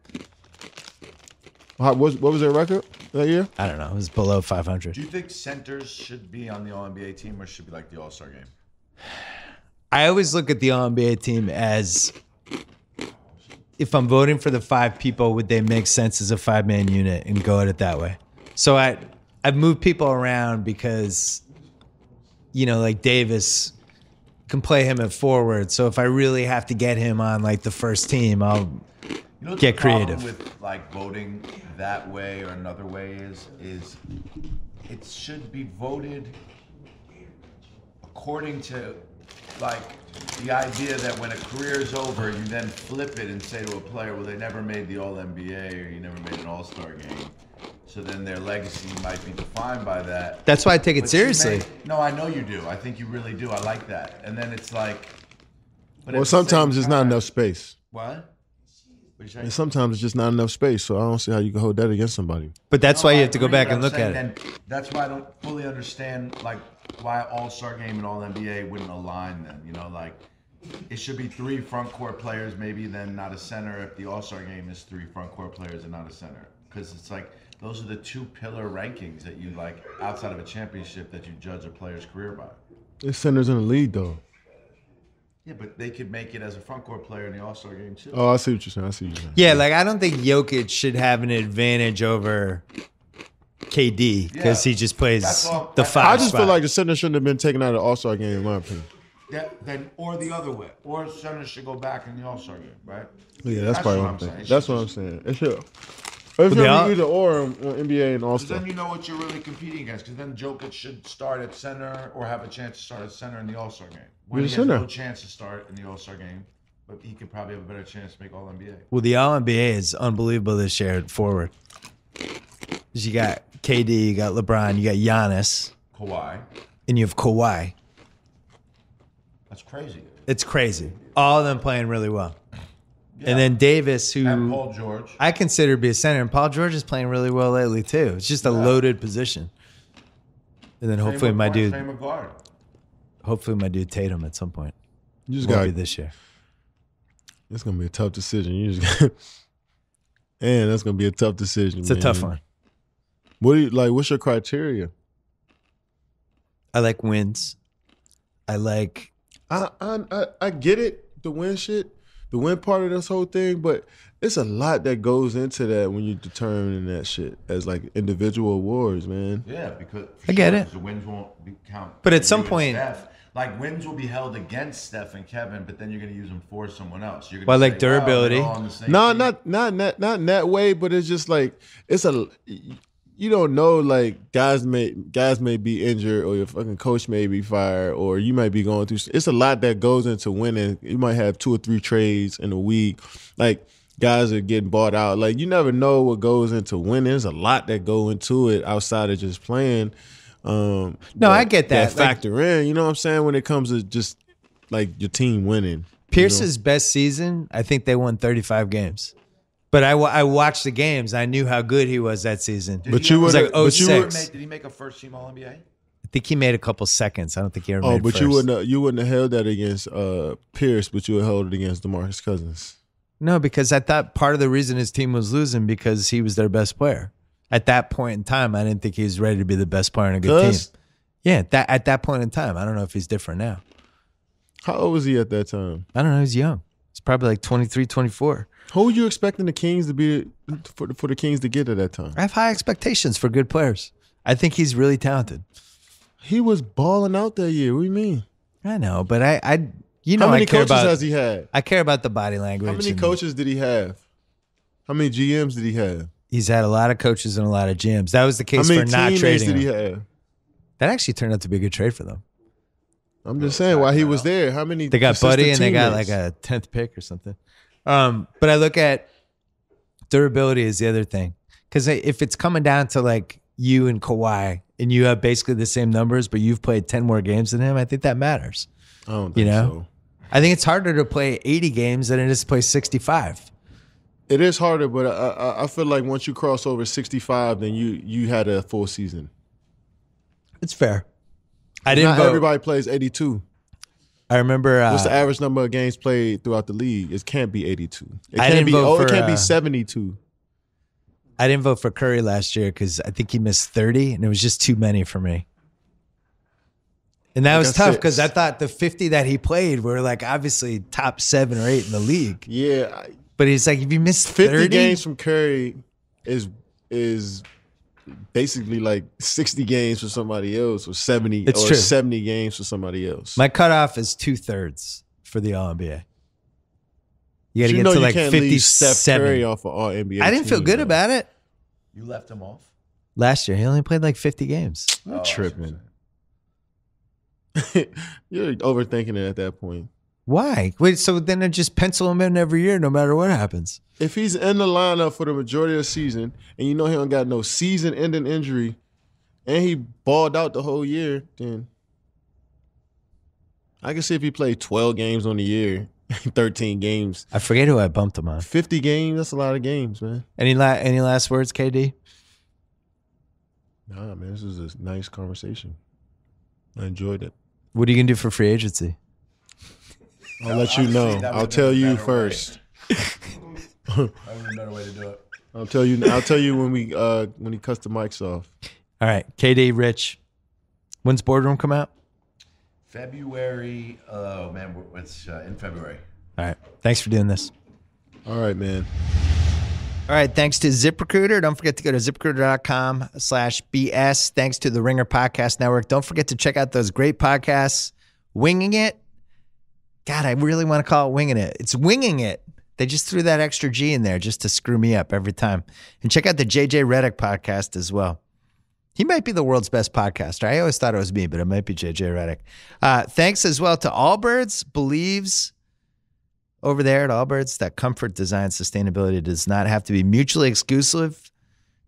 Speaker 2: What was their record that year?
Speaker 1: I don't know. It was below 500.
Speaker 3: Do you think centers should be on the All NBA team or should be like the All Star game?
Speaker 1: I always look at the All NBA team as, if I'm voting for the 5 people, would they make sense as a 5-man unit and go at it that way? So I've moved people around because, you know, like Davis can play him at forward. So if I really have to get him on like the first team, I'll get creative.
Speaker 3: The problem with like voting that way or another way is it should be voted according to like the idea that when a career is over, you then flip it and say to a player, well, they never made the All NBA or you never made an All-Star game. So then their legacy might be defined by that.
Speaker 1: That's why I take it
Speaker 3: But
Speaker 1: seriously.
Speaker 3: no, I know you do. I think you really do. I like that. And then it's like, But
Speaker 2: Well,
Speaker 3: at the same
Speaker 2: sometimes there's not
Speaker 3: time-
Speaker 2: enough space.
Speaker 3: What? What you saying?
Speaker 2: And sometimes it's just not enough space. So I don't see how you can hold that against somebody.
Speaker 1: But that's
Speaker 3: No,
Speaker 1: why you
Speaker 3: I
Speaker 1: have to go
Speaker 3: agree,
Speaker 1: back
Speaker 3: but
Speaker 1: and
Speaker 3: I'm
Speaker 1: look at
Speaker 3: saying
Speaker 1: it.
Speaker 3: then that's why I don't fully understand like why All-Star Game and All NBA wouldn't align then. You know, like it should be 3 front court players, maybe then not a center. If the All-Star Game is 3 front court players and not a center, because it's like those are the 2 pillar rankings that you like outside of a championship that you judge a player's career by.
Speaker 2: There's centers in the league, though.
Speaker 3: Yeah, but they could make it as a front court player in the All-Star Game too.
Speaker 2: Oh, I see what you're saying.
Speaker 1: Yeah, like I don't think Jokic should have an advantage over KD because
Speaker 3: Yeah.
Speaker 1: he just plays
Speaker 3: That's all-
Speaker 1: the
Speaker 3: that's-
Speaker 1: 5
Speaker 2: I just
Speaker 1: spot.
Speaker 2: feel like the center shouldn't have been taken out of the All-Star game, in my opinion.
Speaker 3: Then or the other way, or centers should go back in the All-Star Game, right?
Speaker 2: Yeah, that's probably what I'm
Speaker 3: saying.
Speaker 2: saying.
Speaker 3: It
Speaker 2: That's
Speaker 3: should
Speaker 2: what I'm
Speaker 3: just-
Speaker 2: saying. It should. It should
Speaker 1: they all-
Speaker 2: be either or on NBA and
Speaker 3: Because
Speaker 2: All-Star.
Speaker 3: then you know what you're really competing against. Because then Jokic should start at center or have a chance to start at center in the All-Star Game. When
Speaker 2: He's
Speaker 3: he
Speaker 2: a
Speaker 3: has
Speaker 2: center.
Speaker 3: no chance to start in the All-Star Game, but he could probably have a better chance to make All-NBA.
Speaker 1: Well, the All NBA is unbelievable this year at forward. 'Cause you got KD, you got LeBron, you got Giannis,
Speaker 3: Kawhi,
Speaker 1: and you have Kawhi.
Speaker 3: that's crazy.
Speaker 1: It's crazy. All of them playing really well.
Speaker 3: Yeah.
Speaker 1: And then Davis,
Speaker 3: And
Speaker 1: who
Speaker 3: Paul George.
Speaker 1: I consider to be a center, and Paul George is playing really well lately too. It's just a loaded position. And then hopefully my dude,
Speaker 3: Same with guard.
Speaker 1: Tatum at some point.
Speaker 2: You just
Speaker 1: Won't
Speaker 2: got
Speaker 1: be this year.
Speaker 2: It's gonna be a tough decision. You just got, and that's gonna be a tough decision.
Speaker 1: It's a tough one.
Speaker 2: What do you like? What's your criteria?
Speaker 1: I like wins. I like
Speaker 2: I get it, the win shit, the win part of this whole thing, but it's a lot that goes into that when you're determining that shit as like individual awards, man.
Speaker 3: Yeah, because
Speaker 1: I get it.
Speaker 3: 'cause the wins won't count.
Speaker 1: But at
Speaker 3: for
Speaker 1: some
Speaker 3: you and
Speaker 1: point-
Speaker 3: Steph. Like wins will be held against Steph and Kevin, but then you're going to use them for someone else. You're gonna
Speaker 1: Well, like
Speaker 3: say, wow,
Speaker 1: durability.
Speaker 3: they're all on the same
Speaker 2: No,
Speaker 3: team.
Speaker 2: not in that way, but it's just like it's a you don't know, like guys may be injured or your fucking coach may be fired or you might be going through. It's a lot that goes into winning. You might have 2 or 3 trades in a week. Like guys are getting bought out. Like you never know what goes into winning. There's a lot that go into it outside of just playing.
Speaker 1: No, I get that. Like-
Speaker 2: factor in. You know what I'm saying? When it comes to just like your team winning.
Speaker 1: Pierce's best season. I think they won 35 games. But I watched the games. I knew how good he was that season.
Speaker 3: Did
Speaker 2: But
Speaker 3: he
Speaker 2: you
Speaker 3: ever-
Speaker 1: would-
Speaker 3: did he
Speaker 1: 06.
Speaker 3: make- Did he make a first team All NBA?
Speaker 1: I think he made a couple seconds. I don't think he ever
Speaker 2: Oh,
Speaker 1: made
Speaker 2: but
Speaker 1: first.
Speaker 2: you wouldn't have held that against Pierce, but you would have held it against DeMarcus Cousins.
Speaker 1: No, because I thought part of the reason his team was losing because he was their best player. At that point in time, I didn't think he was ready to be the best player in a good
Speaker 2: Cuz?
Speaker 1: team. Yeah, at that point in time. I don't know if he's different now.
Speaker 2: How old was he at that time?
Speaker 1: I don't know. He's young. He's probably like 23, 24.
Speaker 2: Who were you expecting the Kings to be for the Kings to get at that time?
Speaker 1: I have high expectations for good players. I think he's really talented.
Speaker 2: He was balling out that year. What do you mean?
Speaker 1: I know, but I you know,
Speaker 2: How many
Speaker 1: I care
Speaker 2: coaches
Speaker 1: about.
Speaker 2: has he had?
Speaker 1: I care about the body language.
Speaker 2: How many
Speaker 1: and
Speaker 2: coaches did he have? How many GMs did he have?
Speaker 1: He's had a lot of coaches and a lot of GMs. That was the
Speaker 2: How
Speaker 1: case
Speaker 2: many
Speaker 1: for not
Speaker 2: teammates
Speaker 1: trading
Speaker 2: did he
Speaker 1: him.
Speaker 2: have?
Speaker 1: That actually turned out to be a good trade for them.
Speaker 2: I'm just saying while he was there. How many?
Speaker 1: They got
Speaker 2: consistent
Speaker 1: Buddy and they got
Speaker 2: teammates?
Speaker 1: like a 10th pick or something. But I look at durability as the other thing. Because if it's coming down to like you and Kawhi and you have basically the same numbers, but you've played 10 more games than him, I think that matters.
Speaker 2: I don't
Speaker 1: You
Speaker 2: think
Speaker 1: know?
Speaker 2: so.
Speaker 1: I think it's harder to play 80 games than it is to play 65.
Speaker 2: It is harder, but I feel like once you cross over 65, then you had a full season.
Speaker 1: It's fair. I didn't
Speaker 2: Not
Speaker 1: vote.
Speaker 2: everybody plays 82.
Speaker 1: I remember.
Speaker 2: What's the average number of games played throughout the league? It can't be 82. It
Speaker 1: I
Speaker 2: can't
Speaker 1: didn't
Speaker 2: be.
Speaker 1: vote
Speaker 2: It
Speaker 1: for,
Speaker 2: can't be 72.
Speaker 1: I didn't vote for Curry last year because I think he missed 30, and it was just too many for me. And that was
Speaker 2: got
Speaker 1: tough
Speaker 2: 6.
Speaker 1: because I thought the 50 that he played were like obviously top 7 or 8 in the league.
Speaker 2: Yeah,
Speaker 1: But he's like, if you missed
Speaker 2: 50
Speaker 1: 30
Speaker 2: games from Curry is basically like 60 games for somebody else, or 70
Speaker 1: It's
Speaker 2: or
Speaker 1: true.
Speaker 2: 70 games for somebody else.
Speaker 1: my cutoff is 2/3 for the All NBA. You got to
Speaker 2: you
Speaker 1: get
Speaker 2: know
Speaker 1: to
Speaker 2: you
Speaker 1: like
Speaker 2: can't leave Steph
Speaker 1: 57.
Speaker 2: Curry off of all NBA.
Speaker 1: I didn't feel
Speaker 2: teams,
Speaker 1: good
Speaker 2: though.
Speaker 1: about it
Speaker 3: You left him off.
Speaker 1: last year. He only played like 50 games.
Speaker 2: You're
Speaker 3: Oh,
Speaker 2: tripping. You're overthinking it at that point.
Speaker 1: Why? Wait, so then I just pencil him in every year no matter what happens.
Speaker 2: If he's in the lineup for the majority of the season, and you know he don't got no season-ending injury, and he balled out the whole year, then I can see if he played 12 games on the year 13 games.
Speaker 1: I forget who I bumped him on.
Speaker 2: 50 games, that's a lot of games, man.
Speaker 1: Any last words, KD?
Speaker 2: Nah, man, this was a nice conversation. I enjoyed it.
Speaker 1: What are you going to do for free agency?
Speaker 2: I'll let you know. I'll tell you first.
Speaker 3: That would be a better way to do it.
Speaker 2: I'll tell you when he cuts the mics off.
Speaker 1: All right, KD, Rich. When's Boardroom come out?
Speaker 3: February. Oh man, it's in February.
Speaker 1: All right. Thanks for doing this.
Speaker 2: All right, man.
Speaker 1: All right. Thanks to ZipRecruiter. Don't forget to go to ZipRecruiter.com/BS. Thanks to the Ringer Podcast Network. Don't forget to check out those great podcasts. Winging It. God, I really want to call it Winging It. It's Winging It. They just threw that extra G in there just to screw me up every time. And check out the JJ Redick podcast as well. He might be the world's best podcaster. I always thought it was me, but it might be JJ Redick. Thanks as well to Allbirds. Believes over there at Allbirds that comfort, design, sustainability does not have to be mutually exclusive.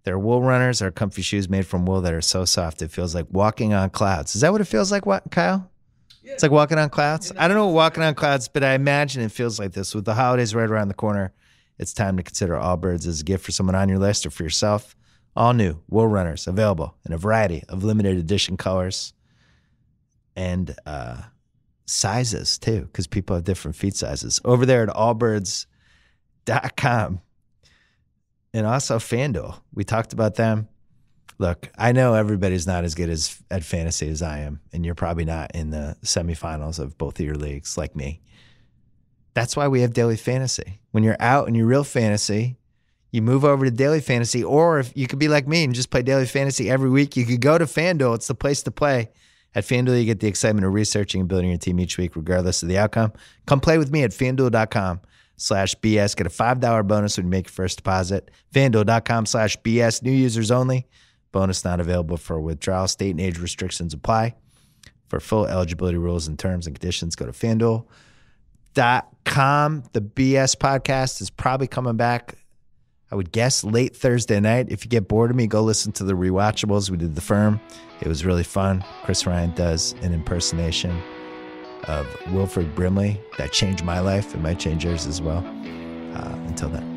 Speaker 1: Their wool runners are comfy shoes made from wool that are so soft it feels like walking on clouds. Is that what it feels like, Kyle? Yeah. It's like walking on clouds? I don't know what walking on clouds, but I imagine it feels like this. With the holidays right around the corner, it's time to consider Allbirds as a gift for someone on your list or for yourself. All new wool runners available in a variety of limited edition colors and sizes too, because people have different feet sizes. Over there at allbirds.com and also FanDuel. We talked about them. Look, I know everybody's not as good at fantasy as I am, and you're probably not in the semifinals of both of your leagues like me. That's why we have daily fantasy. When you're out in your real fantasy, you move over to daily fantasy, or if you could be like me and just play daily fantasy every week, you could go to FanDuel. It's the place to play. At FanDuel, you get the excitement of researching and building your team each week, regardless of the outcome. Come play with me at FanDuel.com/BS. Get a $5 bonus when you make your first deposit. FanDuel.com/BS. New users only. Bonus not available for withdrawal. State and age restrictions apply. For full eligibility rules and terms and conditions, go to FanDuel.com. The BS podcast is probably coming back, I would guess, late Thursday night. If you get bored of me, go listen to the Rewatchables. We did The Firm. It was really fun. Chris Ryan does an impersonation of Wilford Brimley that changed my life. It might change yours as well. Until then.